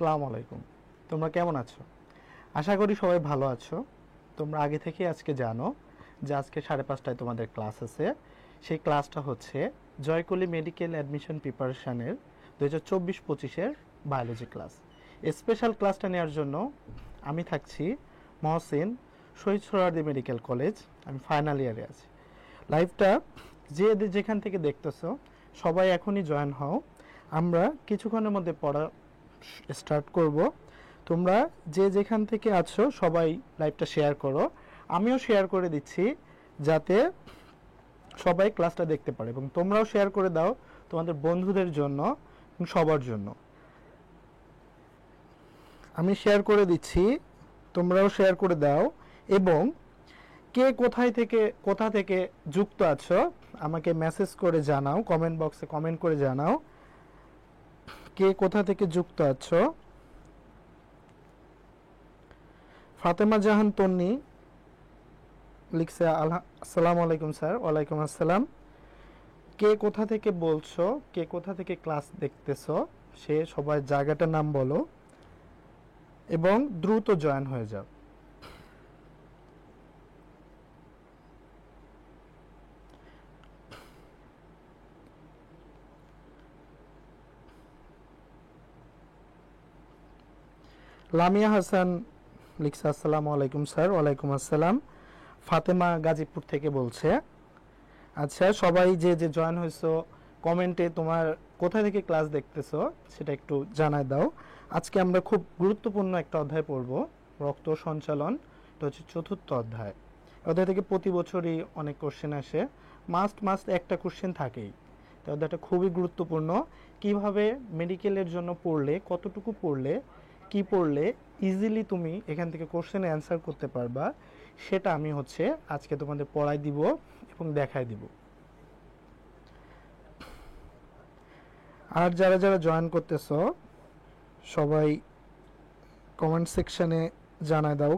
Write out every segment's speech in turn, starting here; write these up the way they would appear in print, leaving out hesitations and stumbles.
আসসালামু আলাইকুম। তোমরা কেমন আছো? আশা করি সবাই ভালো আছো। তোমরা আগে থেকে আজকে জানো যে আজকে 5:30টায় তোমাদের ক্লাস আছে। সেই ক্লাসটা হচ্ছে জয়কলি মেডিকেল অ্যাডমিশন প্রিপারেশনের 2024-25-এর বায়োলজি ক্লাস। স্পেশাল ক্লাসটা নেওয়ার জন্য আমি থাকছি মহসিন, শহীদ সোহরাওয়ার্দী মেডিকেল কলেজ। আমি ফাইনাল ইয়ারে আছি। লাইভটা যেখান থেকে দেখতেছো সবাই এখনই জয়েন হও। আমরা কিছুক্ষণের মধ্যে পড়া স্টার্ট করব। তোমরা যেখান থেকে আছো সবাই লাইভটা শেয়ার করো। আমিও শেয়ার করে দিচ্ছি যাতে সবাই ক্লাসটা দেখতে পারে, এবং তোমরাও শেয়ার করে দাও তোমাদের বন্ধুদের জন্য, সবার জন্য। আমি শেয়ার করে দিচ্ছি, তোমরাও শেয়ার করে দাও। এবং কে কোথা থেকে যুক্ত আছো আমাকে মেসেজ করে জানাও, কমেন্ট বক্সে কমেন্ট করে জানাও কে কোথা থেকে যুক্ত আছো। ফাতেমা জাহান তন্নি লিখছে আসসালামু আলাইকুম স্যার। ওয়ালাইকুম আসসালাম। কে কোথা থেকে বলছো, কে কোথা থেকে ক্লাস দেখতেছো সে সবাই জায়গাটার নাম বলো এবং দ্রুত জয়েন হয়ে যাও। লামিয়া হাসান লিখছে আসসালামু আলাইকুম স্যার। ওয়ালাইকুম আসসালাম। ফাতেমা গাজীপুর থেকে বলছে। আচ্ছা, সবাই যে জয়েন হয়েছো কমেন্টে তোমার কোথা থেকে ক্লাস দেখতেছো সেটা একটু জানায় দাও। আজকে আমরা খুব গুরুত্বপূর্ণ একটা অধ্যায় পড়ব, রক্ত সঞ্চালন। এটা হচ্ছে 4র্থ অধ্যায়। অধ্যায় থেকে প্রতি বছরই অনেক কোশ্চেন আসে, মাস্ট একটা কোশ্চেন থাকেই। তো অধ্যায়টা খুবই গুরুত্বপূর্ণ। কিভাবে মেডিকেলের জন্য পড়লে, কতটুকু পড়লে, কি পড়লে ইজিলি তুমি এখান থেকে কোশ্চেনে অ্যান্সার করতে পারবা সেটা আমি আজকে তোমাদের পড়াই দিব এবং দেখাই দিব। আর যারা জয়েন করতেছো সবাই কমেন্ট সেকশনে জানায় দাও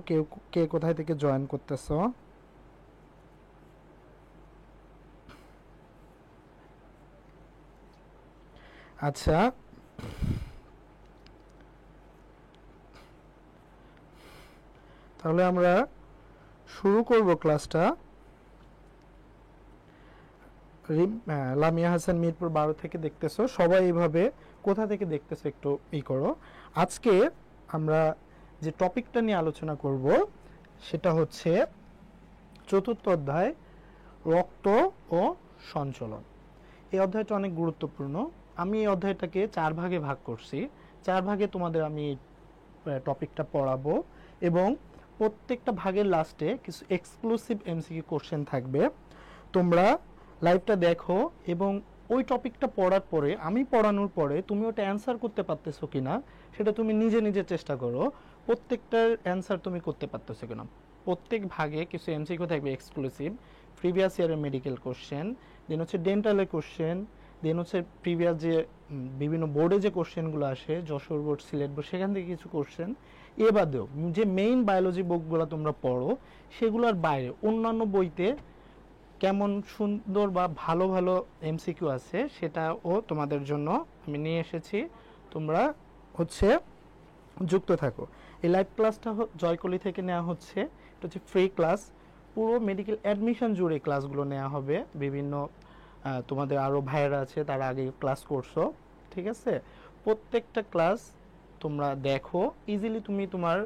কে কোথায় থেকে জয়েন করতেছো। আচ্ছা, তাহলে আমরা শুরু করব ক্লাসটা। লামিয়া হাসান মিরপুর 12 থেকে দেখতেছো। সবাই এইভাবে কোথা থেকে দেখতেছো একটু করো। আজকে আমরা যে টপিকটা নিয়ে আলোচনা করব সেটা হচ্ছে 4র্থ অধ্যায়, রক্ত ও সঞ্চালন। এই অধ্যায়টা অনেক গুরুত্বপূর্ণ। আমি এই অধ্যায়টাকে 4 ভাগে ভাগ করছি। 4 ভাগে তোমাদের আমি টপিকটা পড়াবো এবং প্রত্যেকটা ভাগের লাস্টে কিছু এক্সক্লুসিভ এমসিকিউ কোশ্চেন থাকবে। তোমরা লাইভটা দেখো এবং ওই টপিকটা পড়ার পরে, আমি পড়ানোর পরে তুমি ওটা অ্যান্সার করতে পারতেছো কিনা সেটা তুমি নিজে চেষ্টা করো। প্রত্যেকটার অ্যান্সার তুমি করতে পারতেছো কিনা। প্রত্যেক ভাগে কিছু এমসিকিউ থাকবে এক্সক্লুসিভ, প্রিভিয়াস ইয়ারের মেডিকেল কোশ্চেন, দেন ডেন্টালের কোশ্চেন, দেন প্রিভিয়াস যে বিভিন্ন বোর্ডে যে কোশ্চেনগুলো আসে, যশোর বোর্ড, সিলেট বোর্ড, সেখান থেকে কিছু কোশ্চেন। এ বাদেও যে মেইন বায়োলজি বুকগুলো তোমরা পড়ো সেগুলোর বাইরে অন্যান্য বইতে কেমন সুন্দর বা ভালো ভালো এমসিকিউ আছে সেটাও তোমাদের জন্য আমি নিয়ে এসেছি। তোমরা যুক্ত থাকো। এই লাইভ ক্লাসটা জয়কলি থেকে নেওয়া হচ্ছে। এটা হচ্ছে ফ্রি ক্লাস। পুরো মেডিকেল অ্যাডমিশন জুড়ে ক্লাসগুলো নেওয়া হবে। বিভিন্ন তোমাদের আরও ভাইয়েরা আছে, তারা আগে ক্লাস করছো, ঠিক আছে? প্রত্যেকটা ক্লাস তোমরা দেখো, ইজিলি তুমি তোমার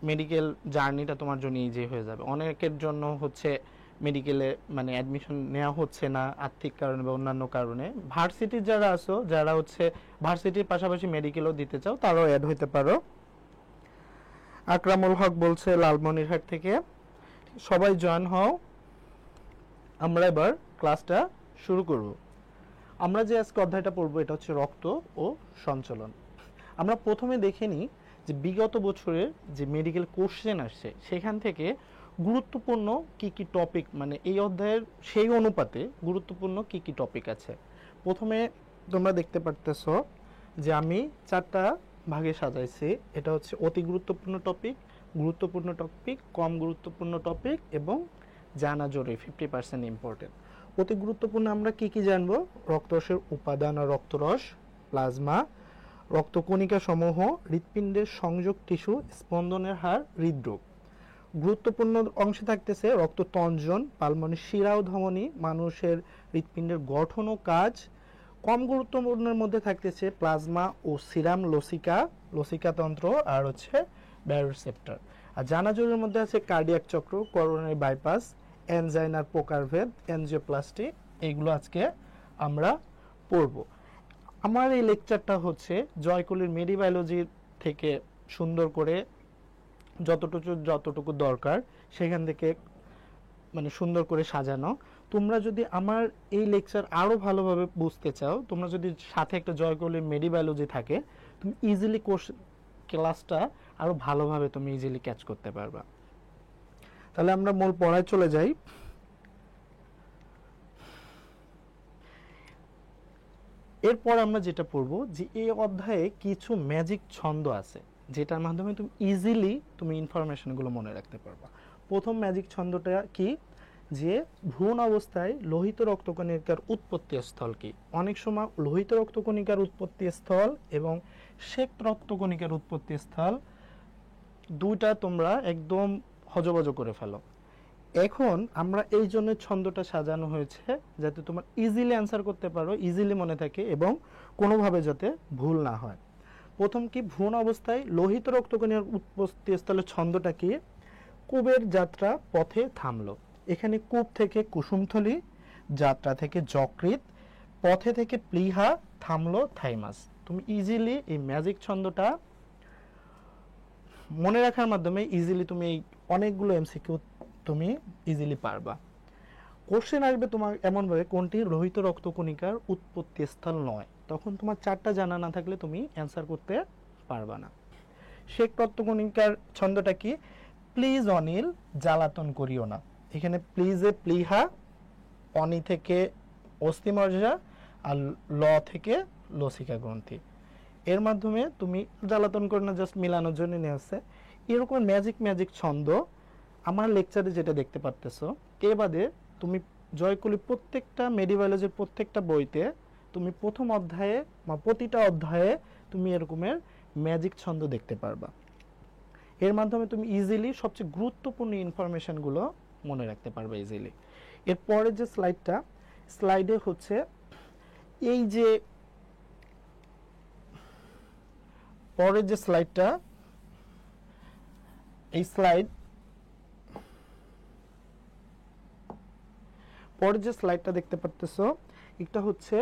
মেডিকেল জার্নিটা তোমার জন্য ইজি হয়ে যাবে। অনেকের জন্য মেডিকেলে মানে অ্যাডমিশন নেওয়া হচ্ছে না আর্থিক কারণে বা অন্যান্য কারণে। ভার্সিটির যারা আছো, যারা ভার্সিটির পাশাপাশি মেডিকেলও দিতে চাও, তারাও অ্যাড হইতে পারো। আকরামুল হক বলছে লালমনিরহাট থেকে। সবাই জয়েন হও। আমরা এবার ক্লাসটা শুরু করব। আমরা যে আজকে অধ্যায়টা পড়বো এটা হচ্ছে রক্ত ও সঞ্চালন। আমরা প্রথমে দেখে নিই যে বিগত বছরের যে মেডিকেল কোশ্চেন আসছে সেখান থেকে গুরুত্বপূর্ণ কি কি টপিক, মানে এই অধ্যায়ের সেই অনুপাতে গুরুত্বপূর্ণ কি কি টপিক আছে। প্রথমে তোমরা দেখতে পারতেছো যে আমি 4টা ভাগে সাজাইছি। এটা হচ্ছে অতি গুরুত্বপূর্ণ টপিক, গুরুত্বপূর্ণ টপিক, কম গুরুত্বপূর্ণ টপিক এবং জানা জরুরি, 50% ইম্পর্টেন্ট। অতি গুরুত্বপূর্ণ আমরা কি কি জানবো? রক্তরসের উপাদান ও রক্তরস, প্লাজমা, রক্তকণিকা সমূহ, হৃৎপিণ্ডের সংযোগ টিস্যু, স্পন্দনের হার, হৃদরোগ। গুরুত্বপূর্ণ অংশে থাকতেছে রক্ততঞ্জন, পালমনি শিরা ও ধমনী, মানুষের হৃৎপিণ্ডের গঠন ও কাজ। কম গুরুত্বপূর্ণের মধ্যে থাকতেছে প্লাজমা ও সিরাম, লসিকা তন্ত্র, আর হচ্ছে বায়োরিসেপ্টর। আর জানাজোরের মধ্যে আছে কার্ডিয়াক চক্র, করোনারি বাইপাস, এনজাইনার প্রকারভেদ, এনজিওপ্লাস্টি। এইগুলো আজকে আমরা পড়ব। আমার এই লেকচারটা হচ্ছে জয়কলির মেডিবায়োলজি থেকে সুন্দর করে যতটুকু দরকার সেখান থেকে মানে সুন্দর করে সাজানো। তোমরা যদি আমার এই লেকচার আরও ভালোভাবে বুঝতে চাও, তোমরা যদি সাথে একটা জয়কলির মেডিবায়োলজি থাকে, তুমি ইজিলি ক্লাসটা আরও ভালোভাবে তুমি ইজিলি ক্যাচ করতে পারবা। তাহলে আমরা মূল পড়ায় চলে যাই। এরপর আমরা যেটা পড়ব যে এই অধ্যায়ে কিছু ম্যাজিক ছন্দ আছে যেটার মাধ্যমে তুমি ইজিলি ইনফরমেশনগুলো মনে রাখতে পারবা। প্রথম ম্যাজিক ছন্দটা কি, যে ভ্রূণ অবস্থায় লোহিত রক্তকণিকার উৎপত্তি স্থল কি। অনেক সময় লোহিত রক্তকণিকার উৎপত্তি স্থল এবং শ্বেত রক্তকণিকার উৎপত্তি স্থল দুইটা তোমরা একদম হজবজ করে ফেলো। এখন আমরা এই জন্য ছন্দটা সাজানো হয়েছে যাতে তোমার ইজিলি অ্যান্সার করতে পারো, ইজিলি মনে থাকে এবং কোনোভাবে যাতে ভুল না হয়। প্রথম কি, ভ্রূণ অবস্থায় লোহিত রক্তকণিকার উৎপত্তি স্থলের ছন্দটা কি, কূপের যাত্রা পথে থামলো। এখানে কূপ থেকে কুসুমথলি, যাত্রা থেকে যকৃৎ, পথে থেকে প্লীহা, থামলো থাইমাস। তুমি ইজিলি এই ম্যাজিক ছন্দটা মনে রাখার মাধ্যমে ইজিলি তুমি এই অনেকগুলো এমসিকিউ তুমি ইজিলি পারবা। কোশ্চেন আসবে তোমার এমনভাবে কোনটি লোহিত রক্তকণিকার উৎপত্তি স্থল নয়, তখন তোমার চারটা জানা না থাকলে তুমি অ্যান্সার করতে পারবা না। শ্বেত রক্তকণিকার ছন্দটা কি, প্লিজ অনিল জ্বালাতন করিও না। এখানে প্লিজে প্লীহা, অনি থেকে অস্থিমজ্জা, আর ল থেকে লসিকা গ্রন্থি। এর মাধ্যমে তুমি জ্বালাতন করে না, জাস্ট মিলানোর জন্য নিয়ে আসছে। এরকম ম্যাজিক ছন্দ আমার লেকচারে যেটা দেখতে পারতেছো, এ বাদে তুমি জয়কলি প্রত্যেকটা মেডিবায়োলজির প্রত্যেকটা বইতে তুমি প্রথম অধ্যায়ে বা প্রতিটা অধ্যায়ে তুমি এরকমের ম্যাজিক ছন্দ দেখতে পারবা। এর মাধ্যমে তুমি ইজিলি সবচেয়ে গুরুত্বপূর্ণ ইনফরমেশনগুলো মনে রাখতে পারবে ইজিলি। এরপরে যে স্লাইডে হচ্ছে এই যে পরের যে স্লাইডটা, এই পরের যে স্লাইডটা দেখতে পারতেছো, এটা হচ্ছে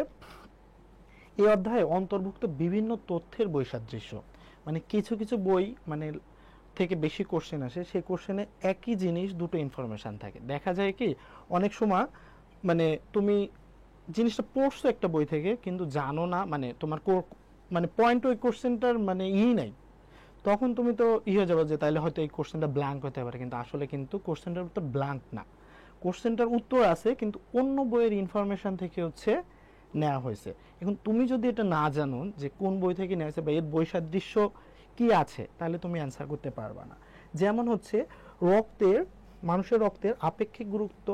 এই অধ্যায়ে অন্তর্ভুক্ত বিভিন্ন তথ্যের বৈসাদৃশ্য। মানে কিছু বই মানে থেকে বেশি কোশ্চেন আসে, সেই কোশ্চেনে একই জিনিস দুটো ইনফরমেশন থাকে। দেখা যায় কি অনেক সময় মানে তুমি জিনিসটা পড়ছো একটা বই থেকে কিন্তু জানো না, মানে তোমার মানে পয়েন্ট ওই কোশ্চেনটার মানে নাই, তখন তুমি তো হয়ে যাবে যে তাহলে হয়তো এই কোশ্চেনটা ব্ল্যাঙ্ক হতে পারে, কিন্তু আসলে কিন্তু কোশ্চেনটার উত্তর ব্ল্যাঙ্ক না, কোশ্চেনটার উত্তর আছে কিন্তু অন্য বইয়ের ইনফরমেশন থেকে হচ্ছে নেওয়া হয়েছে। এখন তুমি যদি এটা না জানো যে কোন বই থেকে নেওয়া হয়েছে বা এর বৈসাদৃশ্য কি আছে, তাহলে তুমি অ্যান্সার করতে পারবা না। যেমন হচ্ছে মানুষের রক্তের আপেক্ষিক গুরুত্ব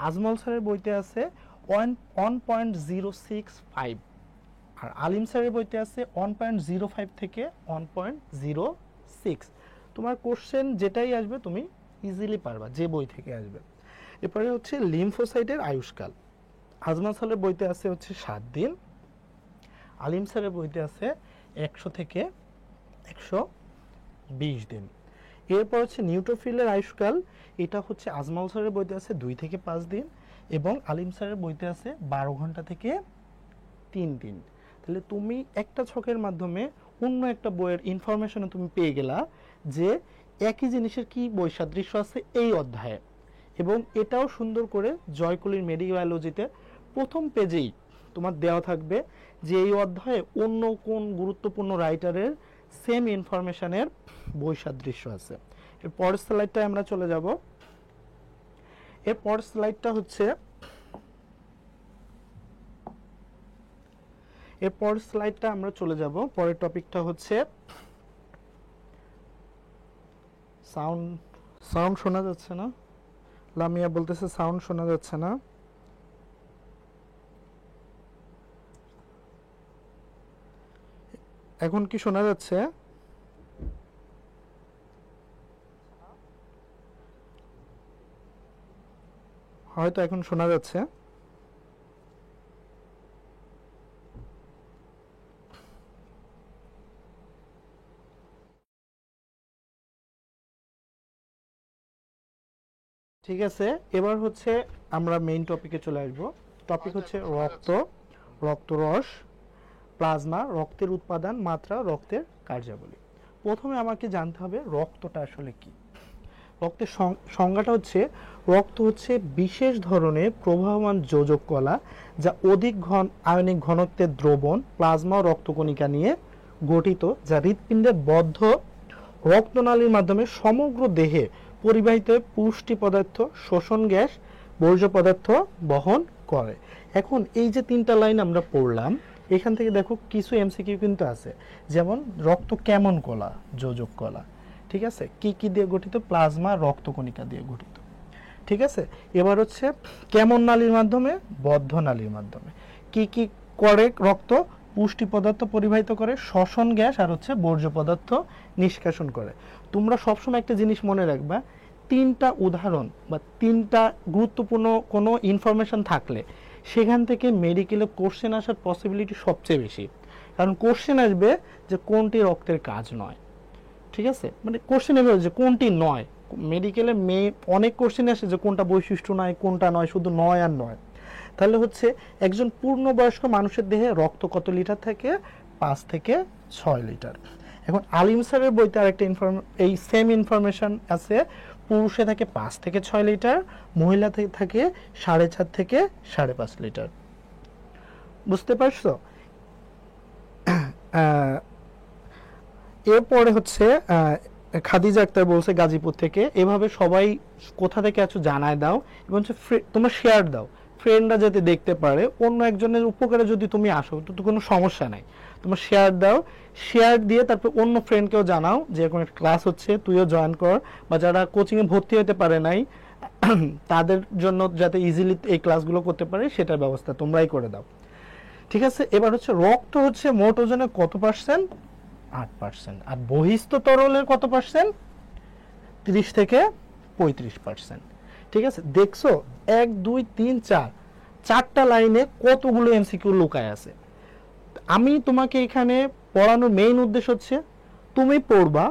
আজমল স্যারের বইতে আছে 1.065, আর আলিম স্যারের বইতে আছে 1.05 থেকে 1.06। তোমার কোশ্চেন যেটাই আসবে তুমি ইজিলি পারবা যে বই থেকে আসবে। এরপরে হচ্ছে লিম্ফোসাইটের আয়ুষ্কাল, আজমল স্যারের বইতে আছে হচ্ছে 7 দিন, আলিম স্যারের বইতে আছে 100 থেকে 120 দিন। এরপর হচ্ছে নিউট্রোফিলের আয়ুষ্কাল, এটা হচ্ছে আজমল স্যারের বইতে আছে 2 থেকে 5 দিন এবং আলিম স্যারের বইতে আছে 12 ঘন্টা থেকে 3 দিন। তাহলে তুমি একটা ছকের মাধ্যমে অন্য একটা বইয়ের ইনফরমেশনে তুমি পেয়ে গেলা যে একই জিনিসের কি বৈসাদৃশ্য আছে এই অধ্যায়ে। এবং এটাও সুন্দর করে জয়কলির মেডিবায়োলজিতে প্রথম পেজেই তোমার দেওয়া থাকবে যে এই অধ্যায়ে অন্য কোন গুরুত্বপূর্ণ রাইটারের সেম ইনফরমেশনের বৈসাদৃশ্য আছে। এর পরের স্লাইডটায় আমরা চলে যাব। এর পরের স্লাইডটা হচ্ছে আমরা চলে যাব। পরের টপিকটা হচ্ছে সাউন্ড শোনা যাচ্ছে না, লামিয়া বলতেছে সাউন্ড শোনা যাচ্ছে না। এখন কি শোনা যাচ্ছে? হয়তো এখন শোনা যাচ্ছে। ঠিক আছে, এবার হচ্ছে আমরা মেইন টপিকে চলে আসব। টপিক হচ্ছে রক্ত, রক্তরস, প্লাজমা, রক্তের উৎপাদন, মাত্রা, রক্তের কার্যাবলী। প্রথমে আমাকে জানতে হবে রক্তটা আসলে কি। রক্তের সংজ্ঞাটা হচ্ছে, রক্ত হচ্ছে বিশেষ ধরনের প্রবাহমান যোজক কলা যা অধিক আয়নিক ঘনত্বের দ্রবণ প্লাজমা ও রক্তকণিকা নিয়ে গঠিত, যা হৃৎপিণ্ডের বদ্ধ রক্তনালীর মাধ্যমে সমগ্র দেহে পরিবাহিত পুষ্টি পদার্থ, শোষণ গ্যাস, বর্জ্য পদার্থ বহন করে। এখন এই যে তিনটা লাইন আমরা পড়লাম, এখান থেকে দেখো কিছু এমসিকিউ কিন্তু আছে, যেমন রক্ত কেমন কলা, যোজক কলা, ঠিক আছে, কি কি দিয়ে গঠিত, প্লাজমা রক্তকণিকা দিয়ে গঠিত, ঠিক আছে। এবার হচ্ছে কেমন নালীর মাধ্যমে, বদ্ধ নালীর মাধ্যমে। কি কি করে রক্ত, পুষ্টি পদার্থ পরিবাহিত করে, শ্বসন গ্যাস আর হচ্ছে বর্জ্য পদার্থ নিষ্কাশন করে। তোমরা সবসময় একটা জিনিস মনে রাখবা, তিনটা উদাহরণ বা তিনটা গুরুত্বপূর্ণ কোনো ইনফরমেশন থাকলে সেখান থেকে মেডিকেলে কোশ্চেন আসার পসিবিলিটি সবচেয়ে বেশি। কারণ কোশ্চেন আসবে যে কোনটি রক্তের কাজ নয়, ঠিক আছে, মানে কোশ্চেন এভাবে যে কোনটি নয়। মেডিকেলে অনেক কোশ্চেন আসে যে কোনটা বৈশিষ্ট্য নয়, কোনটা নয়, শুধু নয় আর নয়। তাহলে হচ্ছে একজন পূর্ণবয়স্ক মানুষের দেহে রক্ত কত লিটার থাকে? 5 থেকে 6 লিটার। এখন আলিম স্যারের বইতে আরেকটা এই সেম ইনফরমেশন আছে, পুরুষে থাকে 5 থেকে 6 লিটার, মহিলা থাকে 4.5 থেকে 5.5 লিটার। বুঝতে পারছো? এরপরে হচ্ছে খাদিজা আক্তার বলছে গাজীপুর থেকে, এভাবে সবাই কোথা থেকে আছো জানায় দাও এবং তোমরা শেয়ার দাও, ফ্রেন্ডরা যাতে দেখতে পারে। অন্য একজনের উপকারে যদি তুমি আসো তো কোনো সমস্যা নাই, তোমার শেয়ার দাও, শেয়ার দিয়ে তারপর অন্য ফ্রেন্ডকেও জানাও যে এরকম একটা ক্লাস হচ্ছে, তুইও জয়েন কর, বা যারা কোচিংয়ে ভর্তি হতে পারে নাই তাদের জন্য যাতে ইজিলি এই ক্লাসগুলো করতে পারে সেটার ব্যবস্থা তোমরাই করে দাও, ঠিক আছে। এবার হচ্ছে রক্ত হচ্ছে মোট ওজনের কত পার্সেন্ট? 8%। আর বহিস্থ তরলের কত পার্সেন্ট? 30 থেকে 35%, ঠিক আছে। দেখছো 1 2 3 4 চারটা লাইনে কতগুলো এমসিকিউ লুকায় আছে। আমি তোমাকে এখানে পড়ানোর মেইন উদ্দেশ্য হচ্ছে তুমি পড়বা,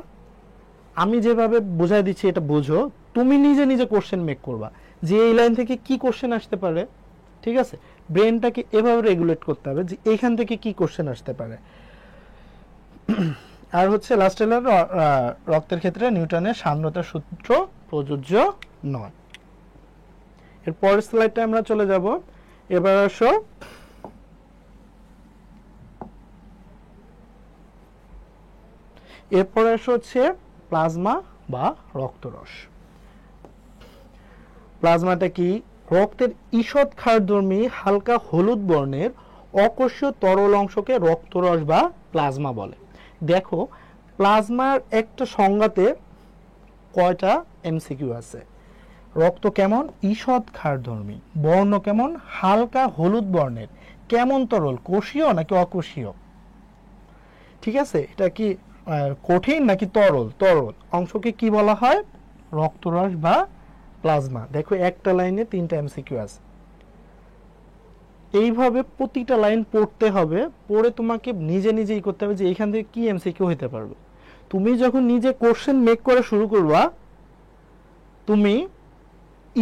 আমি যেভাবে বোঝাই দিচ্ছি এটা বুঝো, তুমি নিজে নিজে কোশ্চেন মেক করবা যে এই লাইন থেকে কি কোশ্চেন আসতে পারে, ঠিক আছে। ব্রেনটাকে এভাবে রেগুলেট করতে হবে যে এইখান থেকে কি কোশ্চেন আসতে পারে। আর হচ্ছে লাস্ট রক্তের ক্ষেত্রে নিউটনের সান্দ্রতার সূত্র প্রযোজ্য নয়। এর পরের স্লাইডটা আমরা চলে যাব। এবার আসো এরপরে হচ্ছে প্লাজমা বা রক্তরস। প্লাজমাটা কি? রক্তের ঈষৎ ক্ষারধর্মী হালকা হলুদ বর্ণের অকোষীয় তরল অংশকে রক্তরস বা প্লাজমা বলে। দেখো প্লাজমার একটা সংজ্ঞাতে কয়টা এমসিকিউ আছে। রক্ত কেমন? ঈষৎ ক্ষারধর্মী, বর্ণ কেমন? হালকা হলুদ বর্ণের, কেমন তরল? কোষীয় নাকি অকোষীয়, ঠিক আছে। এটা কি কঠিন নাকি তরল? তরল অংশকে কি বলা হয়? রক্তরস বা প্লাজমা। দেখো একটা লাইনে 3টা এমসিকিউ আছে। এইভাবে প্রতিটা লাইন পড়তে হবে, পড়ে তোমাকে নিজে নিজেই করতে হবে যে এখান থেকে কি এমসিকিউ হতে পারবে। তুমি যখন নিজে কোশ্চেন মেক করা শুরু করবা, তুমি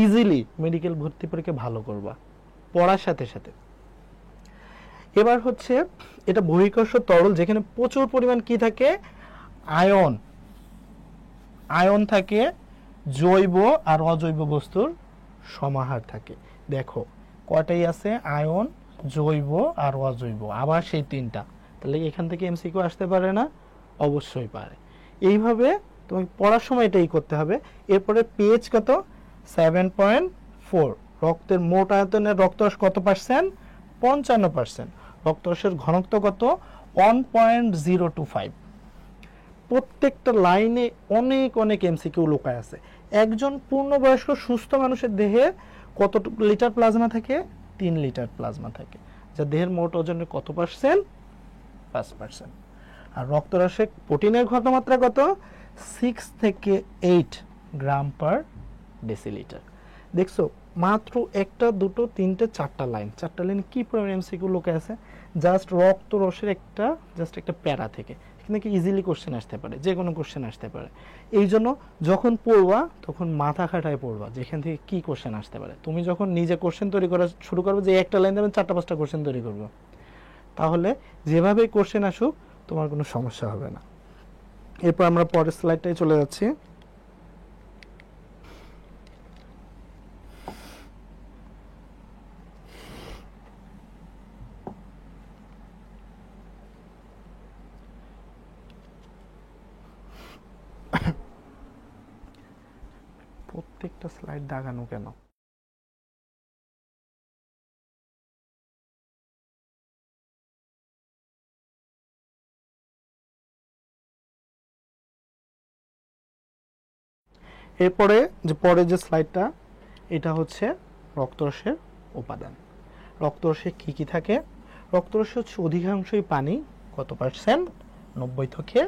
ইজিলি মেডিকেল ভর্তি পরীক্ষা ভালো করবা পড়ার সাথে সাথে। এবার হচ্ছে এটা বহিঃকর্ষ তরল, যেখানে প্রচুর পরিমাণ কি থাকে? আয়ন। আয়ন থাকে, জৈব আর অজৈব বস্তুর সমাহার থাকে। দেখো কয়টাই আছে? আয়ন, জৈব আর অজৈব, আবার সেই 3টা। তাহলে এখান থেকে এমসিকিউ আসতে পারে না? অবশ্যই পারে। এইভাবে তোমাকে পড়ার সময় এটাই করতে হবে। এরপরে পিএইচ কত? 7.4। রক্তের মোট আয়তনের রক্তরস কত পার্সেন্ট? 55%। রক্তরসের ঘনত্ব কত? 1.025। প্রত্যেকটা লাইনে অনেক অনেক এমসিকিউ লুকায় আছে। একজন পূর্ণবয়স্ক সুস্থ মানুষের দেহে কত লিটার প্লাজমা থাকে? 3 লিটার প্লাজমা থাকে, যা দেহের মোট ওজনের কত পার্সেন্ট? 5%। আর রক্তরসে প্রোটিনের ঘনমাত্রা কত? 6 থেকে 8 গ্রাম পার ডেসিলিটার। দেখছো মাত্র একটা দুটো তিনটে চারটা লাইনে কি পরিমাণ এমসিকিউ লোকে আছে জাস্ট রক্তরসের জাস্ট একটা প্যারা থেকে। এখানে কি ইজিলি কোশ্চেন আসতে পারে, যে কোনো কোশ্চেন আসতে পারে। এই জন্য যখন পড়বা তখন মাথা খাটায় পড়বা যে এখান থেকে কি কোশ্চেন আসতে পারে। তুমি যখন নিজে কোশ্চেন তৈরি করা শুরু করবে, যে একটা লাইন দেবেন 4-5টা কোশ্চেন তৈরি করবো, তাহলে যেভাবে কোশ্চেন আসুক তোমার কোনো সমস্যা হবে না। এরপর আমরা পরের স্লাইডটাই চলে যাচ্ছি। প্রত্যেকটা স্লাইড দাগানো কেন? এরপরে পরে যে স্লাইডটা, এটা হচ্ছে রক্তরসের উপাদান। রক্তরসে কি কি থাকে? রক্তরসে হচ্ছে অধিকাংশই পানি, কত পার্সেন্ট? 90 থেকে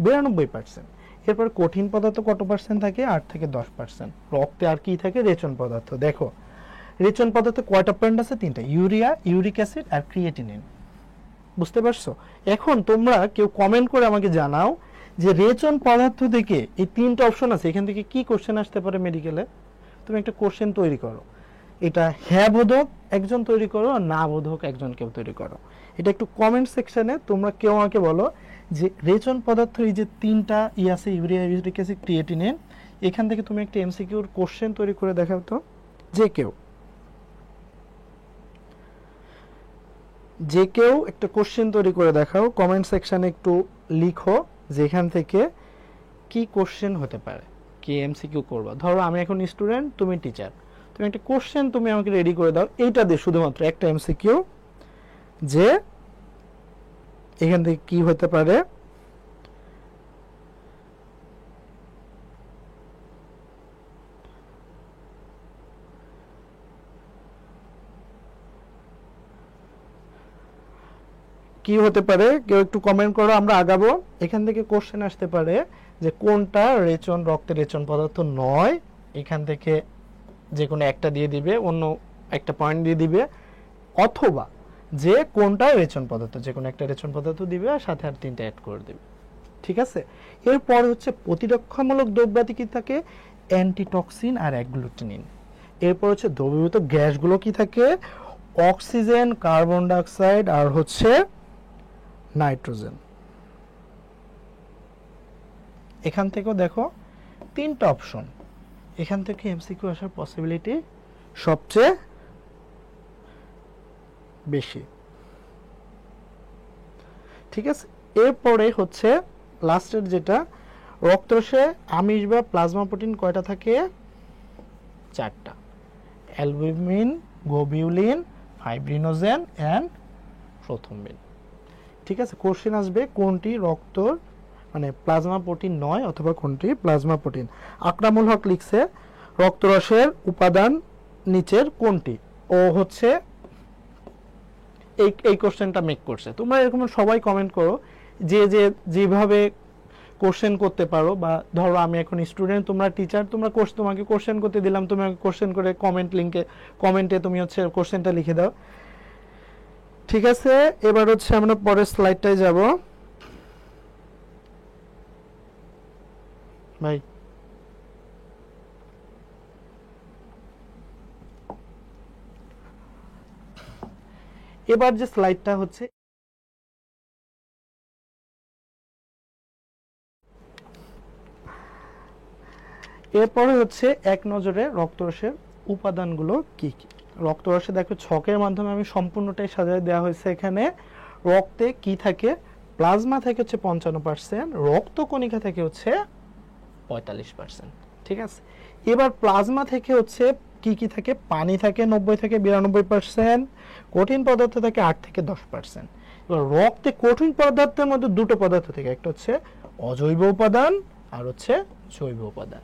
92%। এরপর কঠিন পদার্থ কত পার্সেন্ট থাকে? 8 থেকে 10%। রক্তে আর কি থাকে? রেচন পদার্থ। দেখো রেচন পদার্থে কয়টা পয়েন্ট আছে? 3টা, ইউরিয়া, ইউরিক অ্যাসিড আর ক্রিয়েটিনিন। বুঝতে পারছো? এখন তোমরা কেউ কমেন্ট করে আমাকে জানাও যে রেচন পদার্থ থেকে এই 3টা অপশন আছে, এখান থেকে কি কোশ্চেন আসতে পারে মেডিকেলে। তুমি একটা কোশ্চেন তৈরি করো, এটা হ্যাঁ বোধক একজন তৈরি করো আর না বোধক একজন কেউ তৈরি করো। এটা একটু কমেন্ট সেকশনে তোমরা কেউ আমাকে বলো যে রেচন পদার্থ এই যে 3টা আছে, ইউরিয়া, ইউরিক অ্যাসিড, ক্রিয়েটিনিন, এখান থেকে তুমি একটা এমসিকিউর কোশ্চেন তৈরি করে দেখাও তো। যে কেউ একটা কোশ্চেন তৈরি করে দেখাও, কমেন্ট সেকশনে একটু লিখো যেখান থেকে কি কোশ্চেন হতে পারে, কি এমসিকিউ করবা। ধরো আমি এখন স্টুডেন্ট, তুমি টিচার, তুমি একটা কোশ্চেন তুমি আমাকে রেডি করে দাও, এইটা দিয়ে শুধুমাত্র একটা এমসিকিউ, যে এখান থেকে কি হতে পারে। কি হতে পারে কেউ একটু কমেন্ট করো, আমরা আগাবো। এখান থেকে কোশ্চেন আসতে পারে যে কোনটা রেচন, রক্তের রেচন পদার্থ নয়, এখান থেকে যে কোনো একটা দিয়ে দিবে, অন্য একটা পয়েন্ট দিয়ে দিবে, অথবা যে কোনটা রেচন পদার্থ, যে কোনো একটা রেচন পদার্থ দিবে আর সাথে আর 3টা অ্যাড করে দিবে। ঠিক আছে? এরপর হচ্ছে প্রতিরক্ষামূলক দ্রব্যাদি কি থাকে? অ্যান্টিটক্সিন আর অ্যাগ্লুটিনিন। এরপর হচ্ছে দ্রবীভূত গ্যাসগুলো কি থাকে? অক্সিজেন, কার্বন ডাইঅক্সাইড আর হচ্ছে নাইট্রোজেন। এখান থেকেও দেখো 3টা অপশন, এখান থেকে এমসিকিউ আসার পসিবিলিটি সবচেয়ে বেশি। ঠিক আছে? এরপরে হচ্ছে লাস্টের যেটা, রক্তরসে আমিষ বা প্লাজমা প্রোটিন কয়টা থাকে? 4টা, albumin, globulin, fibrinogen and prothrombin. ঠিক আছে? কোশ্চেন আসবে কোনটি রক্তর মানে প্লাজমা প্রোটিন নয় অথবা কোনটি প্লাজমা প্রোটিন। আকরামুল হক লিখছে রক্তরসের উপাদান নিচের কোনটি, ও হচ্ছে এই কোশ্চেনটা মেক করছে। তোমরা এরকম সবাই কমেন্ট করো যেভাবে কোশ্চেন করতে পারো, বা ধরো আমি এখন স্টুডেন্ট, তোমরা টিচার, তোমাকে কোশ্চেন করতে দিলাম, তুমি আমাকে কোশ্চেন করে কমেন্টে তুমি হচ্ছে কোশ্চেনটা লিখে দাও। ঠিক আছে? এবার হচ্ছে আমরা পরের স্লাইডটায় যাব। ভাই এবার যে স্লাইডটা হচ্ছে, এরপরে হচ্ছে এক নজরে রক্তরসের উপাদানগুলো কি কি। রক্তরসে দেখো ছকের মাধ্যমে আমি সম্পূর্ণটাই সাজায় দেওয়া হয়েছে। এখানে রক্তে কি থাকে? প্লাজমা থেকে হচ্ছে 55%, রক্তকণিকা থেকে হচ্ছে 45%। ঠিক আছে? এবার প্লাজমা থেকে হচ্ছে কি কি থাকে? পানি থাকে 90 থেকে 92%, কঠিন পদার্থ থাকে 8 থেকে 10%। এবার রক্তে কঠিন পদার্থের মধ্যে 2টো পদার্থ থেকে, একটা হচ্ছে অজৈব উপাদান আর হচ্ছে জৈব উপাদান।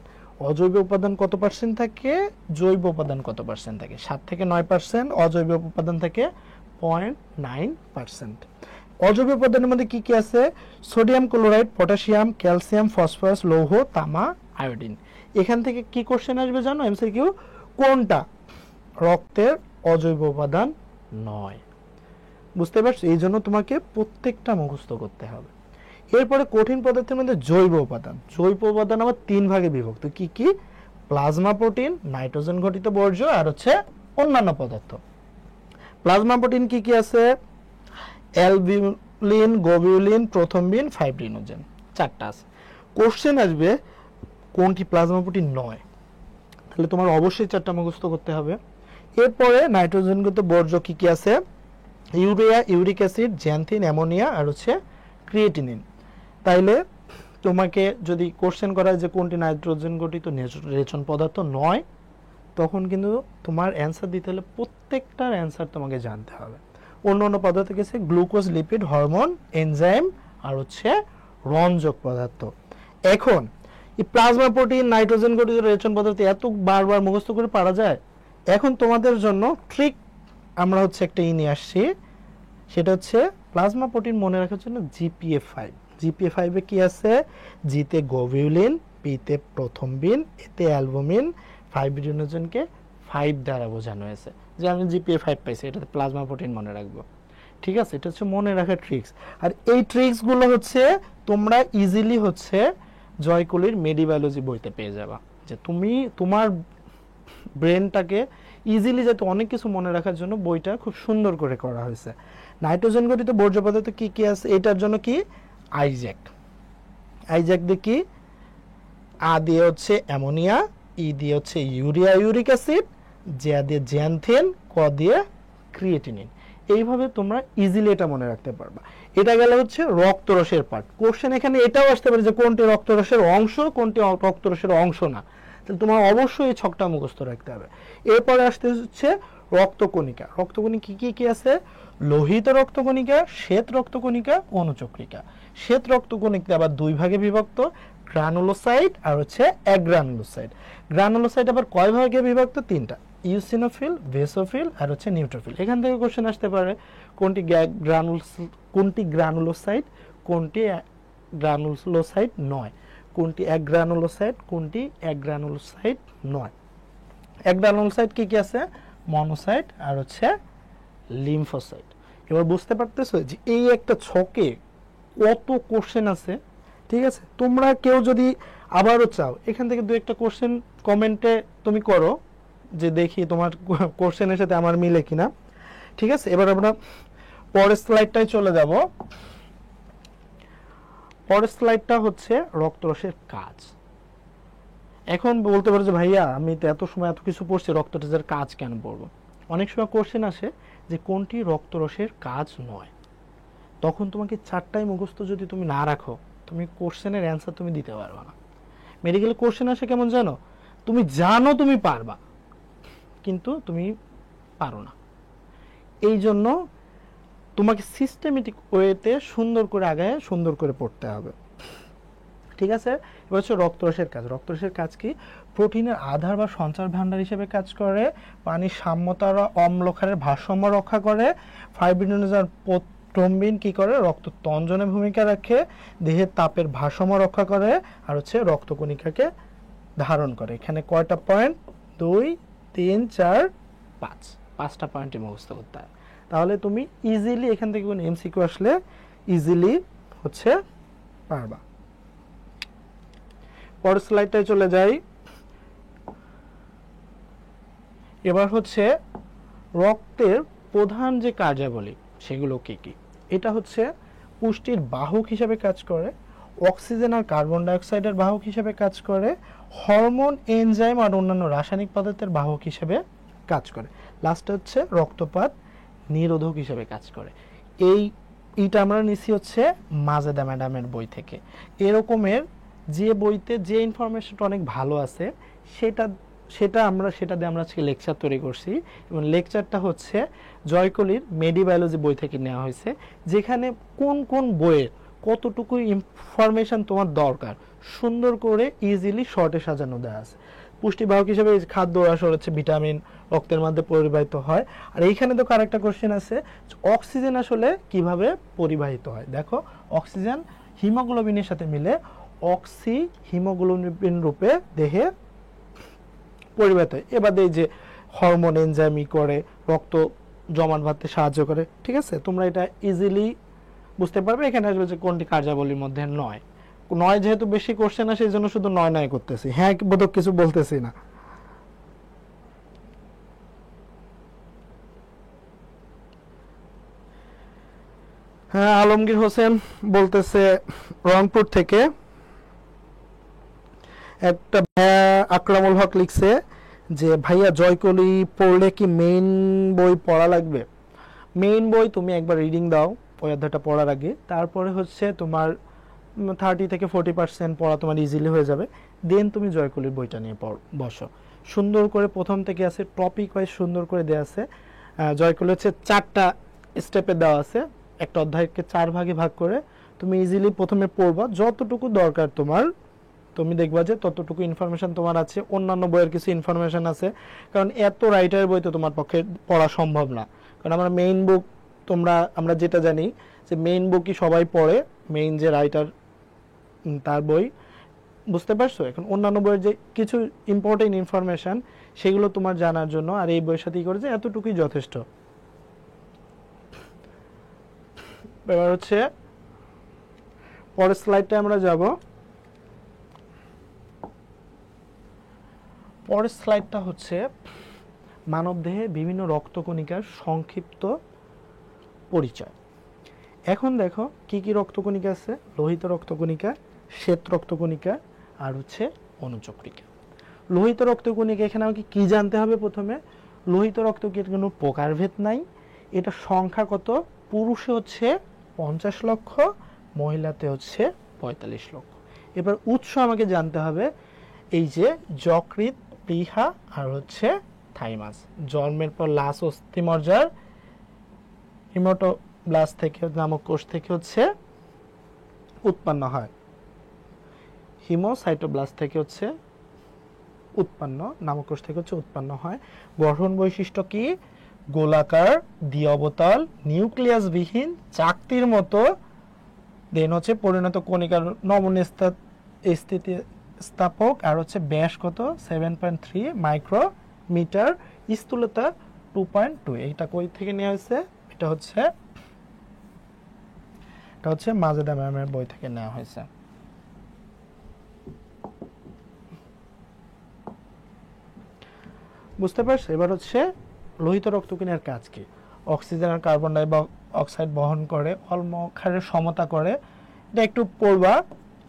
অজৈব উপাদান কত পার্সেন্ট থাকে? জৈব উপাদান কত পার্সেন্ট থাকে? 7 থেকে 9%, অজৈব উপাদান থাকে 0.9%। অজৈব উপাদানের মধ্যে কি কি আছে? Sodium chloride, potassium, calcium, phosphorus, লৌহ, তামা, আয়োডিন। এখান থেকে কি কোশ্চেন আসবে জানো? এমসিকিউ, কোনটা রক্তের অজৈব উপাদান নয়? বুঝতে পারছো? এই জন্য তোমাকে প্রত্যেকটা মুখস্থ করতে হবে। এরপরে কঠিন পদার্থের মধ্যে জৈব উপাদান। জৈব উপাদান আবার 3 ভাগে বিভক্ত। কি কি? প্লাজমা প্রোটিন, নাইট্রোজেন ঘটিত বর্জ্য, আর হচ্ছে অন্যান্য পদার্থ। প্লাজমা প্রোটিন কি কি আছে? অ্যালবিউলিন, গ্লোবিউলিন, প্রোথ্রম্বিন, ফাইব্রিনোজেন, 4টা আছে। কোশ্চেন আসবে কোনটি প্লাজমা প্রোটিন নয়, তাহলে তোমার অবশ্যই 4টা মুখস্থ করতে হবে। এরপরে নাইট্রোজেনগত বর্জ্য কি কি আছে? Urea, uric acid, xanthine, ammonia, আর হচ্ছে ক্রিয়েটিনিন। তাইলে তোমাকে যদি কোশ্চেন করা হয় যে কোনটি নাইট্রোজেন গঠিত রেচন পদার্থ নয়, তখন কিন্তু তোমার অ্যান্সার দিতে হলে প্রত্যেকটার অ্যান্সার তোমাকে জানতে হবে। অন্য অন্য পদার্থ গেছে গ্লুকোজ, লিপিড, হরমোন, এনজাইম, আর হচ্ছে রঞ্জক পদার্থ। এখন এই প্লাজমা প্রোটিন, নাইট্রোজেন গঠিত রেচন পদার্থ এত বারবার মুখস্থ করে পারা যায়? এখন তোমাদের জন্য ট্রিক আমরা হচ্ছে একটা নিয়ে আসছি, সেটা হচ্ছে প্লাজমা প্রোটিন মনে রাখার জন্য জিপিএ 5। জিপিএ 5-এ কি আছে? জিতে গ্লোবিউলিন, পিতে প্রোথ্রম্বিন, এতে অ্যালবুমিন, ফাইব্রিনোজেনকে 5 দ্বারা বোঝানো হয়েছে। যে আমি জিপিএ 5 পাইছি, এটাতে প্লাজমা প্রোটিন মনে রাখবো। ঠিক আছে, এটা হচ্ছে মনে রাখার ট্রিক্স। আর এই ট্রিক্সগুলো হচ্ছে তোমরা ইজিলি হচ্ছে জয়কুলির মেডিবায়োলজি বইতে পেয়ে যাবা। যে তুমি তোমার ব্রেনটাকে ইজিলি যাতে অনেক কিছু মনে রাখার জন্য বইটা খুব সুন্দর করে করা হয়েছে। নাইট্রোজেন গঠিত বর্জ্য পদার্থ কি কি আছে? এটার জন্য কি? আইজ্যাক। আইজ্যাক দিয়ে কি? আ দিয়ে হচ্ছে অ্যামোনিয়া, ই দিয়ে হচ্ছে ইউরিয়া, ইউরিক অ্যাসিড, জে দিয়ে জ্যান্থিন, ক দিয়ে ক্রিয়েটিনিন। এইভাবে তোমরা ইজিলি এটা মনে রাখতে পারবা। এটা গেলে হচ্ছে রক্তরসের পার্ট। কোশ্চেন এখানে এটাও আসতে পারে যে কোনটি রক্তরসের অংশ, কোনটি রক্তরসের অংশ না। তাহলে তোমার অবশ্যই এই ছকটা মুখস্থ রাখতে হবে। এরপরে আসতে হচ্ছে রক্তকণিকা। রক্তকণিকা কি কি আছে? লোহিত রক্তকণিকা, শ্বেত রক্তকণিকা, অনুচক্রিকা। শ্বেত রক্তকণিকা আবার 2 ভাগে বিভক্ত, গ্রানুলোসাইট আর হচ্ছে অ্যাগ্রানুলোসাইট। গ্রানুলোসাইট আবার কয় ভাগে বিভক্ত? 3টা, ইউসিনোফিল, ভেসোফিল, আর হচ্ছে নিউট্রোফিল। এখান থেকে কোশ্চেন আসতে পারে কোনটি গ্রানুলোসাইট, কোনটি গ্রানুলোসাইট নয়, কোনটি অ্যাগ্রানুলোসাইট, কোনটি অ্যাগ্রানুলোসাইট নয়। অ্যাগ্রানুলোসাইট কি কি আছে? মনোসাইট আর হচ্ছে লিম্ফোসাইট। এবার বুঝতে পারতেছো যে এই একটা ছকে কত কোশ্চেন আছে। ঠিক আছে, তোমরা কেউ যদি আবারও চাও এখান থেকে 2-একটা কোশ্চেন কমেন্টে তুমি করো, যে দেখি তোমার কোশ্চেনের সাথে আমার মিলে কিনা। ঠিক আছে, এবার আমরা পরের স্লাইডটায় চলে যাব। পরের স্লাইডটা হচ্ছে রক্তরসের কাজ। এখন বলতে পারো যে ভাইয়া আমি তো এত সময় এত কিছু পড়ছি, রক্তরসের কাজ কেন পড়বো? অনেক সময় কোশ্চেন আসে যে কোনটি রক্তরসের কাজ নয়, তখন তোমাকে 4টাই মুখস্থ যদি তুমি না রাখো, তুমি কোশ্চেনের অ্যান্সার তুমি দিতে পারবে না। মেডিকেল কোশ্চেন আসে কেমন জানো? তুমি জানো তুমি পারবা, কিন্তু তুমি পারো না। এই জন্য তোমাকে সিস্টেমেটিক ওয়েতে সুন্দর করে আগায় সুন্দর করে পড়তে হবে। ঠিক আছে, এবার হচ্ছে রক্তরসের কাজ। রক্তরসের কাজ কি? প্রোটিনের আধার বা সঞ্চার ভাণ্ডার হিসেবে কাজ করে, পানির সাম্যতা অম্লক্ষারের ভারসাম্য রক্ষা করে, ফাইব্রিনোজেন প্রোথ্রম্বিন কি করে? রক্ত তঞ্জনে ভূমিকা রাখে, দেহের তাপের ভারসাম্য রক্ষা করে, আর হচ্ছে রক্তকণিকাকে ধারণ করে। এখানে কয়টা পয়েন্ট? 2, 3, 4, 5, 5টা পয়েন্টে মুখস্থ করতে হয়। তাহলে তুমি ইজিলি এখান থেকে কোনো এমসিকিউ আসলে ইজিলি হচ্ছে পারবা। পরের স্লাইডটায় চলে যাই। এবার হচ্ছে রক্তের প্রধান যে কার্যাবলী সেগুলো কি কি? এটা হচ্ছে পুষ্টির বাহক হিসেবে কাজ করে, অক্সিজেন আর কার্বন ডাইঅক্সাইডের বাহক হিসেবে কাজ করে, হরমোন, এনজাইম আর অন্যান্য রাসায়নিক পদার্থের বাহক হিসেবে কাজ করে, লাস্টে হচ্ছে রক্তপাত নিরোধক হিসেবে কাজ করে। এইটা আমরা নিছি হচ্ছে মাজেদা ম্যাডামের বই থেকে। এরকমের যে বইতে যে ইনফরমেশনটা অনেক ভালো আছে সেটা দিয়ে আমরা আজকে লেকচার তৈরি করছি, এবং লেকচারটা হচ্ছে জয়কলির মেডিবায়োলজি বই থেকে নেওয়া হয়েছে, যেখানে কোন কোন বইয়ের কতটুকু ইনফরমেশন তোমার দরকার সুন্দর করে ইজিলি শর্টে সাজানো দেওয়া আছে। পুষ্টিবাহক হিসেবে খাদ্য আসলে হচ্ছে ভিটামিন রক্তের মধ্যে পরিবাহিত হয়। আর এইখানে দেখো আরেকটা কোশ্চেন আছে, অক্সিজেন আসলে কিভাবে পরিবাহিত হয়। দেখো অক্সিজেন হিমোগ্লোবিনের সাথে মিলে অক্সি হিমোগ্লোবিন রূপে দেহে পরিবাহিত হয়। এবার এই যে হরমোন এনজাইম করে রক্ত জমাট বাঁধতে সাহায্য করে। ঠিক আছে, তোমরা এটা ইজিলি বুঝতে পারবে। এখানে আসলে যে কোনটি কার্যাবলীর মধ্যে নয়, নয় যেহেতু বেশি কোশ্চেন আসে এই জন্য শুধু নয় নয় করতেছি, হ্যাঁ বোধক কিছু বলতেছি না। হ্যাঁ, আলমগীর হোসেন বলতেছে রংপুর থেকে, একটা আকরামুল হক লিখছে যে ভাইয়া জয়কলি পড়লে কি মেইন বই পড়া লাগবে? মেইন বই তুমি একবার রিডিং দাও ওই অধ্যায়টা পড়ার আগে, তারপরে হচ্ছে তোমার 30 থেকে 40% পড়া তোমার ইজিলি হয়ে যাবে। দেন তুমি জয়কলির বইটা নিয়ে বসো। সুন্দর করে প্রথম থেকে আছে, টপিক ওয়াইজ সুন্দর করে দেওয়া আছে। জয়কলি হচ্ছে 4টা স্টেপে দেওয়া আছে, একটা অধ্যায়কে 4 ভাগে ভাগ করে। তুমি ইজিলি প্রথমে পড়বা, যতটুকু দরকার তোমার তুমি দেখবা যে ততটুকু ইনফরমেশন তোমার আছে। অন্যান্য বইয়ের কিছু ইনফরমেশন আছে, কারণ এত রাইটারের বই তো তোমার পক্ষে পড়া সম্ভব না। কারণ আমরা মেইন বুক, আমরা যেটা জানি যে মেইন বুকই সবাই পড়ে, মেইন যে রাইটার তার বই, বুঝতে পারছো? এখন অন্যান্য বইয়ের যে কিছু ইম্পর্টেন্ট ইনফরমেশন সেগুলো তোমার জানার জন্য, আর এই বইয়ের সাথে করে যে এতটুকুই যথেষ্ট। এবার হচ্ছে পরের স্লাইডটা আমরা যাব। পরের স্লাইডটা হচ্ছে মানবদেহে বিভিন্ন রক্তকণিকার সংক্ষিপ্ত পরিচয়। এখন দেখো কি কি রক্তকণিকা আছে, লোহিত রক্তকণিকা, শ্বেত রক্তকণিকা, আর হচ্ছে অনুচক্রিকা। লোহিত রক্তকণিকা, এখানে আমাকে কি জানতে হবে প্রথমে? লোহিত রক্তকণিকার কোনো প্রকারভেদ নাই, এটা সংখ্যা কত? পুরুষে হচ্ছে 50 লক্ষ, মহিলাতে হচ্ছে 45 লক্ষ। এবার উৎস আমাকে জানতে হবে, এই যে যকৃৎ, প্লীহা আর হচ্ছে থাইমাস। জন্মের পর লাশ অস্থিমজ্জার হিমোটোব্লাস্ট থেকে নামক কোষ থেকে হচ্ছে উৎপন্ন হয়, হিমোসাইটোব্লাস্ট থেকে হচ্ছে উৎপন্ন নামক কোষ থেকে হচ্ছে উৎপন্ন হয়। গঠন বৈশিষ্ট্য কি? গোলাকার, দ্বি-অবতল, নিউক্লিয়াসবিহীন, চাকতির মতো। দেন হচ্ছে পরিণত কণিকার নমনীয় স্থিতিস্থাপক, আর হচ্ছে ব্যাস কত? 7.3 মাইক্রোমিটার, স্থূলতা 2.2। এইটা কই থেকে নেওয়া হয়েছে? এটা হচ্ছে মাজেদা ম্যামের বই থেকে নেওয়া হয়েছে। বুঝতে পারছো? এবার হচ্ছে লোহিত রক্তকণিকার কাজ কি? অক্সিজেন আর কার্বন ডাই অক্সাইড বহন করে, অলমক্ষারের সমতা করে। এটা একটু পড়বা।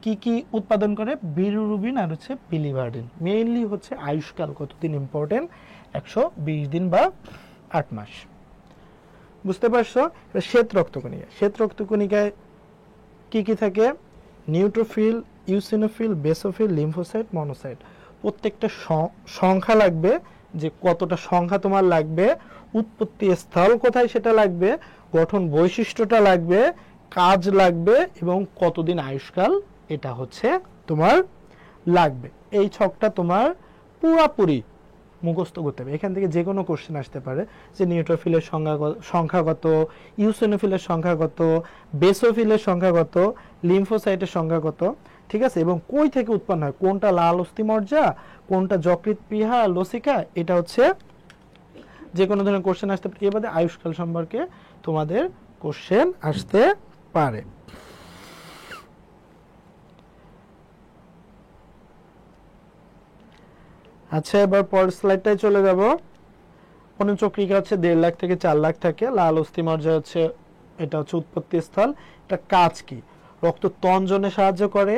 কি কি উৎপাদন করে? বিলিরুবিন আর হচ্ছে বিলিভার্ডিন। মেইনলি হচ্ছে আয়ুষ্কাল কতদিন ইম্পর্টেন্ট? 120 দিন বা 8 মাস। বুঝতে পারছো? শ্বেত রক্তকণিকা, শ্বেত রক্তকণিকায় কি কি থাকে? Neutrophil, eosinophil, basophil, lymphocyte, monocyte. প্রত্যেকটা সংখ্যা লাগবে, যে কতটা সংখ্যা তোমার লাগবে, উৎপত্তি স্থল কোথায় সেটা লাগবে, গঠন বৈশিষ্ট্যটা লাগবে, কাজ লাগবে, এবং কতদিন আয়ুষ্কাল এটা হচ্ছে তোমার লাগবে। এই ছকটা তোমার পুরাপুরি মুখস্থ করতে হবে। এখান থেকে যে কোনো কোশ্চেন আসতে পারে, যে নিউট্রোফিলের সংখ্যা কত, ইউসিনোফিলের সংখ্যা কত, বেসোফিলের সংখ্যা কত, লিম্ফোসাইটের সংখ্যা কত। ঠিক আছে, এবং কই থেকে উৎপন্ন হয়, কোনটা লাল অস্থিমজ্জা, কোনটা যকৃৎ, প্লীহা, লসিকা, এটা হচ্ছে যে কোনো ধরনের কোশ্চেন আসতে পারে। এবারে আয়ুষ্কাল সম্পর্কে তোমাদের কোশ্চেন আসতে পারে। আচ্ছা, এবার পরের স্লাইডটায় চলে যাব। অনুচক্রিকা হচ্ছে 1.5 লাখ থেকে 4 লাখ থাকে। লাল অস্থিমজ্জা হচ্ছে, এটা হচ্ছে উৎপত্তি স্থল। এটা কাজ কি? রক্ত তঞ্জনে সাহায্য করে,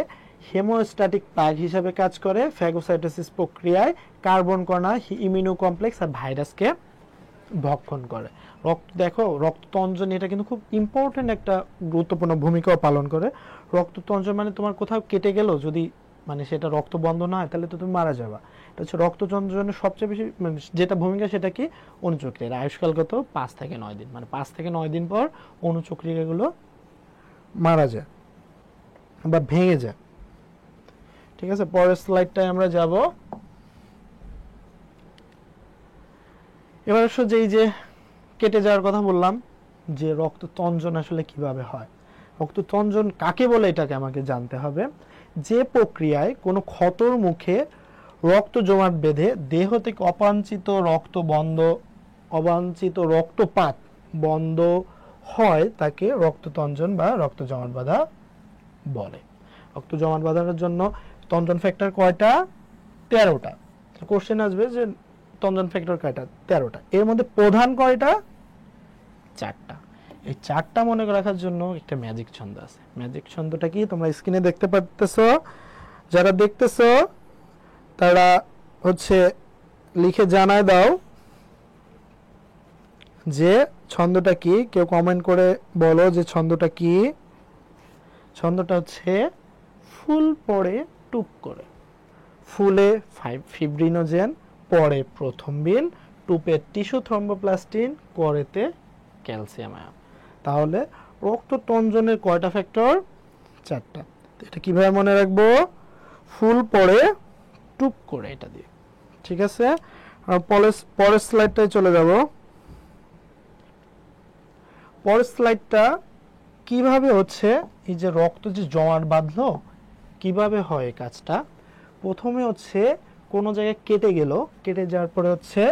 হেমোস্ট্যাটিক প্লাগ হিসাবে কাজ করে, ফ্যাগোসাইটোসিস প্রক্রিয়ায়, কার্বন কণা, ইমিউনো কমপ্লেক্স আর ভাইরাসকে ভক্ষণ করে। দেখো রক্ততঞ্জন, এটা কিন্তু খুব ইম্পর্টেন্ট একটা গুরুত্বপূর্ণ ভূমিকাও পালন করে। রক্ততঞ্জন মানে তোমার কোথাও কেটে গেল, যদি মানে সেটা রক্ত বন্ধ না হয় তাহলে তো তুমি মারা যাবা। এটা হচ্ছে রক্ততঞ্জনের সবচেয়ে বেশি যেটা ভূমিকা, সেটা কি? অনুচক্রিয়া। আয়ুষ্কাল কত? 5 থেকে 9 দিন, মানে 5 থেকে 9 দিন পর অনুচক্রিয়াগুলো মারা যায় বা ভেঙে যায়। ঠিক আছে, পরের স্লাইডটায় আমরা যাব। এবার আসলে যে এই যে কেটে যাওয়ার কথা বললাম, যে রক্ততঞ্জন আসলে কিভাবে হয়, রক্ততঞ্জন কাকে বলে এটাকে আমাকে জানতে হবে। যে প্রক্রিয়ায় কোনো ক্ষতর মুখে রক্ত জমাট বেঁধে দেহ থেকে অবাঞ্ছিত রক্তপাত বন্ধ হয় তাকে রক্ততঞ্জন বা রক্ত জমাট বাঁধা বলে। রক্ত জমাট বাঁধানোর জন্য তঞ্জন ফ্যাক্টর কয়টা? 13টা। কোশ্চেন আসবে যে তঞ্জন ফ্যাক্টর কয়টা? 13টা। এর মধ্যে প্রধান কয়টা? 4টা। এই 4টা মনে রাখার জন্য একটা ম্যাজিক ছন্দ আছে। ম্যাজিক ছন্দটা কি তোমরা স্ক্রিনে দেখতে পাচ্তেছো? যারা দেখতেছো তারা হচ্ছে লিখে জানায় দাও যে ছন্দটা কি। কেউ কমেন্ট করে বলো যে ছন্দটা কি। ছন্দটা হচ্ছে ফুল পড়ে টুপ করে। ফুলে ফিব্রিনোজেন, পরে প্রথমবিন, টুপে টিস্যু থ্রম্বোপ্লাস্টিন, করেতে ক্যালসিয়াম আয়ন। তাহলে রক্ততঞ্জনের কয়টা ফ্যাক্টর? 4টা। এটা কিভাবে মনে রাখবো? ফুল পড়ে টুপ করে, এটা দিয়ে। ঠিক আছে, আর পরের স্লাইডটায় চলে যাব। পরের স্লাইডটা কিভাবে হচ্ছে এই যে রক্ত যে জমাট বাঁধলো কিভাবে হয় এই কাজটা। প্রথমে হচ্ছে কোনো জায়গায় কেটে গেল, কেটে যাওয়ার পরে হচ্ছে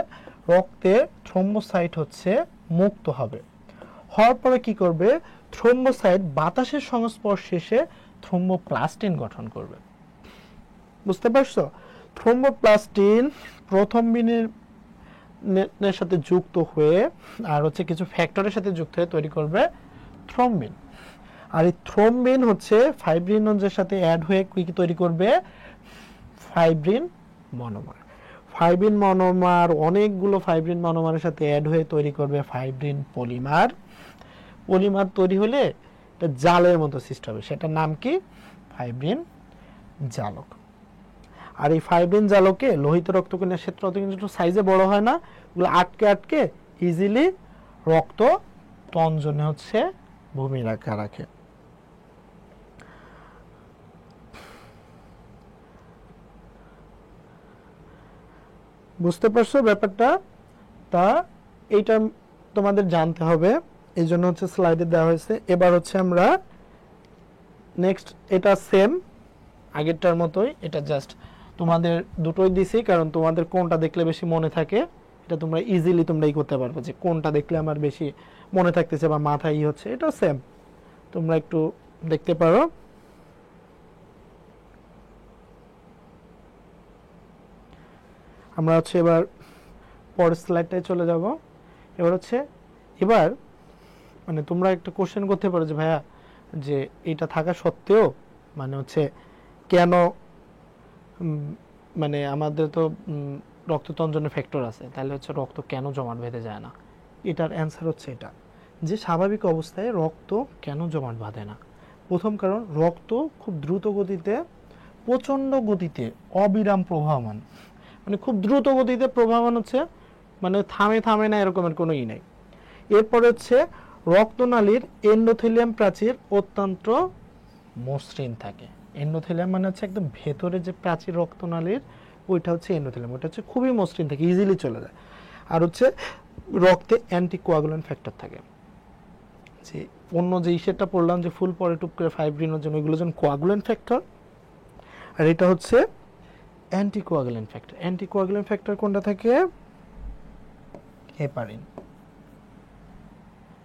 রক্তের থ্রম্বোসাইট হচ্ছে মুক্ত হবে। হওয়ার পরে কি করবে? থ্রম্বোসাইট বাতাসের সংস্পর্শে এসে থ্রম্বোপ্লাস্টিন গঠন করবে। বুঝতে পারছো? থ্রম্বোপ্লাস্টিন প্রথম বিনের সাথে যুক্ত হয়ে আর হচ্ছে কিছু ফ্যাক্টরের সাথে যুক্ত হয়ে তৈরি করবে থ্রম্বিন। আর এই থ্রম্বিন হচ্ছে ফাইব্রিনোজের সাথে অ্যাড হয়ে কি তৈরি করবে? Fibrin monomer. ফাইব্রিন মনোমার অনেকগুলো ফাইব্রিন মনোমারের সাথে অ্যাড হয়ে তৈরি করবে ফাইব্রিন পলিমার। পলিমার তৈরি হলে এটা জালের মতো সৃষ্টি হবে, সেটার নাম কি? ফাইব্রিন জালক। আর এই ফাইব্রিন জালকে লোহিত রক্তকণিকার ক্ষেত্রে অত কিন্তু সাইজে বড় হয় না, ওগুলো আটকে আটকে ইজিলি রক্ত তঞ্জনে হচ্ছে ভূমিকা রাখে। বুঝতে পারছো ব্যাপারটা? তা এইটা তোমাদের জানতে হবে, এই জন্য হচ্ছে স্লাইডে দেওয়া হয়েছে। এবার হচ্ছে আমরা নেক্সট, এটা সেম আগেরটার মতোই, এটা জাস্ট তোমাদের দুটোই দিছি কারণ তোমাদের কোনটা দেখলে বেশি মনে থাকে এটা তোমরা ইজিলি তোমরাই করতে পারবে, যে কোনটা দেখলে আমার বেশি মনে থাকতেছে বা মাথায় হচ্ছে। এটা সেম, তোমরা একটু দেখতে পারো। আমরা হচ্ছে এবার পরের স্লাইডটায় চলে যাব। এবার হচ্ছে এবার মানে তোমরা একটা কোশ্চেন করতে পারো যে ভাইয়া যে এটা থাকা সত্ত্বেও মানে হচ্ছে কেন মানে আমাদের তো রক্ততঞ্জনের ফ্যাক্টর আছে, তাহলে হচ্ছে রক্ত কেন জমাট বেঁধে যায় না? এটার অ্যান্সার হচ্ছে এটা, যে স্বাভাবিক অবস্থায় রক্ত কেন জমাট বাঁধে না। প্রথম কারণ, রক্ত খুব দ্রুত গতিতে, প্রচণ্ড গতিতে অবিরাম প্রবাহমান, মানে খুব দ্রুত গতিতে প্রবাহমান হচ্ছে, মানে থামে না এরকমের কোনো ই নাই। এরপরে হচ্ছে রক্তনালীর এন্ডোথেলিয়াম প্রাচীর অত্যন্ত মসৃণ থাকে। এন্ডোথেলিয়াম মানে হচ্ছে একদম ভেতরে যে প্রাচীর রক্তনালীর, ওইটা হচ্ছে এন্ডোথেলিয়াম, ওইটা হচ্ছে খুবই মসৃণ থাকে, ইজিলি চলে যায়। আর হচ্ছে রক্তে অ্যান্টিকোয়াগুলেন্ট ফ্যাক্টর থাকে, যে অন্য যে ইসেরটা পড়লাম যে ফুল পরে টুপ করে ফাইব্রিনোজেন, ওইগুলো যেন কোয়াগুলেন্ট ফ্যাক্টর, আর এটা হচ্ছে অ্যান্টিকোয়াগুলেন্ট ফ্যাক্টর। অ্যান্টিকোয়াগুলেন্ট ফ্যাক্টর কোনটা থাকে? হেপারিন।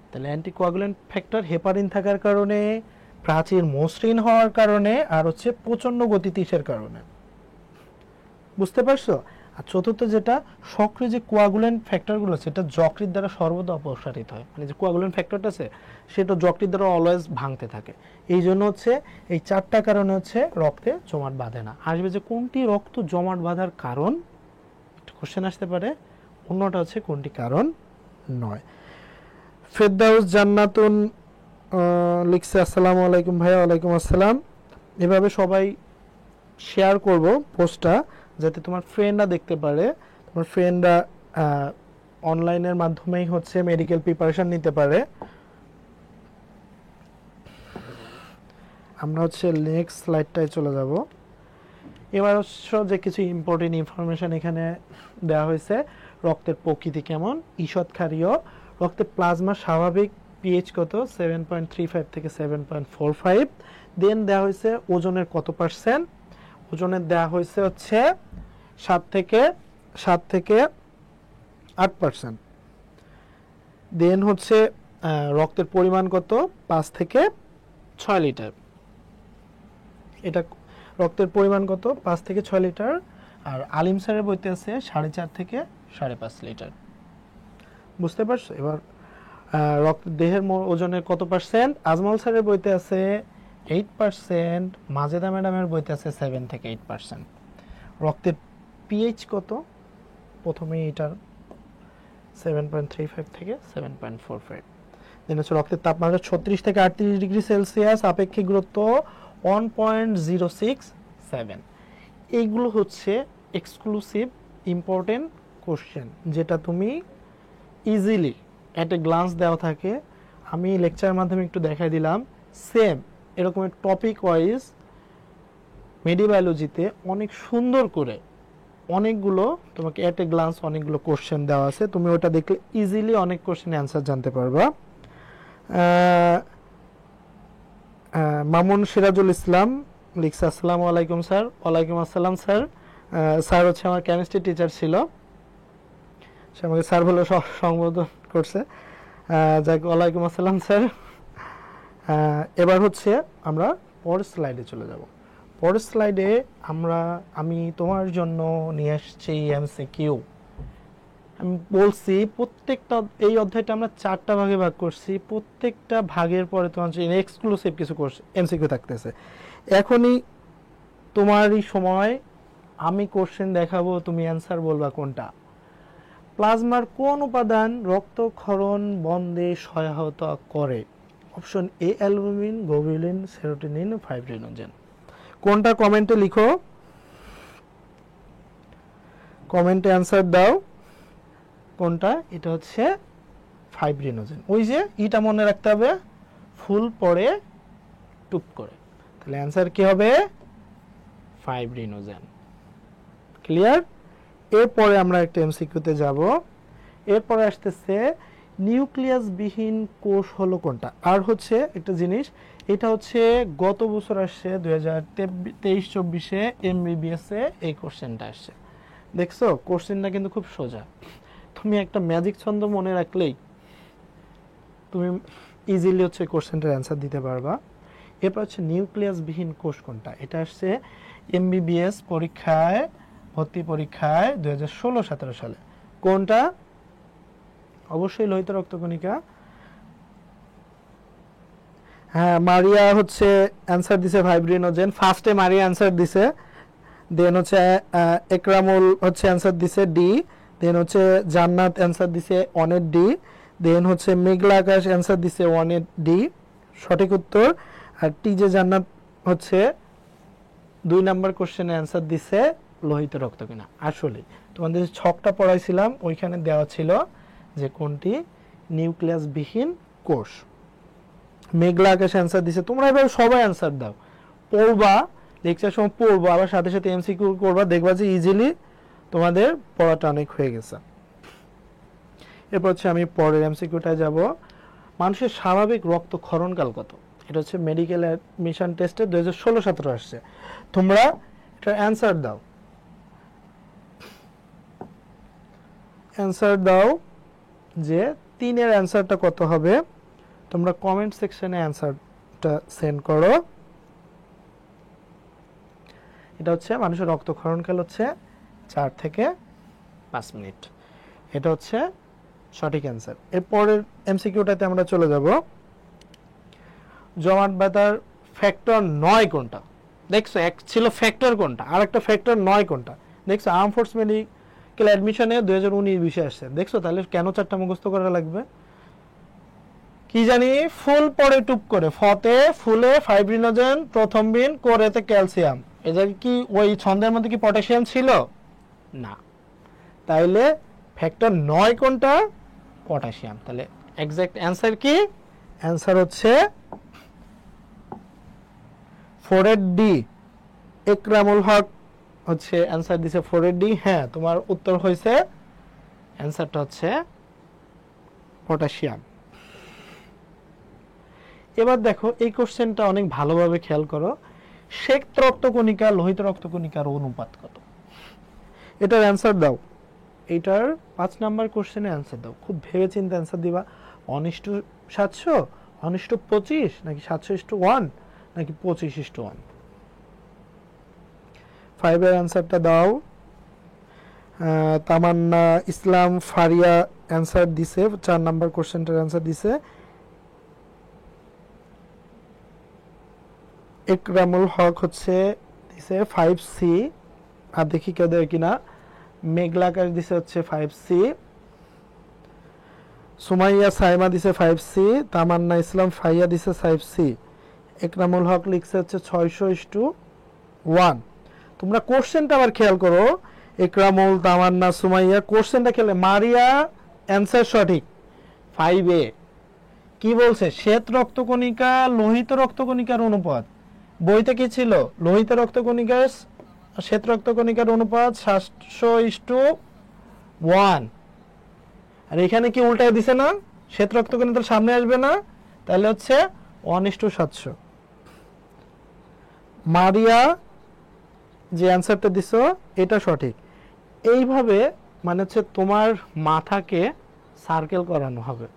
তাহলে অ্যান্টিকোয়াগুলেন্ট ফ্যাক্টর হেপারিন থাকার কারণে, প্রাচীর মসৃণ হওয়ার কারণে, আর হচ্ছে প্রচণ্ড গতিতে ইসের কারণে। বুঝতে পারছো? আর চতুর্থ যেটা, সক্রিয় যে কোয়াগুলেন্ট ফ্যাক্টরগুলো সেটা যকৃৎ দ্বারা সর্বদা অপসারিত হয়, মানে যে কোয়াগুলেন্ট ফ্যাক্টরটা আছে সেটা যকৃৎ দ্বারা অলওয়েজ ভাঙতে থাকে। এই জন্য হচ্ছে এই 4টা কারণে হচ্ছে রক্তে জমাট বাঁধে না। আসবে যে কোনটি রক্ত জমাট বাঁধার কারণ, কোশ্চেন আসতে পারে, অন্যটা হচ্ছে কোনটি কারণ নয়। ফেরদাউস জান্নাতুন লিখছে আসসালামু আলাইকুম ভাইয়া। ওয়ালাইকুম আসসালাম। এভাবে সবাই শেয়ার করব পোস্টটা, যাতে তোমার ফ্রেন্ডরা দেখতে পারে, তোমার ফ্রেন্ডরা অনলাইনের মাধ্যমেই হচ্ছে মেডিকেল প্রিপারেশন নিতে পারে। আমরা হচ্ছে নেক্সট স্লাইডটায় চলে যাব। এবার হচ্ছে যে কিছু ইম্পর্টেন্ট ইনফরমেশন এখানে দেওয়া হয়েছে। রক্তের প্রকৃতি কেমন, ঈষৎ ক্ষারীয়, রক্তের প্লাজমা স্বাভাবিক পিএইচ কত 7.35 থেকে 7.45, দেন দেওয়া হয়েছে ওজনের কত পার্সেন্ট, ওজনের দেওয়া হয়েছে হচ্ছে 7 থেকে 8%, দেন হচ্ছে রক্তের পরিমাণ কত 5 থেকে 6 লিটার, এটা রক্তের পরিমাণ কত 5 থেকে 6 লিটার, আর আলিম স্যারের বইতে আছে 4.5 থেকে 5.5 লিটার। বুঝতে পারছো? এবার রক্ত দেহের ওজনের কত পার্সেন্ট, আজমল স্যারের বইতে আছে 8%, মাজেদা ম্যাডামের বইতে আছে 7 থেকে 8%। রক্তের পিএইচ কত, প্রথমে এটার 7.35 থেকে 7.45। দেন হচ্ছে রক্তের তাপমাত্রা 36 থেকে 38 ডিগ্রি সেলসিয়াস, আপেক্ষিক গুরুত্ব 1.067। এইগুলো হচ্ছে এক্সক্লুসিভ ইম্পর্টেন্ট কোশ্চেন, যেটা তুমি ইজিলি অ্যাট এ গ্লান্স দেওয়া থাকে। আমি লেকচারের মাধ্যমে একটু দেখাই দিলাম। সেম এরকমের টপিক ওয়াইজ মেডিবায়োলজিতে অনেক সুন্দর করে অনেকগুলো তোমাকে অ্যাট এ গ্লান্স অনেকগুলো কোশ্চেন দেওয়া আছে, তুমি ওটা দেখলে ইজিলি অনেক কোশ্চেনের অ্যান্সার জানতে পারবা। মামুন সিরাজুল ইসলাম লিখছে, আসসালামু আলাইকুম স্যার। ওয়ালাইকুম আসসালাম স্যার। স্যার হচ্ছে আমার কেমিস্ট্রি টিচার ছিল, সে আমাকে স্যার বলে সম্বোধন করছে। যাক, ওয়ালাইকুম আসসালাম স্যার। এবার হচ্ছে আমরা পরের স্লাইডে চলে যাব। পরের স্লাইডে আমি তোমার জন্য নিয়ে আসছি এমসিকিউ। আমি বলছি প্রত্যেকটা এই অধ্যায়টা আমরা 4টা ভাগে ভাগ করছি, প্রত্যেকটা ভাগের পরে তোমার এক্সক্লুসিভ কিছু এমসিকিউ থাকতেছে। এখনই তোমারই সময়, আমি কোশ্চেন দেখাবো, তুমি অ্যান্সার বলবা কোনটা। প্লাজমার কোন উপাদান রক্তক্ষরণ বন্ধে সহায়তা করে? Option A albumin, globulin, serotonin, fibrinogen. কোনটা কমেন্টে লিখো, কমেন্টে অ্যান্সার দাও কোনটা। এটা হচ্ছে ফাইব্রিনোজেন। ওই যে এটা মনে রাখতে হবে, ফুল পরে টুপ করে, তাহলে অ্যান্সার কি হবে? ফাইব্রিনোজেন। ক্লিয়ার? এরপরে আমরা একটা এমসিকিউতে যাব। এরপরে আসতেছে নিউক্লিয়াস বিহীন কোষ হলো কোনটা। আর হচ্ছে একটা জিনিস, এটা হচ্ছে গত বছর আসছে 2023-24-এ এমবিবিএস এ এই কোশ্চেনটা আসছে। দেখছো কোশ্চেনটা কিন্তু খুব সোজা, তুমি একটা ম্যাজিক ছন্দ মনে রাখলেই তুমি ইজিলি হচ্ছে কোশ্চেনটার অ্যান্সার দিতে পারবা। এরপর হচ্ছে নিউক্লিয়াস বিহীন কোষ কোনটা, এটা আসছে এমবিবিএস পরীক্ষায়, ভর্তি পরীক্ষায় 2016-17 সালে। কোনটা? অবশ্যই লোহিত রক্তকণিকা। হ্যাঁ, মারিয়া হচ্ছে অ্যান্সার দিছে ফাইব্রিনোজেন, ফার্স্টে মারিয়া অ্যান্সার দিছে। দেন হচ্ছে একরামুল হচ্ছে অ্যান্সার দিছে ডি। দেন হচ্ছে জান্নাত অ্যান্সার দিছে ওয়ানের ডি। দেন হচ্ছে মেঘলা আকাশ অ্যান্সার দিছে ওয়ানের ডি, সঠিক উত্তর। আর টিজে জান্নাত হচ্ছে 2 নাম্বার কোশ্চেনে অ্যান্সার দিছে লোহিত রক্তকণিকা। আসলে তোমাদের যে ছকটা পড়াইছিলাম ওইখানে দেওয়া ছিল যে কোনটি নিউক্লিয়াস বিহীন কোষ। মেঘলা আকাশ অ্যান্সার দিছে। তোমরা এবার সবাই অ্যান্সার দাও, পড়বা, লেকচার সময় পড়বো, আবার সাথে সাথে এমসিকিউ করবা, দেখবা যে ইজিলি তোমাদের পড়াটা অনেক হয়ে গেছে। এরপর হচ্ছে আমি পরের এমসিকিউটায় যাব। মানুষের স্বাভাবিক রক্তক্ষরণকাল কত? এটা হচ্ছে মেডিকেল অ্যাডমিশন টেস্টে 2016-17 আসছে। তোমরা এটার অ্যান্সার দাও, অ্যান্সার দাও যে 3-এর অ্যান্সারটা কত হবে। তোমরা কমেন্ট সেকশনে অ্যান্সারটা সেন্ড করো। এটা হচ্ছে মানুষের রক্তক্ষরণকাল হচ্ছে 4 থেকে 5 মিনিট। এটা হচ্ছে সঠিক অ্যান্সার। এরপরের এমসিকিউটাতে আমরা চলে যাব। জমাট ব্যথার ফ্যাক্টর 9 কোনটা? দেখছো, এক ছিল ফ্যাক্টর কোনটা, আর একটা ফ্যাক্টর 9 কোনটা। দেখছো আর্ম ফোর্স মেডিকেল অ্যাডমিশনে 2019-20 আসছে। দেখছো তাহলে কেন 4টা মুখস্থ করা লাগবে? কি জানি, ফুল পরে টুপ করে, ফতে ফুলে ফাইব্রিনোজেন, প্রথম বিন কোরেতে ক্যালসিয়াম। এটা কি ওই ছন্দের মধ্যে কি পটাশিয়াম ছিল? না। তাইলে ফ্যাক্টর 9 কোনটা? পটাশিয়াম। তাহলে এক্সাক্ট অ্যান্সার কি? অ্যান্সার হচ্ছে 4 ডি। একরামুল হক হচ্ছে অ্যান্সার দিছে 4 ডি। হ্যাঁ, তোমার উত্তর হয়েছে অ্যান্সারটা হচ্ছে পটাশিয়াম। এবার দেখো এই কোশ্চেনটা অনেক ভালোভাবে খেয়াল করো, শ্বেত রক্তকণিকা লোহিত রক্তকণিকার অনুপাত কত? এটার অ্যান্সার দাও। এটার 5 নাম্বার কোশ্চেনে অ্যান্সার দাও, খুব ভেবে চিন্তে অ্যান্সার দিবা। 1:700, 1:25, নাকি 700:1, নাকি 25:1? 5 এর অ্যান্সারটা দাও। তামান্না ইসলাম ফারিয়া অ্যান্সার দিছে, 4 নাম্বার কোশ্চেনটার অ্যান্সার দিছে। একরামুল হক হচ্ছে দিছে 5C, আর দেখি কেউ দেয় কিনা। মেঘলা আকাশ দিছে হচ্ছে 5C। সুমাইয়া সাইমা দিছে 5C। তামান্না ইসলাম ফাইয়া দিছে 5C। একরামুল হক লিখছে হচ্ছে 600:1। তোমরা কোশ্চেনটা আবার খেয়াল করো, একরামুল, তামান্না, সুমাইয়া, কোশ্চেনটা খেলে মারিয়া অ্যান্সার সঠিক 5A। কি বলছে? শ্বেত রক্তকণিকা লোহিত রক্তকণিকার অনুপাত। বইতে কি ছিল? লোহিত রক্তকণিকার শ্বেত রক্তকণিকার অনুপাত 700:1। আর এখানে কি উল্টায় দিছে না? শ্বেত রক্তকণিকার সামনে আসবে না, তাহলে হচ্ছে 1:700। মারিয়া যে অ্যান্সারটা দিছো এটা সঠিক। এইভাবে মানে হচ্ছে তোমার মাথাকে সার্কেল করানো হবে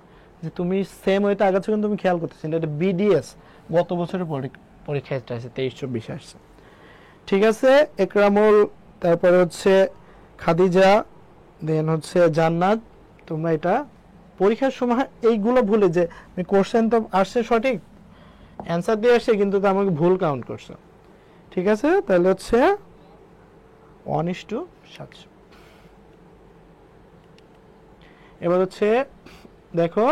যে তুমি সেম ওয়েতে আগাচ্ছ, কিন্তু তুমি খেয়াল করতেছো। এটা বিডিএস গত বছরের পরীক্ষায় আসছে, 23-24 আসছে। ঠিক আছে, একরামুল, তারপরে হচ্ছে খাদিজা, দেন হচ্ছে জান্নাত। তোমরা এটা পরীক্ষার সময় এইগুলো ভুলে যে কোশ্চেন তো আসছে সঠিক, অ্যান্সার দিয়ে আসছে, কিন্তু তো আমাকে ভুল কাউন্ট করছো। ঠিক আছে, তাহলে হচ্ছে 1:700। এবার হচ্ছে দেখো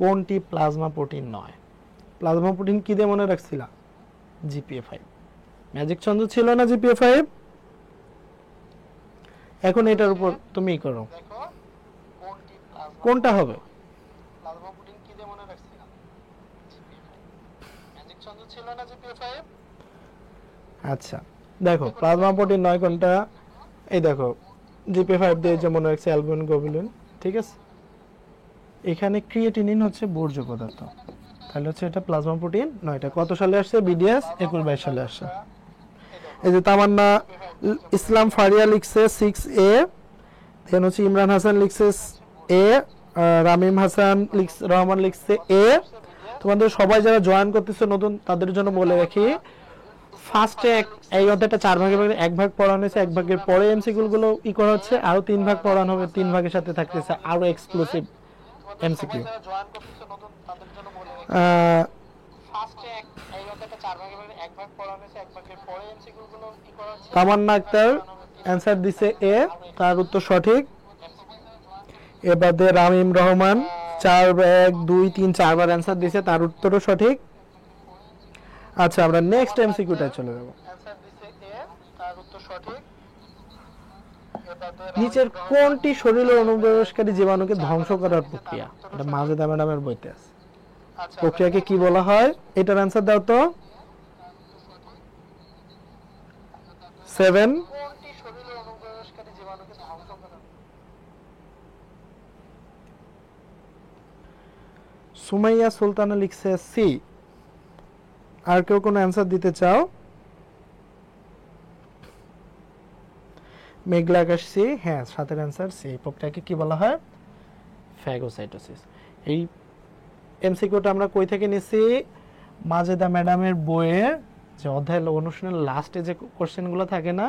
কোনটি প্লাজমা প্রোটিন নয়। প্লাজমা প্রোটিন কি দিয়ে মনে রাখছিলা? জিপিএ 5। ম্যাজিক ছন্দ ছিল না জিপিএ 5? এখন এটার উপর তুমি করো, কোনটা হবে? প্লাজমা প্রোটিন কি দিয়ে মনে রাখছিলা? জিপিএ 5। ম্যাজিক ছন্দ ছিল না জিপিএ 5? আচ্ছা দেখো প্লাজমা প্রোটিন নয় কোনটা? এই দেখো জিপিএ 5 দিয়ে যে মনে রাখছে অ্যালবুমিন গ্লোবুলিন। ঠিক আছে, এখানে ক্রিয়েটিনিন হচ্ছে বর্জ্য পদার্থ, তাহলে হচ্ছে এটা প্লাজমা প্রোটিন নয়। এটা কত সালে আসছে? বিডিএস 21-22 সালে আসছে। এই যে তামান্না ইসলাম ফারিয়া লিখছে 6A, দেন হচ্ছে ইমরান হাসান লিখছে A, রামিম হাসান রহমান লিখছে A। তোমাদের সবাই যারা জয়েন করতেছে নতুন, তাদের জন্য বলে রাখি, ফার্স্টে এই অধ্যায়টা 4 ভাগে ভাগে 1 ভাগ পড়ানো হয়েছে, 1 ভাগের পরে এমসিকিউ গুলো করা হচ্ছে, আরো 3 ভাগ পড়ানো হবে, 3 ভাগের সাথে থাকতেছে আরো এক্সক্লুসিভ এমসিকিউ। তামান্না আক্তার অ্যান্সার দিছে এ, তার উত্তর সঠিক। এবারে রামিম রহমান 4-1-2-3 4 বার অ্যান্সার দিছে, তার উত্তরও সঠিক। আচ্ছা আমরা নেক্সট এমসিকিউটায় চলে যাব। নিচের কোনটি শরীরের অনুপ্রবেশকারী জীবাণুকে ধ্বংস করার প্রক্রিয়া? এটা মাজেদা ম্যাডামের বইতে আছে। প্রক্রিয়াকে কি বলা হয়? এটার অ্যান্সার দাও তো। 7। সুমাইয়া সুলতানা লিখছে সি। আর কেউ কোনো অ্যান্সার দিতে চাও? মেঘলা আকাশ সি, হ্যাঁ 7 এর অ্যান্সার সি। প্রক্রিয়াকে কি বলা হয়? ফ্যাগোসাইটোসিস। এই এমসিকিউটা আমরা কই থেকে নিছি? মাজেদা ম্যাডামের বইয়ের যে অধ্যায় অনুশীলনের লাস্টে যে কোশ্চেনগুলো থাকে না,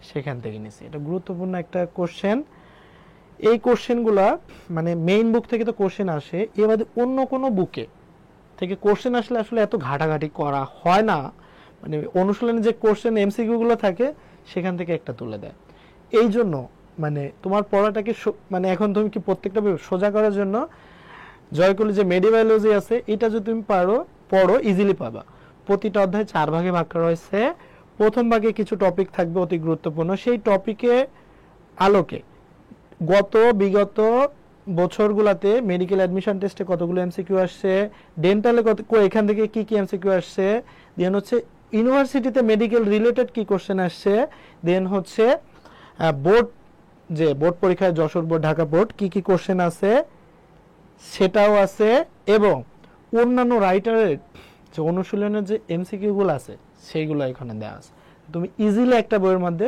সেখান থেকে নিছি। এটা গুরুত্বপূর্ণ একটা কোশ্চেন। এই কোশ্চেনগুলো মানে মেইন বুক থেকে তো কোশ্চেন আসে, এর বাদে অন্য কোনো বুকে থেকে কোশ্চেন আসলে আসলে এত ঘাটাঘাটি করা হয় না। মানে অনুশীলনে যে কোশ্চেন এমসিকিউগুলো থাকে সেখান থেকে একটা তুলে দেয়। এই জন্য মানে তোমার পড়াটাকে মানে এখন তুমি কি প্রত্যেকটা সোজা করার জন্য জয়কুলি যে মেডিবায়োলজি আছে, এটা যদি তুমি পড়ো ইজিলি পাবা। প্রতিটা অধ্যায় 4 ভাগে ভাগ করা হয়েছে। প্রথম ভাগে কিছু টপিক থাকবে অতি গুরুত্বপূর্ণ, সেই টপিকে আলোকে বিগত বছরগুলোতে মেডিকেল অ্যাডমিশন টেস্টে কতগুলো এমসিকিউ আসছে, ডেন্টালে এখান থেকে কি কি এমসিকিউ আসছে, দেন হচ্ছে ইউনিভার্সিটিতে মেডিকেল রিলেটেড কি কোশ্চেন আসছে, দেন হচ্ছে বোর্ড যে বোর্ড পরীক্ষায় যশোর বোর্ড, ঢাকা বোর্ড কি কি কোশ্চেন আছে সেটাও আছে, এবং অন্যান্য রাইটারের যে অনুশীলনের যে এমসিকিউ গুলো আছে সেইগুলো এখানে দেওয়া আছে। তুমি ইজিলি একটা বইয়ের মধ্যে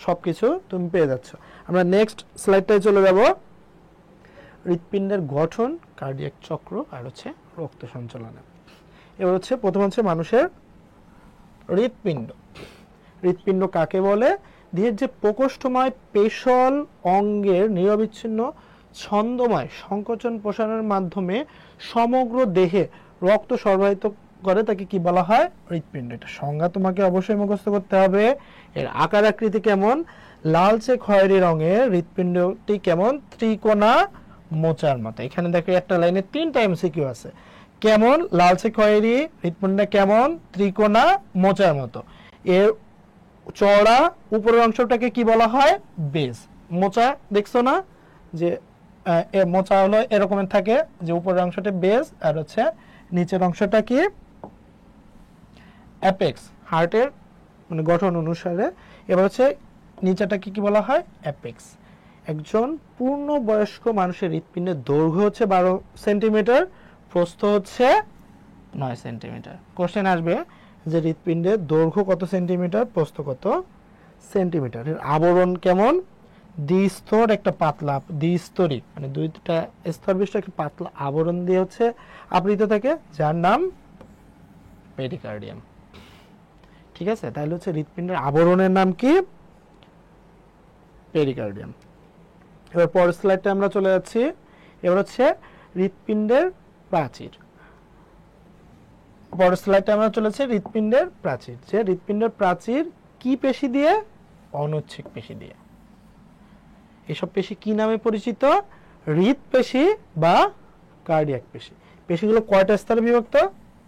সবকিছু তুমি পেয়ে যাচ্ছ। আমরা নেক্সট স্লাইডটায় চলে যাব। হৃৎপিণ্ডের গঠন, কার্ডিয়াক চক্র, আর হচ্ছে রক্ত সঞ্চালনে। এবার হচ্ছে প্রথম হচ্ছে মানুষের হৃৎপিণ্ড। হৃৎপিণ্ড কাকে বলে? দেহের যে প্রকোষ্ঠময় পেশল অঙ্গের নিরবিচ্ছিন্ন ছন্দময় সংকোচন প্রসারণের মাধ্যমে সমগ্র দেহে রক্ত সরবরাহিত করে তাকে কি বলা হয়? হৃৎপিণ্ড। এটা সংজ্ঞা তোমাকে অবশ্যই মুখস্থ করতে হবে। এর আকার আকৃতি কেমন? লালচে খয়েরি রঙের। হৃৎপিণ্ডটি কেমন? ত্রিকোণা মোচার মতো। এখানে দেখো একটা লাইনে 3টা এমসিকিউ আছে। কেমন? লালচে খয়েরি। হৃৎপিণ্ড কেমন? ত্রিকোণা মোচার মতো। এর চওড়া উপরের অংশটাকে কি বলা হয়? বেস। মোচা দেখছো না যে মোচা হলো এরকমের থাকে, যে উপরের অংশটা বেস আর হচ্ছে নিচের অংশটা কি? অ্যাপেক্স। হার্টের মানে গঠন অনুসারে এবার হচ্ছে নিচেটাকে কি বলা হয়? অ্যাপেক্স। একজন পূর্ণবয়স্ক মানুষের হৃৎপিণ্ডের দৈর্ঘ্য হচ্ছে 12 সেন্টিমিটার, প্রস্থ হচ্ছে 9 সেন্টিমিটার। কোশ্চেন আসবে যে হৃৎপিণ্ডের দৈর্ঘ্য কত সেন্টিমিটার, প্রস্থ কত সেন্টিমিটার। এর আবরণ কেমন? দ্বিস্তর, একটা পাতলা দ্বিস্তরী, মানে দুইটা স্তর বিশিষ্ট একটা পাতলা আবরণ দিয়ে হচ্ছে আবৃত থাকে, যার নাম পেরিকার্ডিয়াম। ঠিক আছে, তাহলে হচ্ছে হৃৎপিণ্ডের আবরণের নাম কি? পেরিকার্ডিয়াম। এবার পরের স্লাইডটা আমরা চলে যাচ্ছি। এবার হচ্ছে হৃৎপিণ্ডের প্রাচীর। পরের স্লাইডে আমরা চলেছি হৃৎপিণ্ডের প্রাচীর। যে হৃৎপিণ্ডের প্রাচীর কি পেশি দিয়ে? অনৈচ্ছিক পেশি দিয়ে। এসব পেশি কি নামে পরিচিত? হৃৎপেশি বা কার্ডিয়াক পেশি। পেশিগুলো কয়টা স্তরে বিভক্ত?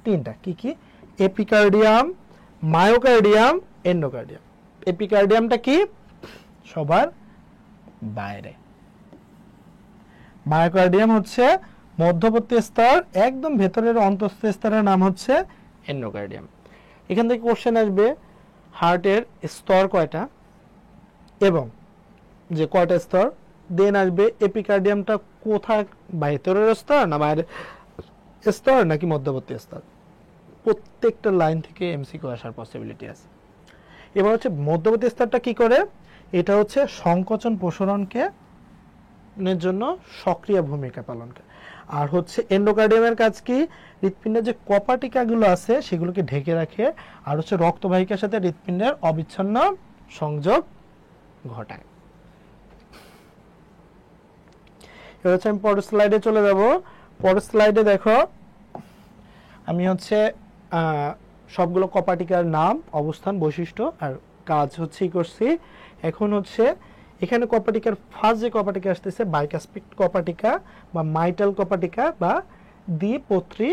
3টা। কি কি? Epicardium, myocardium, endocardium. এপিকার্ডিয়ামটা কি? সবার বাইরে। মায়োকার্ডিয়াম হচ্ছে মধ্যবর্তী স্তর, একদম ভেতরের অন্তঃস্থ স্তরের নাম হচ্ছে এন্ডোকার্ডিয়াম। এখান থেকে কোশ্চেন আসবে হার্টের স্তর কয়টা এবং যে কয়টা স্তর। দেন আসবে এপিকার্ডিয়ামটা কোথায়, ভেতরের স্তর না বাইরের স্তর নাকি মধ্যবর্তী স্তর। প্রত্যেকটা লাইন থেকে এমসিকিউ আসার পসিবিলিটি আছে। এবার হচ্ছে মধ্যবর্তী স্তরটা কি করে? এটা হচ্ছে সংকোচন প্রসারণকে জন্য সক্রিয় ভূমিকা পালন করে। আর হচ্ছে এন্ডোকার্ডিয়ামের কাজ কি? হৃৎপিণ্ডের যে কপাটিকাগুলো আছে সেগুলোকে ঢেকে রাখে, আর হচ্ছে রক্তবাহিকার সাথে হৃৎপিণ্ডের অবিচ্ছিন্ন সংযোগ ঘটায়। এবার হচ্ছে আমি পরের স্লাইডে চলে যাব। পরের স্লাইডে দেখো আমি হচ্ছে সবগুলো কপাটিকার নাম, অবস্থান, বৈশিষ্ট্য আর কাজ হচ্ছেই করছি। এখন হচ্ছে এখানে কপাটিকার ফার্স্ট যে কপাটিকা আসতেছে বাইকাসপিড কপাটিকা বা মাইটাল কপাটিকা বা দ্বিপত্রী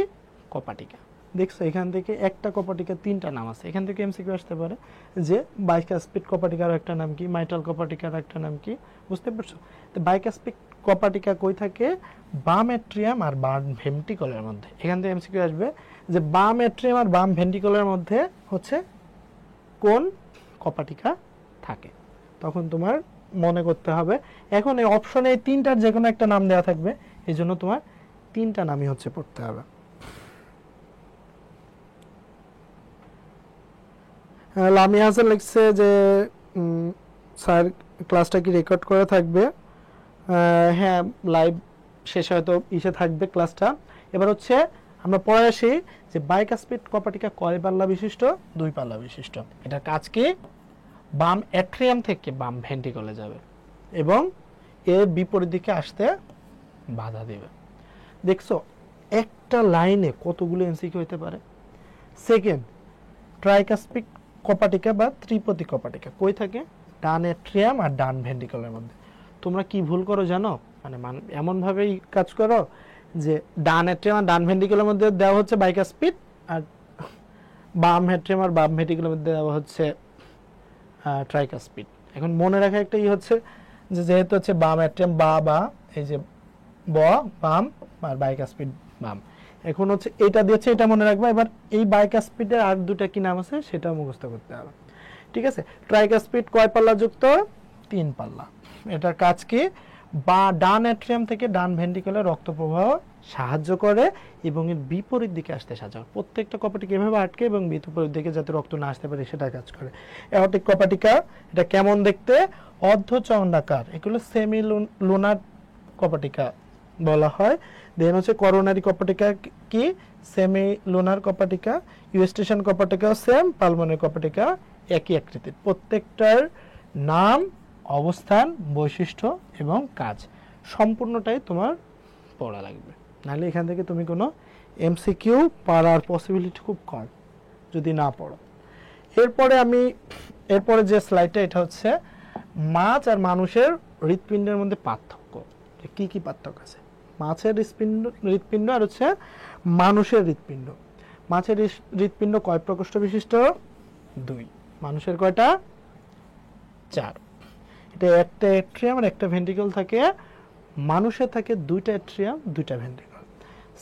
কপাটিকা। দেখছো এখান থেকে একটা কপাটিকা 3টা নাম আছে। এখান থেকে এমসিকিউ আসতে পারে যে বাইকাসপিড কপাটিকার একটা নাম কি, মাইটাল কপাটিকার একটা নাম কি, বুঝতে পারছো? তো বাইকাসপিড কপাটিকা কই থাকে? বাম অ্যাট্রিয়াম আর বাম ভেন্ট্রিকলের মধ্যে। এখান থেকে এমসিকিউ আসবে যে বাম অ্যাট্রিয়াম আর বাম ভেন্ট্রিকলের মধ্যে হচ্ছে কোন কপাটিকা থাকে, তখন তোমার মনে করতে হবে। এখন এই অপশনে এই 3টার যে কোনো একটা নাম দেওয়া থাকবে, এই জন্য তোমার 3টা নামই হচ্ছে পড়তে হবে। লামিয়া হাসান লিখছে যে স্যার ক্লাসটা কি রেকর্ড করে থাকবে? হ্যাঁ, লাইভ শেষ হয়তো ইসে থাকবে ক্লাসটা। এবার হচ্ছে আমরা পড়ে আসি যে বাইকাসপিড কপাটিকা কয় পাল্লা বিশিষ্ট? 2 পাল্লা বিশিষ্ট। এটার কাজ কি? বাম অ্যাট্রিয়াম থেকে বাম ভেন্ট্রিকলে যাবে এবং এর বিপরীত দিকে আসতে বাধা দেবে। দেখছো একটা লাইনে কতগুলো এমসিকিউ হতে পারে। সেকেন্ড, ট্রাইকাসপিড কপাটিকা বা ত্রিপতি কপাটিকা কই থাকে? ডান অ্যাট্রিয়াম আর ডান ভেন্ট্রিকলের মধ্যে। তোমরা কি ভুল করো জানো? মানে এমন ভাবেই কাজ করো যে ডান অ্যাট্রিয়াম আর ডান ভেন্ট্রিকলের মধ্যে দেওয়া হচ্ছে বাইকাসপিড, আর বাম অ্যাট্রিয়াম আর বাম ভেন্ট্রিকলের মধ্যে দেওয়া হচ্ছে ট্রাইকাসপিড। এখন মনে রাখা একটা হচ্ছে যে যেহেতু হচ্ছে বাম অ্যাট্রিয়াম বা এই যে বাম আর বাইকাসপিড বাম, এখন হচ্ছে এটা দিয়েছে, এটা মনে রাখবা। এবার এই বাইকাসপিডের আর দুটা কি নাম আছে সেটা মুখস্থ করতে হবে। ঠিক আছে, ট্রাইকাসপিড কয় পাল্লা যুক্ত? 3 পাল্লা। এটার কাজ কি? বা ডান অ্যাট্রিয়াম থেকে ডান ভেন্ট্রিকলে রক্ত প্রবাহ সাহায্য করে এবং এর বিপরীত দিকে আসতে সাহায্য করে। প্রত্যেকটা কপাটিকা এভাবে আটকে এবং বিপরীত দিকে যাতে রক্ত না আসতে পারে সেটা কাজ করে। অ্যাওর্টিক কপাটিকা এটা কেমন দেখতে? অর্ধচন্দ্রাকার, এগুলো সেমি লুনার কপাটিকা বলা হয়। দেন হচ্ছে করোনারি কপাটিকা কি? সেমি লুনার কপাটিকা। ইউস্টেশন কপাটিকা সেম, পালমোনারি কপাটিকা একই আকৃতির। প্রত্যেকটার নাম, অবস্থান, বৈশিষ্ট্য এবং কাজ সম্পূর্ণটাই তোমার পড়া লাগবে, নাহলে এখান থেকে তুমি কোনো এমসিকিউ পারার পসিবিলিটি খুব কম যদি না পড়ো। এরপরে যে স্লাইডটা, এটা হচ্ছে মাছ আর মানুষের হৃৎপিণ্ডের মধ্যে পার্থক্য। কি কি পার্থক্য আছে মাছের হৃৎপিণ্ড আর হচ্ছে মানুষের হৃৎপিণ্ড? মাছের হৃৎপিণ্ড কয় প্রকোষ্ঠ বিশিষ্ট? 2। মানুষের কয়টা? 4। এটা একটা অ্যাট্রিয়াম আর একটা ভেন্ট্রিকল থাকে। মানুষের থাকে 2টা অ্যাট্রিয়াম 2টা ভেন্ট্রিকল।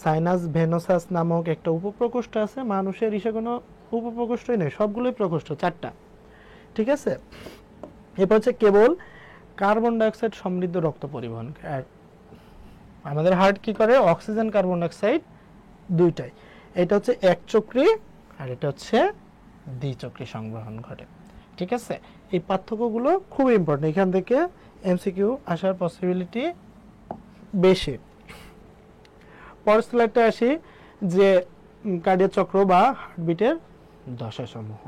সাইনাস ভেনোসাস নামক একটা উপপ্রকোষ্ঠ আছে। মানুষের কোনো উপপ্রকোষ্ঠই নেই, সবগুলোই প্রকোষ্ঠ, 4টা। ঠিক আছে। এরপর হচ্ছে কেবল কার্বন ডাইঅক্সাইড সমৃদ্ধ রক্ত পরিবহন। আর আমাদের হার্ট কি করে? অক্সিজেন কার্বন ডাইঅক্সাইড দুইটাই। এটা হচ্ছে একচক্রী আর এটা হচ্ছে দ্বিচক্রী সংবহন ঘটে। ঠিক আছে, এই পার্থক্যগুলো খুব ইম্পর্টেন্ট, এখান থেকে এমসিকিউ আসার পসিবিলিটি বেশি। পরের স্লাইডে আসি যে কার্ডিয়াক চক্র বা হার্টবিটের দশাসমূহ।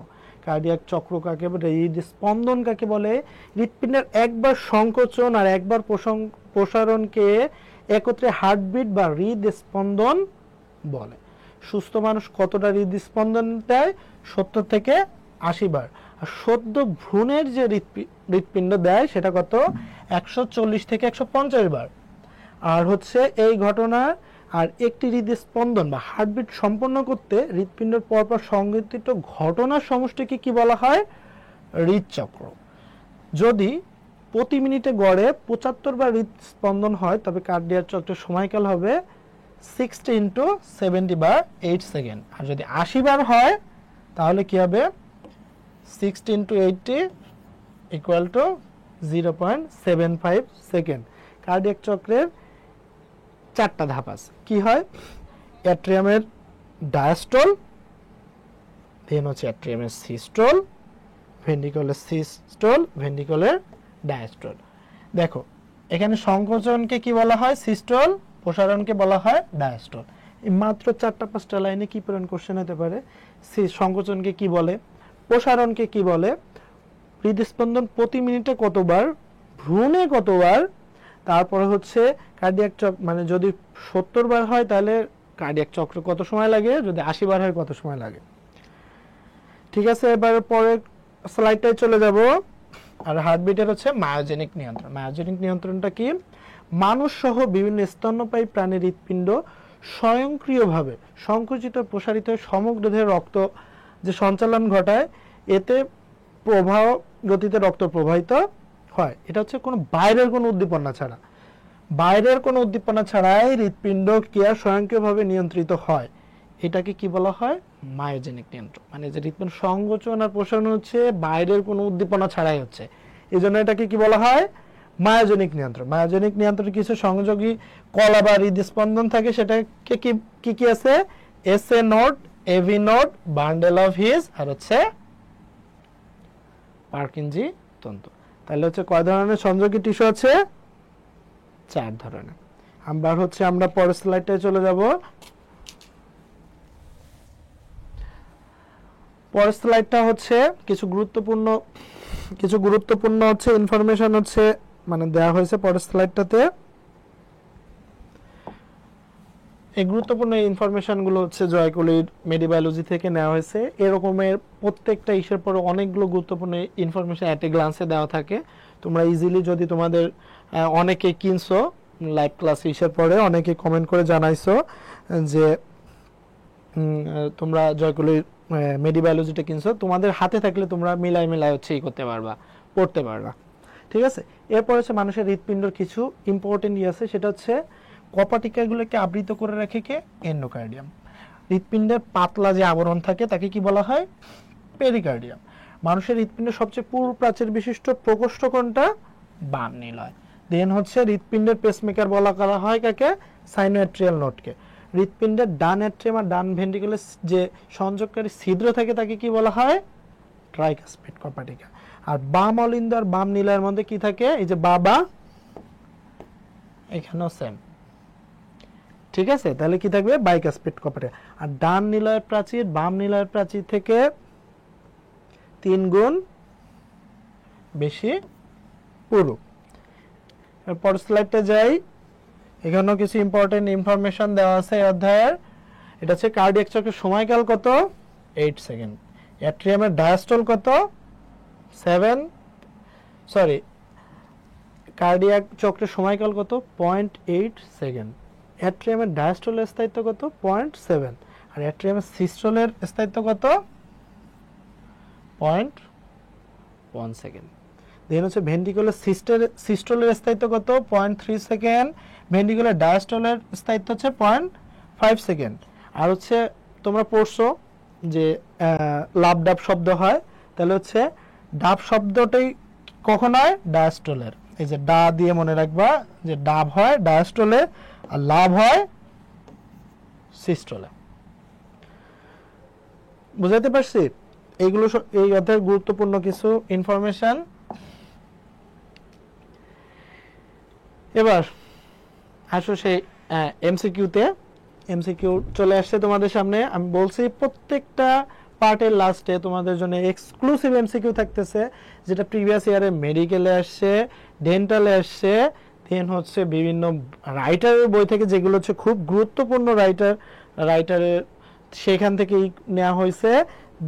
কার্ডিয়াক চক্র কাকে বলে? হৃদস্পন্দন কাকে বলে? হৃৎপিণ্ডের একবার সংকোচন আর একবার প্রসারণকে একত্রে হার্টবিট বা হৃদস্পন্দন বলে। সুস্থ মানুষ কতটা হৃদস্পন্দন দেয়? 70 থেকে 80 বার। আর সদ্য ভ্রূণের যে হৃৎপিণ্ড দেয় সেটা কত? 140 থেকে 150 বার। আর হচ্ছে এই ঘটনা আর একটি হৃদস্পন্দন বা হার্টবিট সম্পন্ন করতে হৃৎপিণ্ডের পরপর সংঘটিত ঘটনার সমষ্টিকে কি বলা হয়? হৃদচক্র। যদি প্রতি মিনিটে গড়ে 75 বার হৃদস্পন্দন হয় তবে কার্ডিয়াক চক্রের সময়কাল হবে 60 × 70 বা 8 সেকেন্ড। আর যদি 80 বার হয় তাহলে কি হবে? 60 × 80 = 0.75 সেকেন্ড। কার্ডিয়াক চক্রের 4টা ধাপ আছে। কি হয়? অ্যাট্রিয়ামের ডায়াস্টল, দেন হচ্ছে অ্যাট্রিয়ামের সিস্টল, ভেন্ট্রিকলের সিস্টল, ভেন্ট্রিকলের ডায়াস্টল। দেখো এখানে সংকোচনকে কি বলা হয়? সিস্টল। প্রসারণকে বলা হয় ডায়াস্টল। এই মাত্র 4টা-5টা লাইনে কি পরিমাণ কোশ্চেন হতে পারে? সংকোচনকে কি বলে? প্রসারণকে কি বলে? হৃদস্পন্দন প্রতি মিনিটে কতবার? ভ্রূণে কতবার? তারপরে হচ্ছে কার্ডিয়াক চক্র, মানে যদি 70 বার হয় তাহলে কার্ডিয়াক চক্র কত সময় লাগে? যদি 80 বার হয় কত সময় লাগে? ঠিক আছে, এবার পরের স্লাইডটায় চলে যাব। আর হার্টবিটের হচ্ছে মায়োজেনিক নিয়ন্ত্রণ। মায়োজেনিক নিয়ন্ত্রণটা কি? মানুষ সহ বিভিন্ন স্তন্যপায়ী প্রাণীর হৃৎপিণ্ড স্বয়ংক্রিয়ভাবে সংকুচিত প্রসারিত সমগ্র দেহে রক্ত যে সঞ্চালন ঘটায়, এতে প্রবাহ গতিতে রক্ত প্রবাহিত হয়। এটা হচ্ছে কোনো বাইরের কোনো উদ্দীপনা ছাড়াই হৃৎপিণ্ড ক্রিয়া স্বয়ংক্রিয়ভাবে নিয়ন্ত্রিত হয়। এটাকে কি বলা হয়? মায়োজেনিক নিয়ন্ত্রণ। মানে যে হৃৎপিণ্ড সংকোচন আর প্রসারণ হচ্ছে বাইরের কোনো উদ্দীপনা ছাড়াই হচ্ছে, এই জন্য এটাকে কি বলা হয়? মায়োজেনিক নিয়ন্ত্রণ। মায়োজেনিক নিয়ন্ত্রণে কিছু সংযোগী কলা বা হৃদস্পন্দন থাকে, সেটাকে কি আছে? SA node, AV node, bundle of His আর হচ্ছে পার্কিনজি তন্তু। তাহলে হচ্ছে কয় ধরনের সংযোগী টিস্যু আছে? 4 ধরনের। আমরা পরের স্লাইডটায় চলে যাব। পরের স্লাইডটা হচ্ছে কিছু গুরুত্বপূর্ণ হচ্ছে ইনফরমেশন হচ্ছে মানে দেওয়া হয়েছে পরের স্লাইডটাতে। এই গুরুত্বপূর্ণ ইনফরমেশনগুলো হচ্ছে জয়কলির মেডিবায়োলজি থেকে নেওয়া হয়েছে। এরকমের প্রত্যেকটা ইস্যুর পরে অনেকগুলো গুরুত্বপূর্ণ ইনফরমেশন অ্যাট এ গ্লান্সে দেওয়া থাকে। তোমরা ইজিলি যদি তোমাদের অনেকে কিনছো লাইভ ক্লাস ইস্যুর পরে, অনেকে কমেন্ট করে জানাইছো যে তোমরা জয়কলির মেডিবায়োলজিটা কিনছো, তোমাদের হাতে থাকলে তোমরা মিলাই হচ্ছে করতে পারবা, পড়তে পারবা। ঠিক আছে, এরপর হচ্ছে মানুষের হৃৎপিণ্ডের কিছু ইম্পর্টেন্ট আছে, সেটা হচ্ছে কপাটিকাগুলোকে আবৃত করে রাখে কে? এন্ডোকার্ডিয়াম। হৃৎপিণ্ডের পাতলা যে আবরণ থাকে তাকে কি বলা হয়? পেরিকার্ডিয়াম। মানুষের হৃৎপিণ্ডের সবচেয়ে পুরু প্রাচীর বিশিষ্ট প্রকোষ্ঠ কোনটা? বাম নিলয়। দেন হচ্ছে হৃৎপিণ্ডের পেসমেকার বলা করা হয় কাকে? সাইনোএট্রিয়াল নোডকে। হৃৎপিণ্ডের ডান অ্যাট্রিয়াম আর ডান ভেন্ট্রিকুলার যে সংযোগকারী ছিদ্র থাকে তাকে কি বলা হয়? ট্রাইকাসপিড কপাটিকা। আর বাম অলিন্দ আর বাম নিলয়ের মধ্যে কি থাকে? এই যে বাবা, এখানেও সেম, ঠিক আছে? তাহলে কি থাকবে? বাইকাসপিড কপাটিকা। আর ডান নিলয়ের প্রাচীর বাম নিলয়ের প্রাচীর থেকে 3 গুণ বেশি পুরু। এরপর স্লাইডটা যাই, এখানেও কিছু ইম্পর্টেন্ট ইনফরমেশন দেওয়া আছে এই অধ্যায়ের। এটা হচ্ছে কার্ডিয়াক চক্রের সময়কাল কত? 8 সেকেন্ড। অ্যাট্রিয়ামের ডায়াস্টল কত? কার্ডিয়াক চক্রের সময়কাল কত? 0.8 সেকেন্ড। অ্যাট্রিয়ামের ডায়াস্টলের স্থায়িত্ব কত? 0.7। আর অ্যাট্রিয়ামের সিস্টলের স্থায়িত্ব কত? 0.1 সেকেন্ড। দেন হচ্ছে ভেন্ট্রিকুলার সিস্টলের স্থায়িত্ব কত? 0.3 সেকেন্ড। ভেন্ট্রিকুলার ডায়াস্টলের স্থায়িত্ব হচ্ছে 0.5 সেকেন্ড। আর হচ্ছে তোমরা পড়ছো যে লাভ ডাব শব্দ হয়, তাহলে হচ্ছে ডাব শব্দটাই কখন হয়? ডায়াস্টলের। এই যে ডা দিয়ে মনে রাখবা যে ডাব হয় ডায়াস্টলে আর লাভ হয় সিস্টলে। বুঝাইতে পারছি? এইগুলো এই অধ্যায়ের গুরুত্বপূর্ণ কিছু ইনফরমেশন। এবার আসো সেই এমসিকিউতে। এমসিকিউ চলে আসছে তোমাদের সামনে। আমি বলছি প্রত্যেকটা পার্টের লাস্টে তোমাদের জন্য এক্সক্লুসিভ এমসিকিউ থাকতেছে, যেটা প্রিভিয়াস ইয়ারে মেডিকেলে আসছে, ডেন্টালে আসছে, দেন হচ্ছে বিভিন্ন রাইটারের বই থেকে, যেগুলো হচ্ছে খুব গুরুত্বপূর্ণ রাইটারের সেখান থেকেই নেওয়া হয়েছে।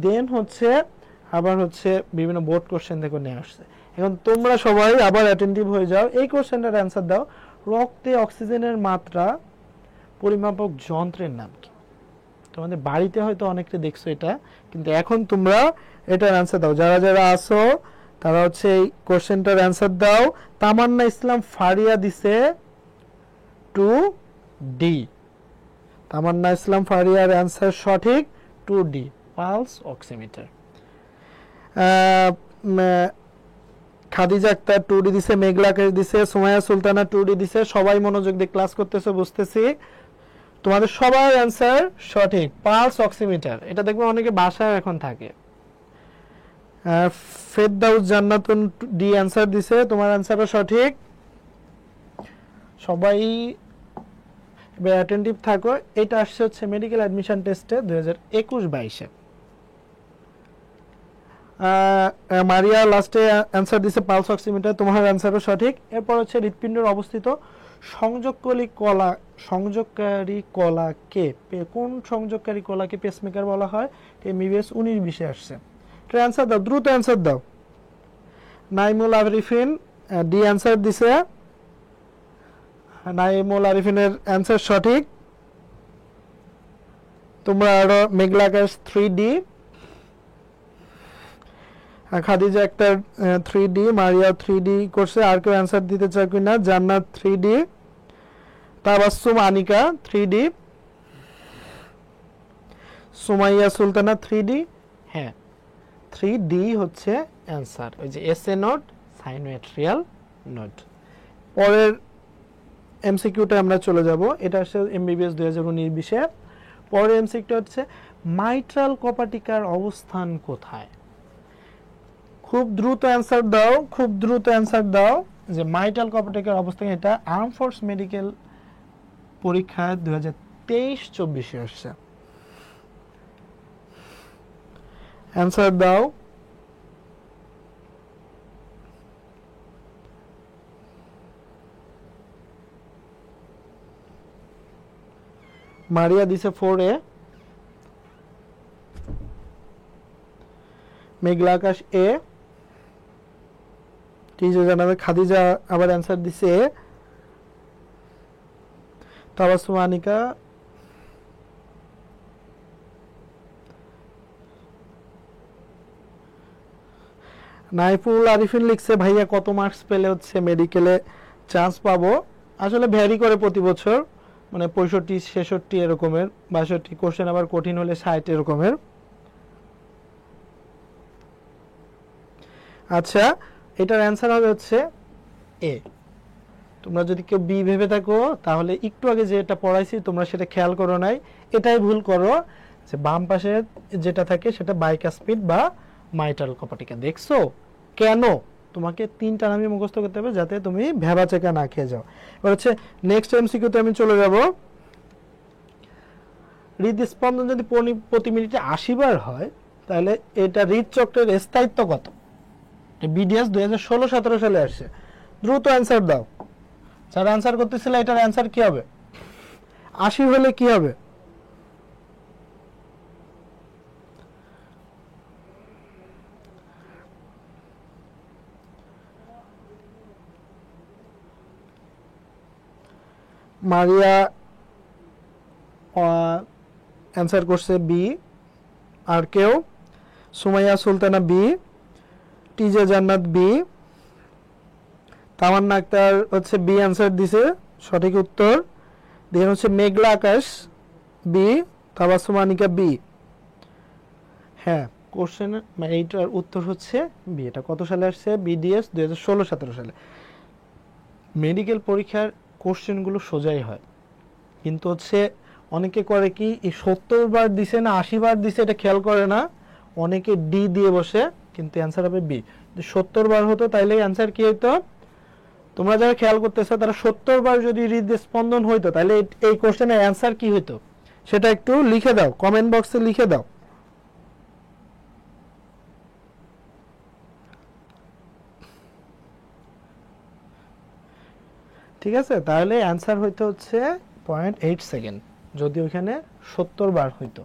দেন হচ্ছে আবার হচ্ছে বিভিন্ন বোর্ড কোশ্চেন থেকে নেওয়া আসছে। এখন তোমরা সবাই আবার অ্যাটেন্টিভ হয়ে যাও, এই কোশ্চেনটার অ্যান্সার দাও। রক্তে অক্সিজেনের মাত্রা পরিমাপক যন্ত্রের নাম কি? তোমাদের বাড়িতে হয়তো অনেকটা দেখছো এটা, কিন্তু এখন তোমরা এটার অ্যান্সার দাও। যারা যারা আসো তারা হচ্ছে এই কোশ্চেনটার অ্যান্সার দাও। তামান্না ইসলাম ফারিয়া দিছে 2D। তামান্না ইসলাম ফারিয়ার অ্যান্সার সঠিক 2D, pulse oximeter. Khadija Akter 2D দিছে, মেঘলাকেশ দিছে, সুমাইয়া সুলতানা 2D দিছে। সবাই মনোযোগ দিয়ে ক্লাস করতেছে, বুঝতেছি। তোমাদের সবার অ্যান্সার সঠিক, পালস অক্সিমিটার। এটা দেখবে অনেকে বাসায় এখন থাকে। ফেরদাউস জান্নাতুন ডি অ্যান্সার দিছে, তোমার অ্যান্সারও সঠিক। সবাই অ্যাটেন্টিভ থাকো। এটা আসছে হচ্ছে মেডিকেল অ্যাডমিশন টেস্টে 2021-22-এ। মারিয়া লাস্টে অ্যান্সার দিছে পালস অক্সিমিটার, তোমার অ্যান্সারও সঠিক। এরপর হচ্ছে হৃৎপিণ্ডের অবস্থিত সংযোগকারী কলাকে কোন সংযোগকারী কলাকে পেসমেকার বলা হয়? এমবিবিএস 19-20-এ আসছে। অ্যান্সার দাও, দ্রুত অ্যান্সার দাও। নাইমুল আরিফিন ডি অ্যান্সার দিছে, নাইমুল আরিফিনের অ্যান্সার সঠিক। তোমরা আরো মেঘলাকাশ 3D, খাদিজা একটা 3D, মারিয়া 3D করছে। আর কেউ অ্যান্সার দিতে চায় কিনা? জান্নাত 3D, Tabassum Anika 3D, Sumaiya Sultana 3D। হ্যাঁ, 3D হচ্ছে অ্যান্সার। ওই যে এসএ নোড, সাইনোএট্রিয়াল নোড। পরের এমসিকিউটা আমরা চলে যাব। এটা হচ্ছে এমবিবিএস 2019-20-এ। পরের এমসিকিউটা হচ্ছে মাইট্রাল কপাটিকার অবস্থান কোথায়? খুব দ্রুত অ্যান্সার দাও, খুব দ্রুত অ্যান্সার দাও যে মাইট্রাল কপাটিকার অবস্থান। এটা আর্ম ফোর্স মেডিকেল পরীক্ষায় 2023-24-এ আসছে। অ্যান্সার দাও। মারিয়া দিছে 4A, Meghla Akash A, TJ জানাবে। খাদিজা আবার অ্যান্সার দিছে A, তাবাসসুম আনিকা নাইফুল আরিফিন লিখছে ভাইয়া কত মার্কস পেলে হচ্ছে মেডিকেলে চান্স পাবো? আসলে ভ্যারি করে প্রতি বছর, মানে 65, 66 এরকমের, 62 কোশ্চেন আবার কঠিন হলে 60 এরকমের। আচ্ছা, এটার অ্যান্সার হবে হচ্ছে এ। তোমরা যদি কেউ বি ভেবে থাকো তাহলে একটু আগে যেটা পড়াইছি তোমরা সেটা খেয়াল করো নাই, এটাই ভুল করো যে বাম পাশে যেটা থাকে সেটা বাইকাসপিড বা মাইটাল কপাটিকা। দেখছো কেন? তোমাকে তিনটা নামই মুখস্থ করতে হবে যাতে তুমি ভেবাচেকা না খেয়ে যাও। এবার হচ্ছে নেক্সট এমসিকিউতে আমি চলে যাব। হৃদস্পন্দন যদি প্রতি মিনিটে ৮০ বার হয় তাহলে এটা হৃদচক্রের স্থায়িত্ব কত? বিডিএস 2016-17 সালে আসছে। দ্রুত অ্যান্সার দাও। যারা অ্যান্সার করতেছিল এটার অ্যান্সার কি হবে? ৮০ হলে কি হবে? মারিয়া অ্যান্সার করছে বি। আর কেউ? সুমাইয়া সুলতানা বি, টিজে জান্নাত বি, তামান্না আক্তার হচ্ছে বি অ্যান্সার দিছে, সঠিক উত্তর। দেন হচ্ছে মেঘলা আকাশ বি, তাবাসসুম আনিকা বি। হ্যাঁ, কোশ্চেন এইটার উত্তর হচ্ছে বি। এটা কত সালে আসছে? বিডিএস 2016-17 সালে। মেডিকেল পরীক্ষার কোশ্চেনগুলো সোজাই হয়, কিন্তু হচ্ছে অনেকে করে কি এই 70 বার দিছে না 80 বার দিছে এটা খেয়াল করে না, অনেকে ডি দিয়ে বসে, কিন্তু অ্যান্সার হবে বি। যদি 70 বার হতো তাইলে অ্যান্সার কি হতো? তোমরা যারা খেয়াল করতেছো তারা 70 বার যদি হৃদস্পন্দন হইতো তাহলে এই কোশ্চেনের অ্যান্সার কি হইতো সেটা একটু লিখে দাও, কমেন্ট বক্সে লিখে দাও। ঠিক আছে, তাহলে অ্যান্সার হইতো হচ্ছে 0.8 সেকেন্ড যদি ওইখানে 70 বার হইতো,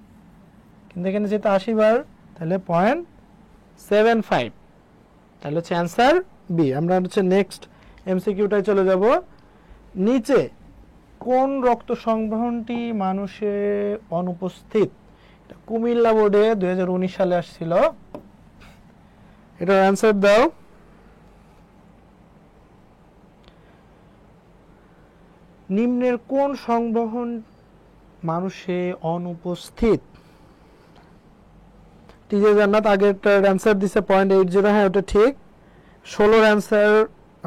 কিন্তু এখানে যেহেতু 80 বার তাহলে 0.75, তাহলে হচ্ছে অ্যান্সার বি। আমরা হচ্ছে নেক্সট এমসিকিউটায় চলে যাব। নিচে কোন রক্ত সংবহনটি মানুষে অনুপস্থিত? এটা কুমিল্লা বোর্ডে 2019 সালে আসছিল। এটার অ্যান্সার দাও। নিম্নের কোন সংবহন মানুষে অনুপস্থিত? টিজে জান্নাত আগেরটার অ্যান্সার দিছে 0.80। হ্যাঁ, ওটা ঠিক। 16 অ্যান্সার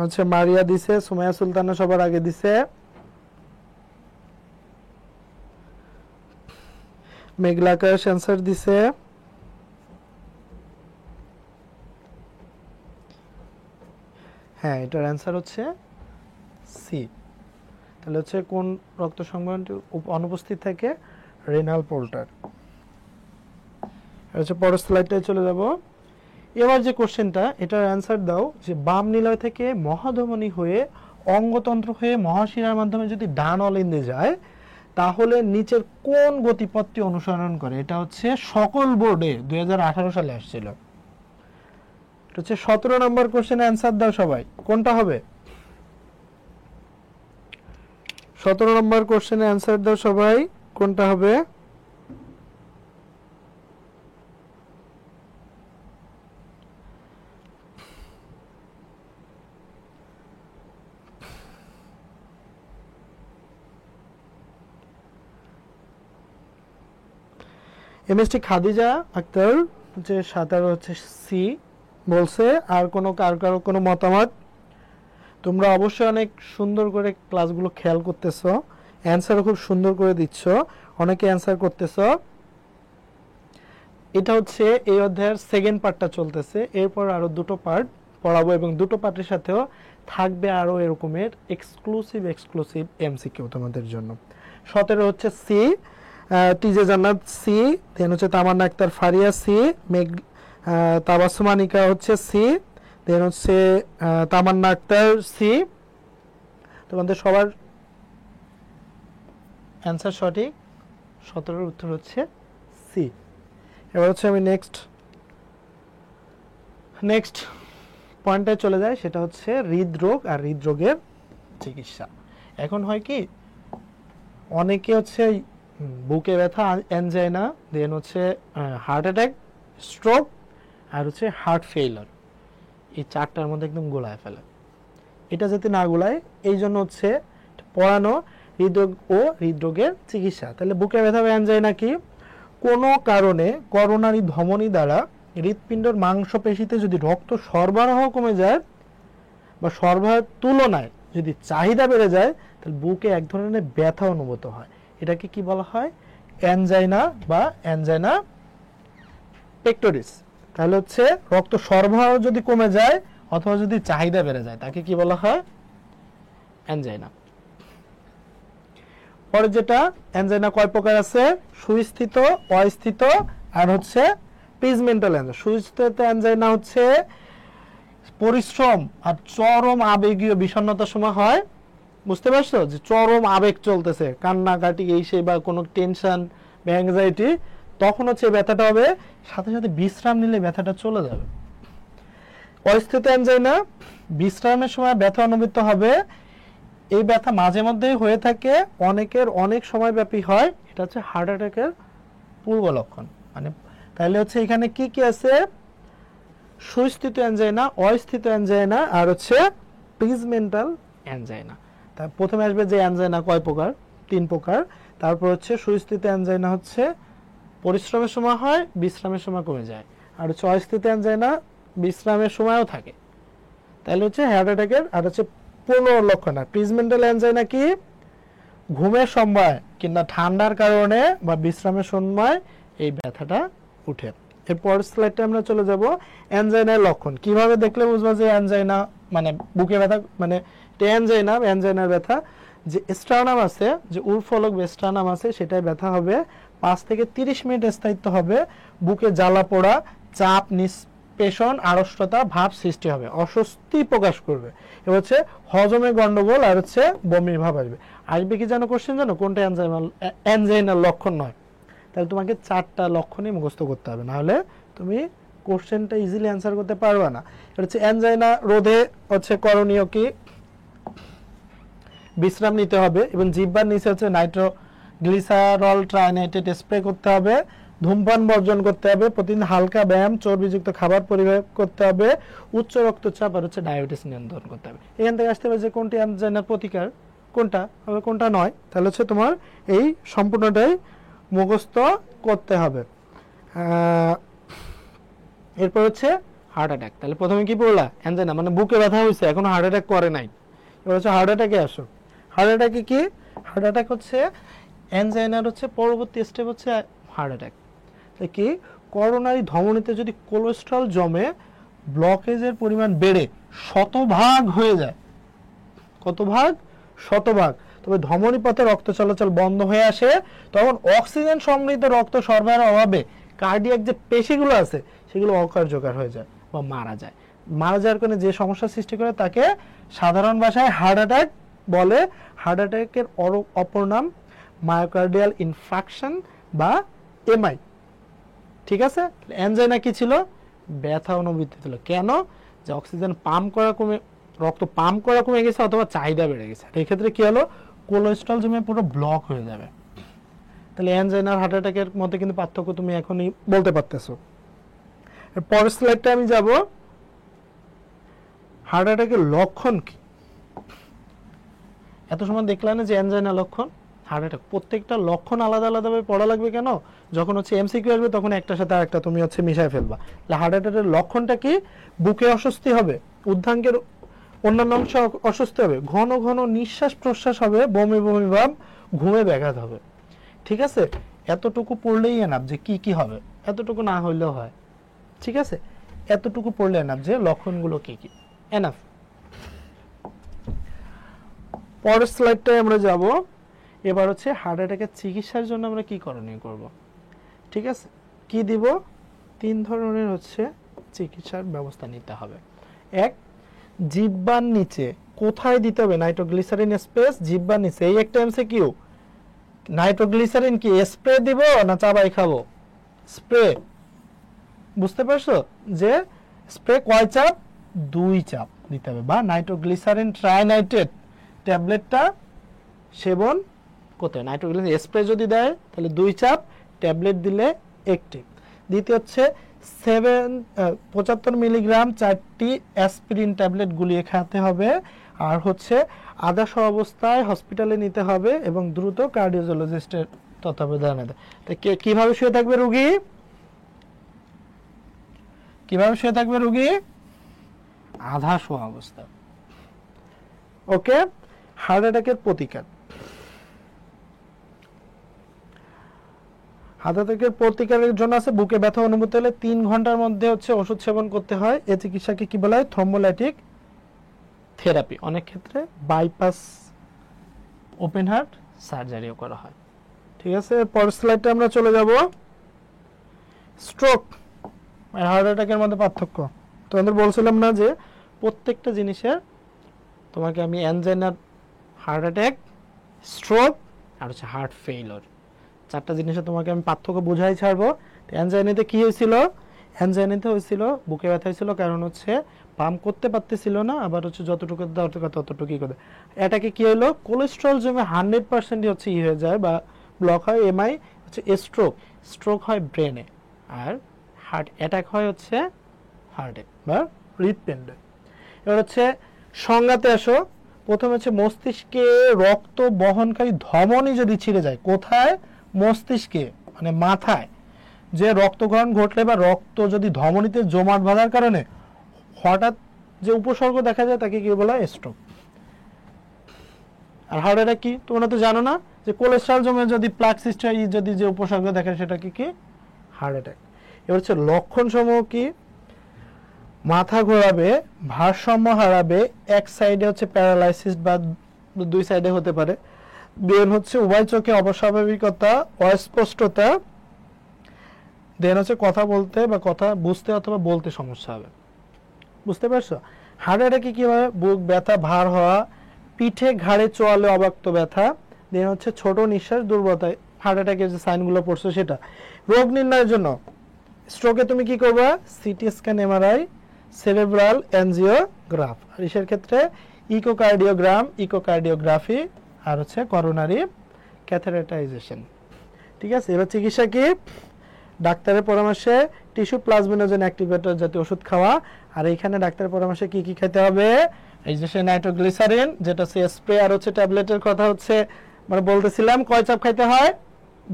হচ্ছে মারিয়া দিছে, সুমাইয়া সুলতানা সবার আগে দিছে। মেঘলা আকাশ অ্যান্সার দিছে। হ্যাঁ, এটার অ্যান্সার হচ্ছে সি। তাহলে হচ্ছে কোন রক্ত সংবহনটি অনুপস্থিত থাকে? Renal porter. হচ্ছে পরের স্লাইডটায় চলে যাব। এবার যে কোশ্চেনটা, এটার অ্যান্সার দাও যে বাম নিলয় থেকে মহাধমনী হয়ে অঙ্গতন্ত্র হয়ে মহাশিরার মাধ্যমে যদি ডান অলিন্দে যায় তাহলে নিচের কোন গতিপথটি অনুসরণ করে? এটা হচ্ছে সকল বোর্ডে 2018 সালে আসছিল। এটা হচ্ছে 17 নম্বর কোশ্চেন। অ্যান্সার দাও সবাই, কোনটা হবে? 17 নম্বর কোশ্চেনে অ্যান্সার দাও সবাই, কোনটা হবে? এমএসটি খাদিজা আক্তার হচ্ছে 17 হচ্ছে সি বলছে। আর কারো কোনো মতামত? তোমরা অবশ্যই অনেক সুন্দর করে ক্লাসগুলো খেয়াল করতেছো, অ্যান্সারও খুব সুন্দর করে দিচ্ছ, অনেকে অ্যান্সার করতেছো। এটা হচ্ছে এই অধ্যায়ের সেকেন্ড পার্টটা চলতেছে, এরপর আরো দুটো পার্ট পড়াবো এবং দুটো পার্টের সাথেও থাকবে আরো এরকমের এক্সক্লুসিভ এমসিকিউ তোমাদের জন্য। 17 হচ্ছে সি, টিজে জান্নাত সি, দেন হচ্ছে তামান্না আক্তার ফারিয়া সি, তাবাসসুম আনিকা হচ্ছে সি, দেন হচ্ছে তামান্না আক্তার সি। তোমাদের সবার অ্যান্সার সঠিক, 17-এর উত্তর হচ্ছে সি। এবার হচ্ছে আমি নেক্সট পয়েন্টটায় চলে যাই, সেটা হচ্ছে হৃদরোগ আর হৃদরোগের চিকিৎসা। এখন হয় কি অনেকে হচ্ছে বুকে ব্যথা, অ্যানজাইনা, দেন হচ্ছে হার্ট অ্যাটাক, স্ট্রোক আর হচ্ছে হার্ট ফেইলার, এই চারটার মধ্যে একদম গোলায় ফেলে। এটা যাতে না গোলায় এই জন্য হচ্ছে পড়ানো হৃদরোগ ও হৃদরোগের চিকিৎসা। তাহলে বুকে ব্যথা বা অ্যানজাইনা কি? কোনো কারণে করোনারি ধমনী দ্বারা হৃৎপিণ্ডের মাংসপেশিতে যদি রক্ত সরবরাহ কমে যায় বা সরবরাহের তুলনায় যদি চাহিদা বেড়ে যায়, তাহলে বুকে এক ধরনের ব্যথা অনুভূত হয়। এটাকে কি বলা হয়? অ্যানজাইনা বা অ্যানজাইনা পেক্টোরিস। তাহলে হচ্ছে রক্ত সরবরাহ যদি কমে যায় অথবা যদি চাহিদা বেড়ে যায়, তাকে কি বলা হয়? অ্যানজাইনা। পরে যেটা, অ্যানজাইনা কয় প্রকার আছে? সুস্থিত, অস্থিত আর হচ্ছে পিজমেন্টাল অ্যানজাইনা। সুস্থিত অ্যানজাইনা হচ্ছে পরিশ্রম আর চরম আবেগীয় বিষণ্ণতার সময় হয়। বুঝতে পারছো? যে চরম আবেগ চলতেছে, কান্নাকাটি এই সেই বা কোনো টেনশন বা অ্যাংজাইটি, তখন হচ্ছে ব্যথাটা হবে, সাথে সাথে বিশ্রাম নিলে ব্যথাটা চলে যাবে। অস্থিত অ্যানজাইনা, বিশ্রামের সময় ব্যথা অনুভূত হবে। এই ব্যথা মাঝে মধ্যেই হয়ে থাকে, অনেকের অনেক সময় ব্যাপী হয়। এটা হচ্ছে হার্ট অ্যাটাকের পূর্ব লক্ষণ। মানে তাহলে হচ্ছে এখানে কি কি আছে? সুস্থিত অ্যানজাইনা, অস্থিত অ্যানজাইনা আর হচ্ছে পিজমেন্টাল অ্যানজাইনা। তার প্রথমে আসবে যে অ্যানজাইনা কয় প্রকার? 3 প্রকার। তারপর হচ্ছে সুস্থিত অ্যানজাইনা হচ্ছে পরিশ্রমের সময় হয়, বিশ্রামের সময় কমে যায়। আর হচ্ছে অস্থিত অ্যানজাইনা বিশ্রামের সময়ও থাকে। তাহলে হচ্ছে হার্ট অ্যাটাকের আর হচ্ছে পূর্ণ লক্ষণ। আর পিজমেন্টাল অ্যানজাইনা কি? ঘুমের সময় কিংবা ঠান্ডার কারণে বা বিশ্রামের সময় এই ব্যথাটা উঠে। এরপর স্লাইডে আমরা চলে যাব অ্যানজাইনার লক্ষণ। কিভাবে দেখলে বুঝবো যে অ্যানজাইনা মানে বুকে ব্যথা, মানে অ্যানজাইনা, অ্যানজাইনার ব্যথা? যে স্টার্নাম আছে, যে উরফলক বা স্টার্নাম আছে, সেটাই ব্যথা হবে। 5 থেকে 30 মিনিট স্থায়িত্ব হবে। বুকে জ্বালা পোড়া, চাপ, নিষ্পেষণ, আড়ষ্টতা ভাব সৃষ্টি হবে, অস্বস্তি প্রকাশ করবে। এবার হচ্ছে হজমে গন্ডগোল আর হচ্ছে বমির ভাব আসবে। আসবে কি জানো কোশ্চেন, জানো কোনটা অ্যানজাইনার লক্ষণ নয়? তাহলে তোমাকে 4টা লক্ষণই মুখস্থ করতে হবে, নাহলে তুমি কোশ্চেনটা ইজিলি অ্যান্সার করতে পারবে না। এটা হচ্ছে অ্যানজাইনা রোধে হচ্ছে করণীয় কি? বিশ্রাম নিতে হবে এবং জিহ্বার নিচে হচ্ছে নাইট্রোগ্লিসারল ট্রাইনাইট্রেট স্প্রে করতে হবে। ধূমপান বর্জন করতে হবে। প্রতিদিন হালকা ব্যায়াম, চর্বিযুক্ত খাবার পরিহার করতে হবে। উচ্চ রক্তচাপ আর হচ্ছে ডায়াবেটিস নিয়ন্ত্রণ করতে হবে। এখান থেকে আসতে হবে যে কোনটি অ্যানজাইনার প্রতিকার, কোনটা হবে কোনটা নয়। তাহলে হচ্ছে তোমার এই সম্পূর্ণটাই মুখস্থ করতে হবে। এরপর হচ্ছে হার্ট অ্যাটাক। তাহলে প্রথমে কি পড়লা? অ্যানজাইনা মানে বুকে ব্যথা হয়েছে, এখনো হার্ট অ্যাটাক করে নাই। এবার হচ্ছে হার্ট অ্যাটাকে আসো। হার্ট অ্যাটাকে কি? হার্ট অ্যাটাক হচ্ছে অ্যানজাইনার হচ্ছে পরবর্তী স্টেপ হচ্ছে হার্ট অ্যাটাক। কি? করোনারি ধমনীতে যদি কোলেস্ট্রল জমে, ব্লকেজের পরিমাণ বেড়ে শতভাগ হয়ে যায়। কত ভাগ? শতভাগ। তবে ধমনী পথে রক্ত চলাচল বন্ধ হয়ে আসে, তখন অক্সিজেন সমৃদ্ধ রক্ত সরবরাহের অভাবে কার্ডিয়াক যে পেশিগুলো আছে সেগুলো অকার্যকর হয়ে যায় বা মারা যায়। মারা যাওয়ার কারণে যে সমস্যা সৃষ্টি করে তাকে সাধারণ ভাষায় হার্ট অ্যাটাক বলে। হার্ট অ্যাটাকের অপর নাম মায়োকার্ডিয়াল ইনফ্রাকশন বা এমআই। ঠিক আছে? অ্যানজাইনা কি ছিল? ব্যথা অনুভূতি ছিল। কেন? যে অক্সিজেন পাম্প করা কমে, রক্ত পাম্প করা কমে গেছে অথবা চাহিদা বেড়ে গেছে। এই ক্ষেত্রে কি হলো? কোলেস্ট্রল জমে পুরো ব্লক হয়ে যাবে। তাহলে অ্যানজাইনা আর হার্ট অ্যাটাকের মধ্যে কিন্তু পার্থক্য তুমি এখনই বলতে পারতেছো। পরের স্লাইডটা আমি যাব। হার্ট অ্যাটাকের লক্ষণ কি? এত সময় দেখলাম না যে অ্যানজাইনা লক্ষণ, হার্ট অ্যাটাক, প্রত্যেকটা লক্ষণ আলাদা আলাদাভাবে পড়া লাগবে। কেন? যখন হচ্ছে এমসিকিউ আসবে তখন একটার সাথে আরেকটা তুমি হচ্ছে মিশায় ফেলবা। তাহলে হার্ট অ্যাটাকের লক্ষণটা কি? বুকে অস্বস্তি হবে, উদ্ধাঙ্গের অন্যান্য অংশ অস্বস্তি হবে, ঘন ঘন নিঃশ্বাস প্রশ্বাস হবে, বমি বমি ভাব, ঘুমে ব্যাঘাত হবে। ঠিক আছে? এতটুকু পড়লেই এনাফ যে কি কি হবে, এতটুকু না হইলেও হয়। ঠিক আছে? এতটুকু পড়লে এনাফ যে লক্ষণগুলো কি কি, এনাফ। পরের স্লাইডটায় আমরা যাব। এবার হচ্ছে হার্ট অ্যাটাকের চিকিৎসার জন্য আমরা কি করণীয় করব। ঠিক আছে? কি দিব? 3 ধরনের হচ্ছে চিকিৎসার ব্যবস্থা নিতে হবে। এক, জিহ্বার নিচে কোথায় দিতে হবে? নাইট্রোগ্লিসারিন স্প্রে জিহ্বার নিচে। এই একটা এমসিকিউ। নাইট্রোগ্লিসারিন কি স্প্রে দিব না চাবাই খাবো? স্প্রে। বুঝতে পারছো? যে স্প্রে কয় চাপ? 2 চাপ দিতে হবে, বা নাইট্রোগ্লিসারিন ট্রাইনাইট্রেট ট্যাবলেটটা সেবন করতে হবে। নাইট্রোগ্লিসারিন স্প্রে যদি দেয় তাহলে 2 চাপ, ট্যাবলেট দিলে 1টি। দ্বিতীয় হচ্ছে 75 মিলিগ্রাম 4টি অ্যাসপিরিন ট্যাবলেট গুলিয়ে খেতে হবে। আর হচ্ছে আদর্শ অবস্থায় হসপিটালে নিতে হবে এবং দ্রুত কার্ডিওলজিস্টের তত্ত্বাবধানে। কিভাবে শুয়ে থাকবে রোগী? কিভাবে শুয়ে থাকবে রোগী? আধা শোয়া অবস্থা। ওকে, হার্ট অ্যাটাকের প্রতিকার। হার্ট অ্যাটাকের প্রতিকারের জন্য আছে বুকে ব্যথা অনুভূতি হলে 3 ঘন্টার মধ্যে হচ্ছে ওষুধ সেবন করতে হয়। এই চিকিৎসাকে কি বলা হয়? Thrombolytic therapy. অনেক ক্ষেত্রে বাইপাস ওপেন হার্ট সার্জারিও করা হয়। ঠিক আছে, পরের স্লাইডে আমরা চলে যাব। স্ট্রোক আর হার্ট অ্যাটাকের মধ্যে পার্থক্য। তোমাদের বলছিলাম না যে প্রত্যেকটা জিনিসের তোমাকে আমি অ্যানজাইনা, হার্ট অ্যাটাক, স্ট্রোক আর হচ্ছে হার্ট ফেইলিওর, 4টা জিনিসে তোমাকে আমি পার্থক্য বুঝাই ছাড়বো। অ্যানজাইনাতে কি হয়েছিল? অ্যানজাইনাতে হয়েছিল বুকে ব্যথা হয়েছিল, কারণ হচ্ছে পাম্প করতে পারতেছিল না, আবার হচ্ছে যতটুকু দরকার ততটুকুই করে। এটাকে কি হলো? কোলেস্ট্রল জমে 100% হচ্ছে হয়ে যায় বা ব্লক হয়। এমআই হচ্ছে স্ট্রোক, স্ট্রোক হয় ব্রেনে, আর হার্ট অ্যাটাক হয় হচ্ছে হার্টে বা হৃদপিণ্ডে। এবার হচ্ছে সংজ্ঞাতে আসো। প্রথমে হচ্ছে মস্তিষ্কে রক্ত বহনকারী ধমনী যদি ছিঁড়ে যায়। কোথায়? মস্তিষ্কে, মানে মাথায় যে রক্তক্ষরণ ঘটলে বা রক্ত যদি ধমনীতে জমাট বাঁধার কারণে হঠাৎ যে উপসর্গ দেখা যায় তাকে কি বলা হয়? স্ট্রোক। আর হার্ট অ্যাটাক কি? তোমরা তো জানো না যে কোলেস্ট্রল জমে যদি প্লাক সৃষ্টি হয়, যদি যে উপসর্গ দেখা সেটা কি কি? Heart attack. এবার হচ্ছে লক্ষণ সমূহ কি? মাথা ঘোরাবে, ভারসাম্য হারাবে, এক সাইডে হচ্ছে প্যারালাইসিস বা 2 সাইডে হতে পারে। দেন হচ্ছে উভয় চোখে অস্বাভাবিকতা, অস্পষ্টতা। দেন হচ্ছে কথা বলতে বা কথা বুঝতে অথবা বলতে সমস্যা হবে। বুঝতে পারছো? হার্ট অ্যাটাকে কি হয়? বুক ব্যথা, ভার হওয়া, পিঠে ঘাড়ে চোয়ালে অব্যক্ত ব্যথা। দেন হচ্ছে ছোট নিঃশ্বাস, দুর্বলতা। হার্ট অ্যাটাকের যে সাইনগুলো পড়ছো সেটা। রোগ নির্ণয়ের জন্য স্ট্রোকে তুমি কি করবা? CT scan, MRI, cerebral angiograph. আর ইসের ক্ষেত্রে ইকোকার্ডিওগ্রাম, ইকোকার্ডিওগ্রাফি, আর হচ্ছে করোনারি ক্যাথেটারাইজেশন। ঠিক আছে, এবার চিকিৎসা কি? ডাক্তারের পরামর্শে টিস্যু প্লাজমিনোজেন অ্যাক্টিভেটর জাতীয় ওষুধ খাওয়া। আর এইখানে ডাক্তারের পরামর্শে কি কি খেতে হবে? এই যে সে নাইট্রোগ্লিসারিন, যেটা হচ্ছে স্প্রে, আর হচ্ছে ট্যাবলেটের কথা হচ্ছে মানে বলতেছিলাম, কয় চাপ খাইতে হয়?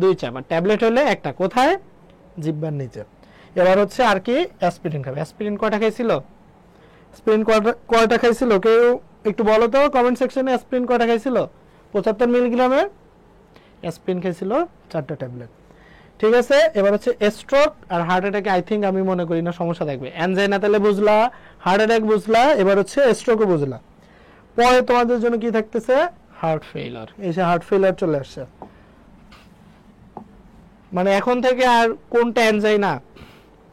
2 চাপ। আর ট্যাবলেট হলে একটা। কোথায়? জিহ্বার নিচে। এবার হচ্ছে আর কি? অ্যাসপিরিন খাবে। অ্যাসপিরিন কয়টা খাইছিল? অ্যাসপিরিন কয়টা খাইছিল? কেউ একটু বলো তো কমেন্ট সেকশনে। অ্যাসপিরিন কয়টা খাইছিল? 75 মিলিগ্রামের অ্যাসপিরিন খাইছিল 4টা ট্যাবলেট। ঠিক আছে, এবার হচ্ছে স্ট্রোক আর হার্ট অ্যাটাকে আই থিঙ্ক আমি মনে করি না সমস্যা থাকবে। অ্যানজাইনা তাহলে বুঝলা, হার্ট অ্যাটাক বুঝলা, এবার হচ্ছে স্ট্রোকও বুঝলা। পরে তোমাদের জন্য কি থাকতেছে? Heart failure. এই যে হার্ট ফেইলিওর চলে আসছে। মানে এখন থেকে আর কোনটা অ্যানজাইনা,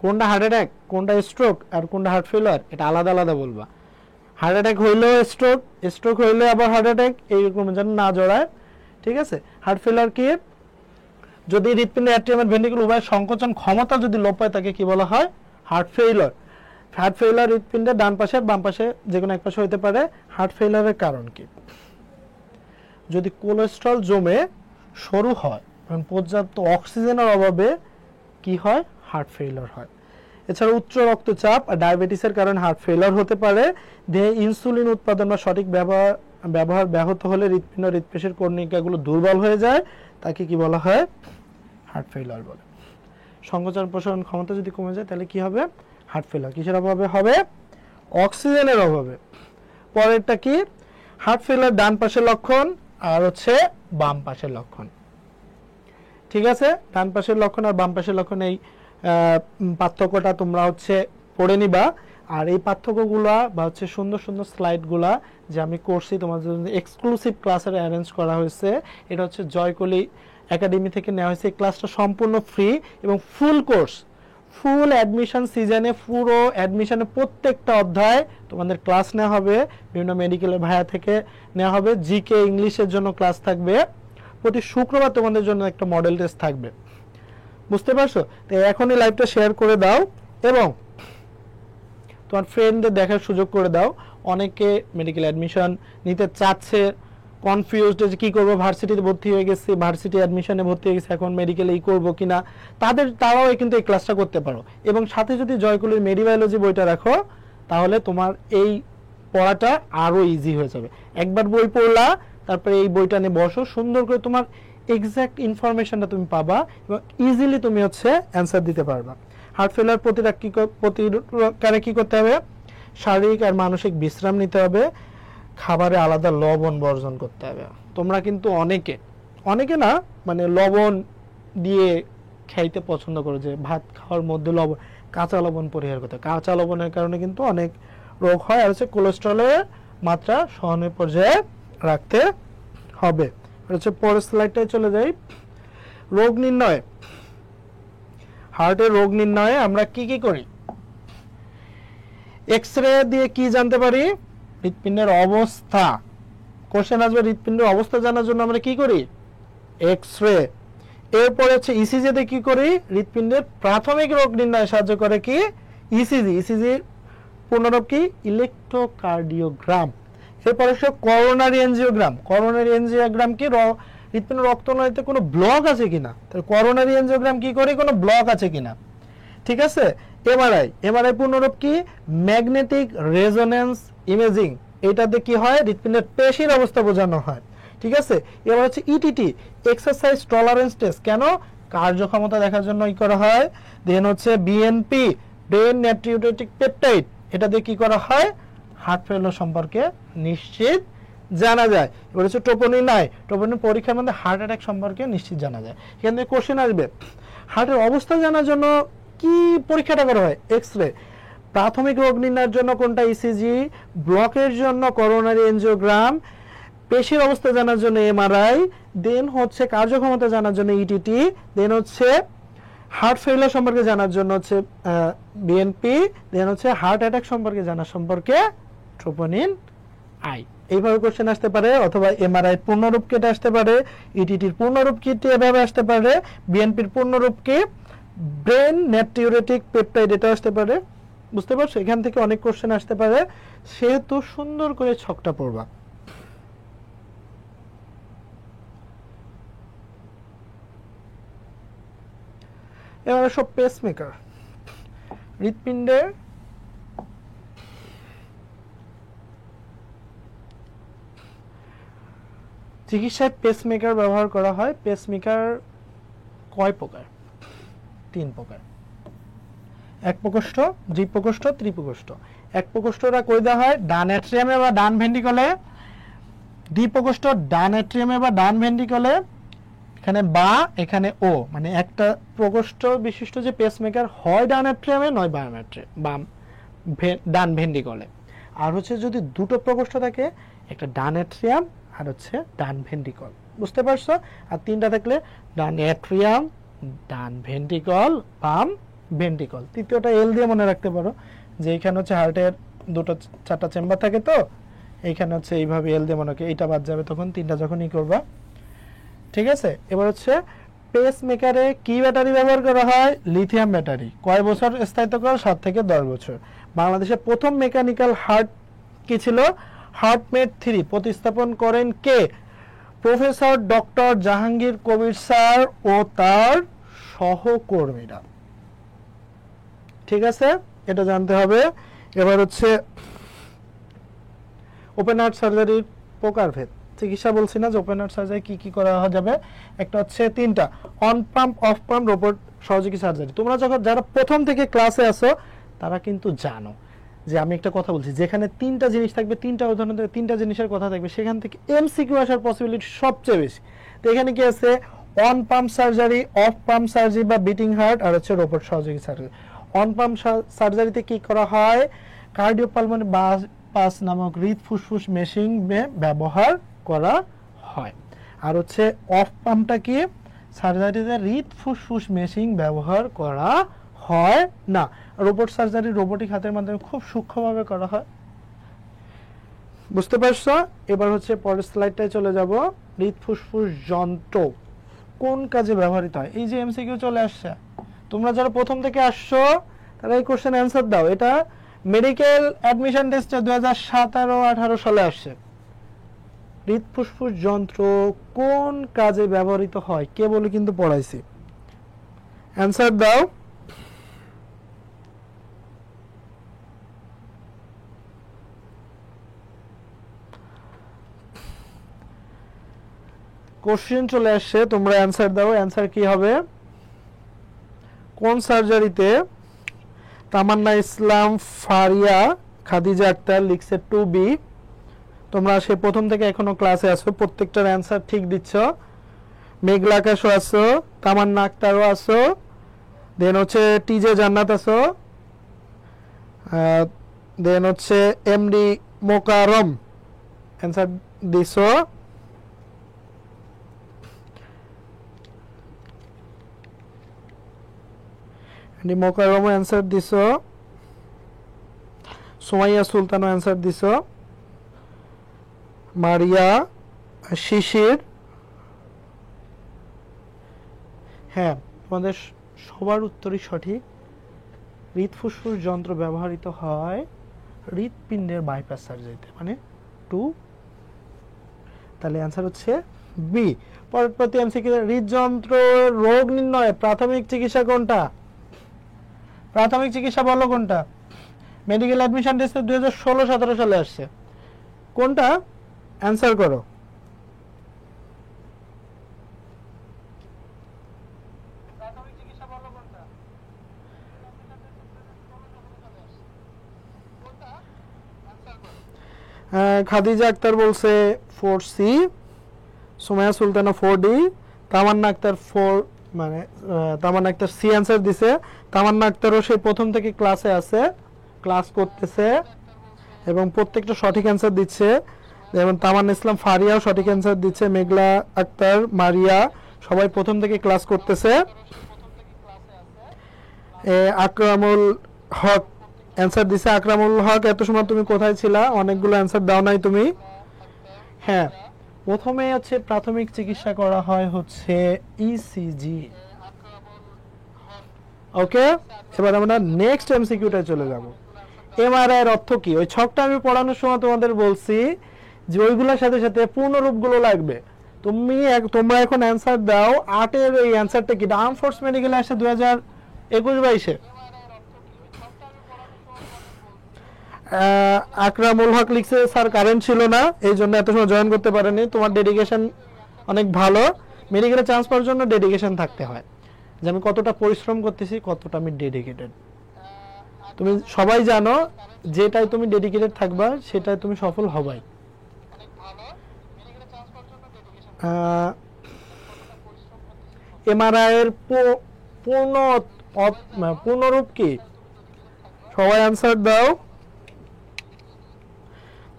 কোনটা হার্ট অ্যাটাক, কোনটা স্ট্রোক আর কোনটা হার্ট ফেইলিওর, এটা আলাদা আলাদা বলবা। হার্ট অ্যাটাক হইলেও স্ট্রোক, স্ট্রোক হইলে আবার হার্ট অ্যাটাক, এইরকম যেন না জড়ায়। ঠিক আছে, হার্ট ফেইলিওর কি? যদি হৃৎপিণ্ডের অ্যাট্রিয়াম আর ভেন্ট্রিকুল উভয় সংকোচন ক্ষমতা যদি লোপ পায় তাকে কি বলা হয়? Heart failure. হার্ট ফেইলিওর হৃৎপিণ্ডের ডান পাশে বাম পাশে যে কোনো এক পাশে হতে পারে। হার্ট ফেইলিওরের কারণ কি? যদি কোলেস্ট্রল জমে সরু হয়, কারণ পর্যাপ্ত অক্সিজেনের অভাবে কি হয়? হার্ট ফেইলিওর হয়। এছাড়া উচ্চ রক্তচাপ আর ডায়াবেটিসের কারণে হার্ট ফেইলিওর হতে পারে। দেহে ইনসুলিন উৎপাদন বা সঠিক ব্যবহার ব্যাহত হলে হৃৎপিণ্ড হৃৎপেশির কর্ণিকাগুলো দুর্বল হয়ে যায়, তাকে কি বলা হয়? হার্ট ফেইলিওর বলে। সংকোচন প্রসারণ ক্ষমতা যদি কমে যায় তাহলে কি হবে? Heart failure. কিসের অভাবে হবে? অক্সিজেনের অভাবে। পরেরটা কি? হার্ট ফেইলিওর ডান পাশের লক্ষণ আর হচ্ছে বাম পাশের লক্ষণ। ঠিক আছে, ডান পাশের লক্ষণ আর বাম পাশের লক্ষণ, এই পার্থক্যটা তোমরা হচ্ছে পড়ে নিবা। আর এই পার্থক্যগুলা বা হচ্ছে সুন্দর সুন্দর স্লাইডগুলা যে আমি করছি তোমাদের জন্য এক্সক্লুসিভ ক্লাসের অ্যারেঞ্জ করা হয়েছে। এটা হচ্ছে জয়কলি একাডেমি থেকে নেওয়া হয়েছে। এই ক্লাসটা সম্পূর্ণ ফ্রি এবং ফুল কোর্স, ফুল অ্যাডমিশন সিজনে, পুরো অ্যাডমিশনে প্রত্যেকটা অধ্যায় তোমাদের ক্লাস নেওয়া হবে। বিভিন্ন মেডিকেলের ভাইয়া থেকে নেওয়া হবে। জিকে ইংলিশের জন্য ক্লাস থাকবে। প্রতি শুক্রবার তোমাদের জন্য একটা মডেল টেস্ট থাকবে। বুঝতে পারছো? তো এখনই লাইভটা শেয়ার করে দাও এবং তোমার ফ্রেন্ডদের দেখার সুযোগ করে দাও। অনেকে মেডিকেল অ্যাডমিশন নিতে চাচ্ছে, কনফিউজড যে কী করবো, ভার্সিটিতে ভর্তি হয়ে গেছি, ভার্সিটি অ্যাডমিশনে ভর্তি হয়ে গেছি, এখন মেডিকেলে করবো কিনা, তারাও কিন্তু এই ক্লাসটা করতে পারো। এবং সাথে যদি জয়কুলির মেডিবায়োলজি বইটা রাখো তাহলে তোমার এই পড়াটা আরও ইজি হয়ে যাবে। একবার বই পড়লা, তারপরে এই বইটা নিয়ে বসো, সুন্দর করে তোমার এক্সাক্ট ইনফরমেশনটা তুমি পাবা এবং ইজিলি তুমি হচ্ছে অ্যান্সার দিতে পারবা। হার্ট ফেলিয়ার প্রতিকারে কি করতে হবে? শারীরিক আর মানসিক বিশ্রাম নিতে হবে, খাবারে আলাদা লবণ বর্জন করতে হবে। তোমরা কিন্তু অনেকে না মানে লবণ দিয়ে খাইতে পছন্দ করো, যে ভাত খাওয়ার মধ্যে লবণ, কাঁচা লবণ পরিহার করতে। কাঁচা লবণের কারণে কিন্তু অনেক রোগ হয়। আর হচ্ছে কোলেস্ট্রলের মাত্রা সহনীয় পর্যায়ে রাখতে হবে। আর হচ্ছে পরের স্লাইডটায় চলে যাই। রোগ নির্ণয়, হার্টের রোগ নির্ণয়ে আমরা কি করি? এক্স-রে দিয়ে কি জানতে পারি? হৃৎপিণ্ডের অবস্থা। কোশ্চেন আসবে হৃৎপিণ্ডের অবস্থা জানার জন্য আমরা কি করি? এক্স-রে। এরপরে হচ্ছে ইসিজি তে কি করি? হৃৎপিণ্ডের প্রাথমিক রোগ নির্ণয়ে সাহায্য করে কি? ইসিজি। ইসিজির পূর্ণরূপ কি? ইলেকট্রোকার্ডিওগ্রাম। এরপরে হচ্ছে করোনারি এনজিওগ্রাম। করোনারি এনজিওগ্রাম কি? হৃৎপিণ্ড রক্তনালীতে কোনো ব্লক আছে কিনা। তাহলে করোনারি এনজিওগ্রাম কি করি? কোনো ব্লক আছে কিনা। ঠিক আছে। এমআরআই। এমআরআই পূর্ণরূপ কি? Magnetic resonance imaging. এটাতে কি হয়? হৃৎপিণ্ডের পেশির অবস্থা বোঝানো হয়। ঠিক আছে। এবার হচ্ছে ইটিটি, এক্সারসাইজ টলারেন্স টেস্ট। কেন? কার্যক্ষমতা দেখার জন্য করা হয়। দেন হচ্ছে বিএনপি, ব্রেন নাইট্রিউরেটিক পেপটাইড। এটা দিয়ে কি করা হয়? হার্ট ফেলিওর সম্পর্কে নিশ্চিত জানা যায়। এবার হচ্ছে ট্রোপোনিন আই। ট্রোপোনিন পরীক্ষার মধ্যে হার্ট অ্যাটাক সম্পর্কে নিশ্চিত জানা যায়। এখান থেকে কোশ্চেন আসবে, হার্টের অবস্থা জানার জন্য কি পরীক্ষাটা করা হয়? এক্স-রে। প্রাথমিক রোগ নির্ণয়ের জন্য কোনটা? ইসিজি। ব্লকের জন্য করোনারি এনজিওগ্রাম। পেশির অবস্থা জানার জন্য এমআরআই। দেন হচ্ছে কার্যক্ষমতা জানার জন্য ইটিটি। দেন হচ্ছে হার্ট ফেলিওর সম্পর্কে জানার জন্য হচ্ছে বিএনপি। দেন হচ্ছে হার্ট অ্যাটাক সম্পর্কে জানার সম্পর্কে ট্রোপোনিন আই। এইভাবে কোশ্চেন আসতে পারে, অথবা এমআরআই পূর্ণরূপ কেটে আসতে পারে, ইটিটির পূর্ণরূপ কেটে এভাবে আসতে পারে, বিএনপির পূর্ণরূপ কি? Brain natriuretic peptide. এটা আসতে পারে। বুঝতে পারছো? এখান থেকে অনেক কোশ্চেন আসতে পারে, সেহেতু সুন্দর করে ছকটা পড়বা। এবার সব পেসমেকার। হৃৎপিণ্ডের চিকিৎসায় পেসমেকার ব্যবহার করা হয়। পেসমেকার কয় প্রকার? 3 প্রকার। এক প্রকোষ্ঠ, দ্বিপ্রকোষ্ঠ, ত্রিপ্রকোষ্ঠ। এক প্রকোষ্ঠটা কই দেওয়া হয়? ডান অ্যাট্রিয়ামে বা ডান ভেন্ট্রিকলে। দ্বিপ্রকোষ্ঠ ডান অ্যাট্রিয়ামে বা ডান ভেন্ট্রিকলে। এখানে বা, এখানে ও, মানে একটা প্রকোষ্ঠ বিশিষ্ট যে পেসমেকার হয় ডান অ্যাট্রিয়ামে, নয় বাম ডান ভেন্ট্রিকলে। আর হচ্ছে যদি দুটো প্রকোষ্ঠ থাকে, একটা ডান অ্যাট্রিয়াম আর হচ্ছে ডান ভেন্ট্রিকল। বুঝতে পারছো? আর 3টা থাকলে ডান অ্যাট্রিয়াম, ডান ভেন্ট্রিকল, বাম ভেন্ট্রিকল। তৃতীয়টা এল দিয়ে মনে রাখতে পারো, যে এইখানে হচ্ছে হার্টের 4টা চেম্বার থাকে, তো এইখানে হচ্ছে এইভাবে এল দিয়ে মনে রাখে। এইটা বাদ যাবে তখন 3টা যখনই করবা। ঠিক আছে। এবার হচ্ছে পেসমেকারে কি ব্যাটারি ব্যবহার করা হয়? Lithium battery. কয় বছর স্থায়িত্বকাল? 7 থেকে 10 বছর। বাংলাদেশে প্রথম মেকানিক্যাল হার্ট কি ছিল? হার্টমেট 3 প্রতিস্থাপন করেন কে? Professor doctor Jahangir Kabir sir ও তার সহকর্মীরা। ঠিক আছে, এটা জানতে হবে। এবার হচ্ছে ওপেন হার্ট সার্জারির প্রকারভেদ। চিকিৎসা বলছি না যে ওপেন হার্ট সার্জারি কি কি করা যাবে? একটা হচ্ছে 3টা, on pump, of pump, robot সহযোগী সার্জারি। তোমরা যখন যারা প্রথম থেকে ক্লাসে আসো তারা কিন্তু জানো যে আমি একটা কথা বলছি, যেখানে 3টা জিনিস থাকবে, 3টা উদাহরণ থেকে 3টা জিনিসের কথা থাকবে, সেখান থেকে এমসিকিউ আসার পসিবিলিটি সবচেয়ে বেশি। তো এখানে কি আছে? On pump surgery, of pump surgery বা বিটিং হার্ট, আর হচ্ছে রোবট সহযোগী সার্জারি। অন পাম্প সার্জারিতে কি করা হয়? কার্ডিওপালমোনারি বাইপাস নামক হৃদ ফুসফুস মেশিন ব্যবহার করা হয়। আর হচ্ছে অফ পাম্পটা কি? সার্জারিতে হৃদ ফুসফুস মেশিন ব্যবহার করা হয় না। রোবট সার্জারি রোবোটিক হাতের মাধ্যমে খুব সূক্ষ্মভাবে করা হয়। বুঝতে পারছো? এবার হচ্ছে পরের স্লাইডটায় চলে যাব। হৃদ ফুসফুস যন্ত্র কোন কাজে ব্যবহৃত হয়? এই যে এমসিকিউ চলে আসছে, তোমরা যারা প্রথম থেকে আসছো তারা এই কোশ্চেন অ্যান্সার দাও। এটা মেডিকেল অ্যাডমিশন টেস্টে 2017-18 সালে আসছে। হৃদ ফুসফুস যন্ত্র কোন কাজে ব্যবহৃত হয়? কে বলে কিন্তু পড়াইছি, অ্যান্সার দাও। কোশ্চেন চলে আসছে, তোমরা অ্যান্সার দাও। অ্যান্সার কি হবে? কোন সার্জারিতে তামান্না ইসলাম ফারিয়া খাদিজা আক্তার লিখছে 2B। তোমরা সে প্রথম থেকে এখনো ক্লাসে আছো, প্রত্যেকটার অ্যান্সার ঠিক দিচ্ছ। মেঘলা আকাশও আছো, তামান্না আক্তারও আছো, দেন হচ্ছে টিজে জান্নাত আছো, দেন হচ্ছে এমডি মোকারম অ্যান্সার দিছো। এমডি মোকারম অ্যান্সার দিছো। সুমাইয়া সুলতানও অ্যান্সার দিছো। মারিয়া, শিশির, হ্যাঁ তোমাদের সবার উত্তরই সঠিক। হৃৎফুসফুস যন্ত্র ব্যবহৃত হয় হৃৎপিণ্ডের বাইপাস সার্জারিতে, মানে 2। তাহলে অ্যান্সার হচ্ছে বি। পরবর্তী এমসিকিউ, হৃদযন্ত্র রোগ নির্ণয়ে প্রাথমিক চিকিৎসা কোনটা? প্রাথমিক চিকিৎসা বলো কোনটা? মেডিকেল অ্যাডমিশন টেস্টে 2016-17 সালে আসছে, কোনটা? অ্যান্সার করো। খাদিজা আক্তার বলছে 4C, সুমাইয়া সুলতানা 4D, তামান্না আক্তার 4, মানে তামান্না আক্তার সি অ্যান্সার দিছে। তামান্না আক্তারও সেই প্রথম থেকে ক্লাসে আছে, ক্লাস করতেছে এবং প্রত্যেকটা সঠিক অ্যান্সার দিচ্ছে। যেমন তামান্না ইসলাম ফারিয়াও সঠিক অ্যান্সার দিচ্ছে, মেঘলা আক্তার, মারিয়া সবাই প্রথম থেকে ক্লাস করতেছে। আকরামুল হক অ্যান্সার দিছে। আকরামুল হক, এত সময় তুমি কোথায় ছিলা? অনেকগুলো অ্যান্সার দাও নাই তুমি। হ্যাঁ, প্রথমে হচ্ছে প্রাথমিক চিকিৎসা করা হয় হচ্ছে ইসিজি। ওকে, এবার আমরা নেক্সট এমসিকিউটা চলে যাব। এমআরআই এর অর্থ কি? ওই ছকটা আমি পড়ানোর সময় তোমাদের বলছি যে ওইগুলোর সাথে সাথে পূর্ণরূপগুলো লাগবে। তোমরা এখন অ্যান্সার দাও। 8 এর এই অ্যান্সারটা কি? আর্ম ফোর্স মেডিকেলে আসে 2021-22-এ। আকরামুল হক লিখছে স্যার কারেন্ট ছিল না, এই জন্য এত সময় জয়েন করতে পারেনি। তোমার ডেডিকেশন অনেক ভালো। মেডিকেলে চান্স পাওয়ার জন্য ডেডিকেশন থাকতে হয়, যে আমি কতটা পরিশ্রম করতেছি, কতটা আমি ডেডিকেটেড। তুমি সবাই জানো, যেটাই তুমি ডেডিকেটেড থাকবা সেটাই তুমি সফল হবাই। এমআরআই এর পূর্ণরূপ কি? সবাই অ্যান্সার দাও।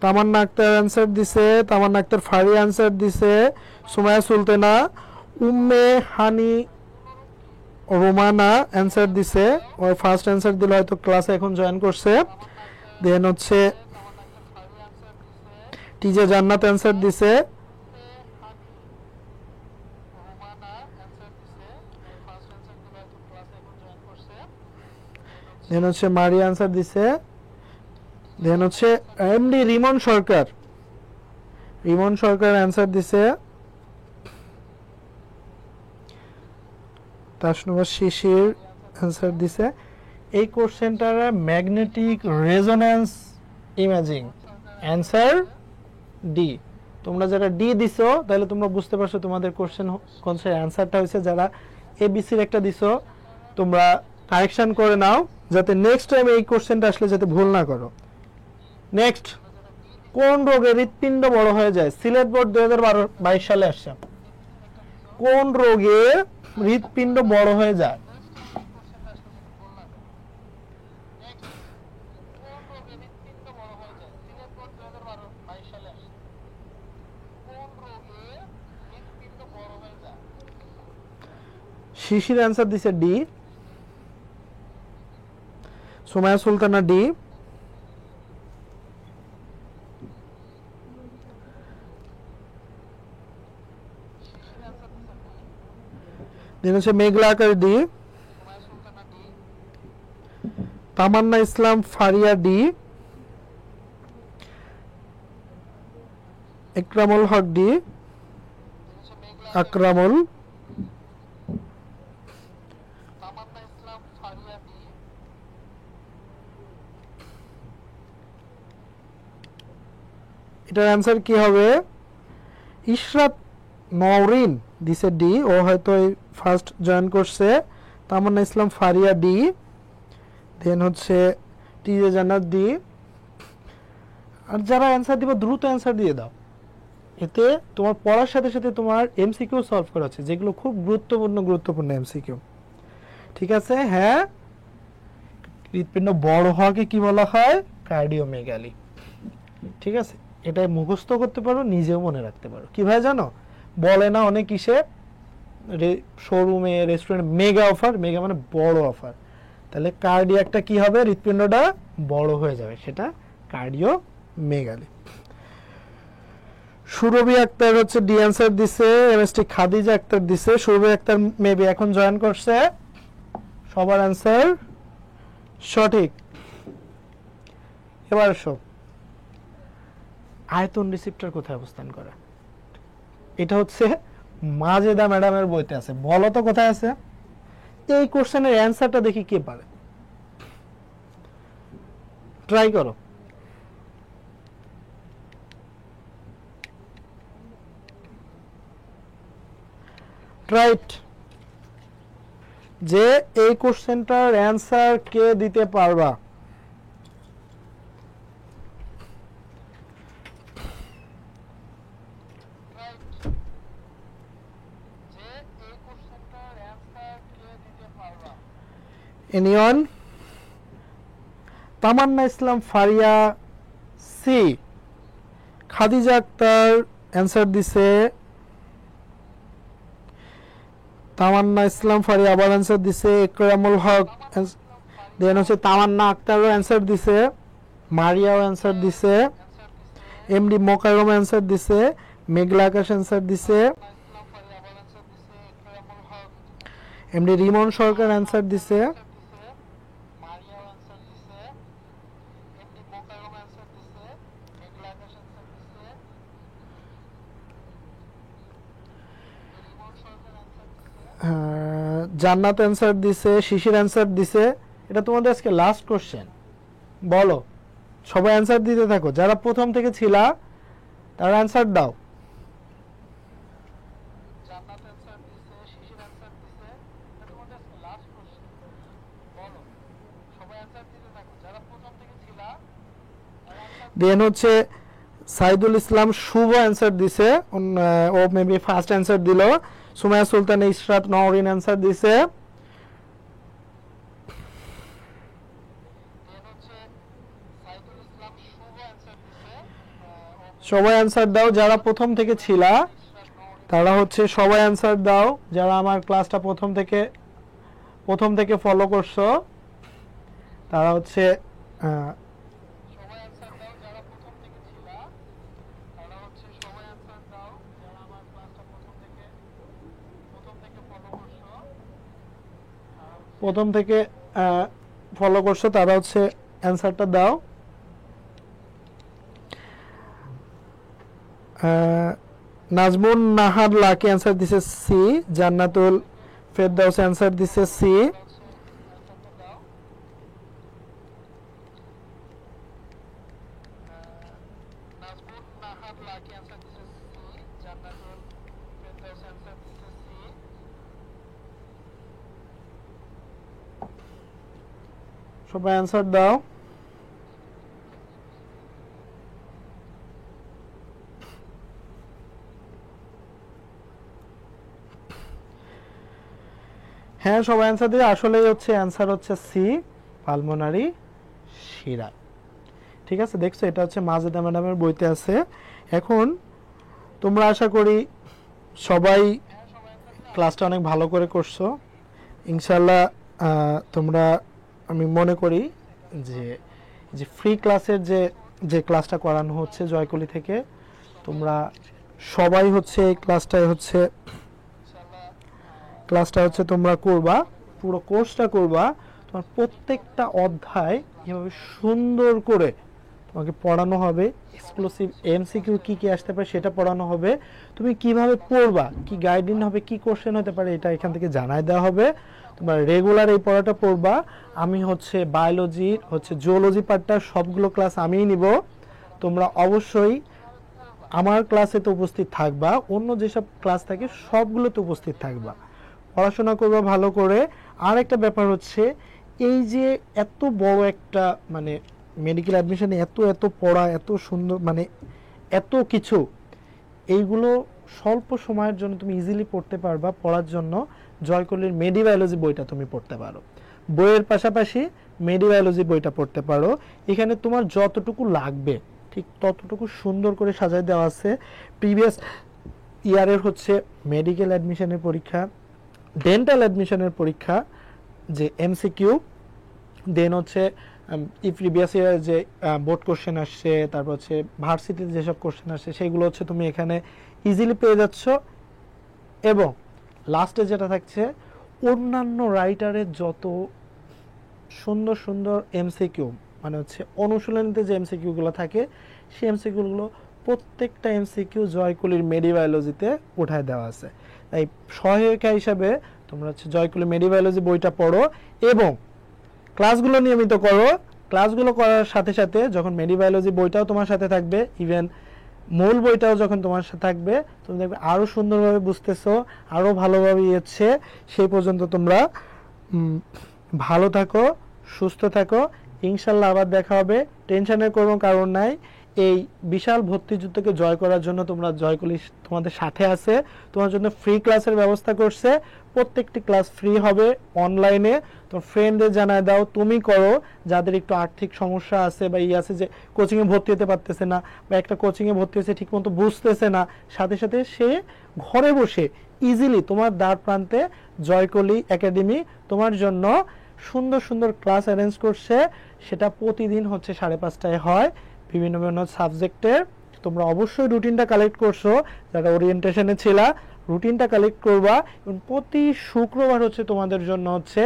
তামান্না আক্তার অ্যান্সার দিছে, তামান্না আক্তার ফারি অ্যান্সার দিছে, সুমাইয়া সুলতানা, উম্মে হানি রোমানা অ্যান্সার দিছে। ওই ফার্স্ট অ্যান্সার দিল, হয়তো ক্লাসে এখন জয়েন করছে। দেন হচ্ছে টিজে জান্নাত অ্যান্সার দিছে। দেন হচ্ছে মারিয়া অ্যান্সার দিছে। দেন হচ্ছে এমডি রিমন সরকার অ্যান্সার দিছে। তাসনুবা শিশির অ্যান্সার দিছে। এই কোশ্চেনটার magnetic resonance imaging, answer D. তোমরা যারা ডি দিছো তাহলে তোমরা বুঝতে পারছো তোমাদের কোশ্চেন কোনটার অ্যান্সারটা হয়েছে। যারা এবিসির একটা দিছো তোমরা কারেকশন করে নাও, যাতে নেক্সট টাইম এই কোশ্চেনটা আসলে যাতে ভুল না করো। নেক্সট, কোন রোগে হৃৎপিণ্ড বড় হয়ে যায়? সিলেট বোর্ড 2022 সালে আসছে। কোন রোগে হৃৎপিণ্ড বড় হয়ে যায়? শিশির অ্যান্সার দিছে ডি, সুমাইয়া সুলতানা ডি, দেন হচ্ছে মেঘলা আকার ডি, তামান্না ইসলাম ফারিয়া ডি, ইকরামুল হক ডি, আকরামুল, এটার অ্যান্সার কি হবে? ইশরাত নওরিন দিছে ডি, ও হয়তো ফার্স্ট জয়েন করছে। তামান্না ইসলাম ফারিয়া ডি, দেন হচ্ছে টি জে জান্নাত ডি। আর যারা অ্যান্সার দিবা দ্রুত অ্যান্সার দিয়ে দাও, এতে তোমার পড়ার সাথে সাথে তোমার এমসিকিউ সলভ করা হচ্ছে, যেগুলো খুব গুরুত্বপূর্ণ এমসিকিউ। ঠিক আছে? হ্যাঁ, হৃৎপিণ্ড বড় হওয়াকে কি বলা হয়? কার্ডিওমেগালি। ঠিক আছে, এটা মুখস্থ করতে পারো, নিজেও মনে রাখতে পারো। কিভাবে জানো? বলে না অনেক কিসে শোরুমে রেস্টুরেন্ট মেগা অফার, মেগা মানে বড় অফার, তাহলে কার্ডিয়াকটা কি হবে? হৃৎপিণ্ডটা বড় হয়ে যাবে, সেটা কার্ডিও মেগালি। সুরভি আক্তার হচ্ছে ডি অ্যান্সার দিছে, এমএসটি খাদিজা আক্তার দিছে। সুরভি আক্তার মেবি এখন জয়েন করছে। সবার অ্যান্সার সঠিক। এবার সব আয়তন রিসিপ্টর কোথায় অবস্থান করে? এটা হচ্ছে মাজেদা ম্যাডামের বইতে আছে। বলো তো কোথায় আছে? এই কোশ্চেনের অ্যান্সারটা দেখি কে পারে, ট্রাই করো। রাইট, যে এই কোশ্চেনটার অ্যান্সার কে দিতে পারবা? এনিওয়ান? তামান্না ইসলাম ফারিয়া সি। খাদিজা আক্তার অ্যান্সার দিছে। তামান্না ইসলাম ফারিয়া আবার অ্যান্সার দিছে। ইকরামুল হক, দেন হচ্ছে তামান্না আক্তারও অ্যান্সার দিছে। মারিয়াও অ্যান্সার দিছে। এমডি মোকাররম অ্যান্সার দিছে। মেঘলা আকাশ অ্যান্সার দিছে। এমডি রিমন সরকার অ্যান্সার দিছে। জান্নাত অ্যান্সার দিছে। শিশির অ্যান্সার দিছে। এটা তোমাদের আজকে লাস্ট কোশ্চেন। বলো, সবাই অ্যান্সার দিতে থাকো। যারা প্রথম থেকে ছিলা তারা অ্যান্সার দাও। দেন হচ্ছে সাইদুল ইসলাম শুভ অ্যান্সার দিছে, ও মেবি ফার্স্ট অ্যান্সার দিল। সুমাইয়া সুলতান ইশরাত নওরিন অ্যান্সার দিছে। সবাই অ্যান্সার দাও, যারা প্রথম থেকে ছিলা তারা হচ্ছে সবাই অ্যান্সার দাও। যারা আমার ক্লাসটা প্রথম থেকে ফলো করছো তারা হচ্ছে তারা হচ্ছে অ্যান্সারটা দাও। নাজমুন নাহার লাকি অ্যান্সার দিছে সি। জান্নাতুল ফেরদাউস অ্যান্সার দিছে সি। সবাই অ্যান্সার দাও। হ্যাঁ, সবাই অ্যান্সার দিয়ে আসলেই হচ্ছে অ্যান্সার হচ্ছে সি, পালমোনারি শিরা। ঠিক আছে, দেখছো এটা হচ্ছে মাজেদা ম্যাডামের বইতে আছে। এখন তোমরা আশা করি সবাই ক্লাসটা অনেক ভালো করে করছো ইনশাল্লাহ। তোমরা, আমি মনে করি যে ফ্রি ক্লাসের যে ক্লাসটা করানো হচ্ছে জয়কলি থেকে, তোমরা সবাই হচ্ছে এই ক্লাসটা হচ্ছে তোমরা করবা, পুরো কোর্সটা করবা। তোমার প্রত্যেকটা অধ্যায় এভাবে সুন্দর করে তোমাকে পড়ানো হবে। এক্সক্লুসিভ এমসিকিউ কি কি আসতে পারে সেটা পড়ানো হবে। তুমি কিভাবে পড়বা, কি গাইডলাইন হবে, কি কোশ্চেন হতে পারে, এটা এখান থেকে জানাই দেওয়া হবে। তোমরা রেগুলার এই পড়াটা পড়বা। আমি হচ্ছে বায়োলজির জুওলজি পার্টটা সবগুলো ক্লাস আমিই নিব। তোমরা অবশ্যই আমার ক্লাসে তো উপস্থিত থাকবা, অন্য যেসব ক্লাস থাকে সবগুলোতে উপস্থিত থাকবা, পড়াশোনা করবা ভালো করে। আর একটা ব্যাপার হচ্ছে, এই যে এত বড় একটা মানে মেডিকেল অ্যাডমিশনে এত এত পড়া, এত সুন্দর মানে এত কিছু, এইগুলো স্বল্প সময়ের জন্য তুমি ইজিলি পড়তে পারবা। পড়ার জন্য জয়কলির মেডিবায়োলজি বইটা তুমি পড়তে পারো, বইয়ের পাশাপাশি মেডিবায়োলজি বইটা পড়তে পারো। এখানে তোমার যতটুকু লাগবে ঠিক ততটুকু সুন্দর করে সাজায় দেওয়া আছে। প্রিভিয়াস ইয়ারের হচ্ছে মেডিকেল অ্যাডমিশনের পরীক্ষা, ডেন্টাল অ্যাডমিশনের পরীক্ষা যে এমসিকিউ, দেন হচ্ছে প্রিভিয়াস ইয়ার যে বোর্ড কোশ্চেন আসছে, তারপর হচ্ছে ভার্সিটিতে যেসব কোশ্চেন আসছে সেগুলো হচ্ছে তুমি এখানে ইজিলি পেয়ে যাচ্ছ। এবং লাস্টে যেটা থাকছে, অন্যান্য রাইটারের যত সুন্দর সুন্দর এমসিকিউ মানে হচ্ছে অনুশীলনীতে যে এমসিকিউগুলো থাকে সেই এমসিকিউগুলো প্রত্যেকটা এমসিকিউ জয়কলির মেডিবায়োলজিতে উঠায় দেওয়া আছে। তাই সহায়িকা হিসাবে তোমরা হচ্ছে জয়কলি মেডিবায়োলজি বইটা পড়ো এবং ক্লাসগুলো নিয়মিত করো। ক্লাসগুলো করার সাথে সাথে যখন মেডিবায়োলজি বইটাও তোমার সাথে থাকবে, ইভেন মূল বইটাও যখন তোমার সাথে থাকবে, তুমি দেখবে আরও সুন্দরভাবে বুঝতেছো, আরও ভালোভাবে ইয়েছে। সেই পর্যন্ত তোমরা ভালো থাকো, সুস্থ থাকো, ইনশাল্লাহ আবার দেখা হবে। টেনশনের কোনো কারণ নাই। এই বিশাল ভর্তি যুদ্ধকে জয় করার জন্য তোমরা জয়কলি তোমাদের সাথে আছে, তোমার জন্য ফ্রি ক্লাসের ব্যবস্থা করছে। প্রত্যেকটি ক্লাস ফ্রি হবে অনলাইনে। তোমার ফ্রেন্ডদের জানায় দাও, তুমি করো যাদের একটু আর্থিক সমস্যা আছে বা আছে যে কোচিংয়ে ভর্তি হতে পারতেছে না বা একটা কোচিংয়ে ভর্তি হয়েছে ঠিক মতো বুঝতেছে না, সাথে সাথে সে ঘরে বসে ইজিলি তোমার দ্বার প্রান্তে জয়কলি একাডেমি তোমার জন্য সুন্দর সুন্দর ক্লাস অ্যারেঞ্জ করছে। সেটা প্রতিদিন হচ্ছে 5:30টায় হয় বিভিন্ন বিভিন্ন সাবজেক্টের। তোমরা অবশ্যই রুটিনটা কালেক্ট করছো, যারা ওরিয়েন্টেশনে ছিলা রুটিনটা কালেক্ট করবা। এবং প্রতি শুক্রবার হচ্ছে তোমাদের জন্য হচ্ছে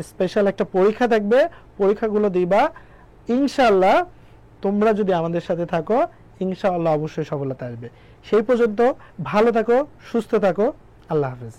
স্পেশাল একটা পরীক্ষা থাকবে, পরীক্ষাগুলো দিবা। ইনশাল্লাহ তোমরা যদি আমাদের সাথে থাকো ইনশাআল্লাহ অবশ্যই সফলতা আসবে। সেই পর্যন্ত ভালো থাকো, সুস্থ থাকো, আল্লাহ হাফেজ।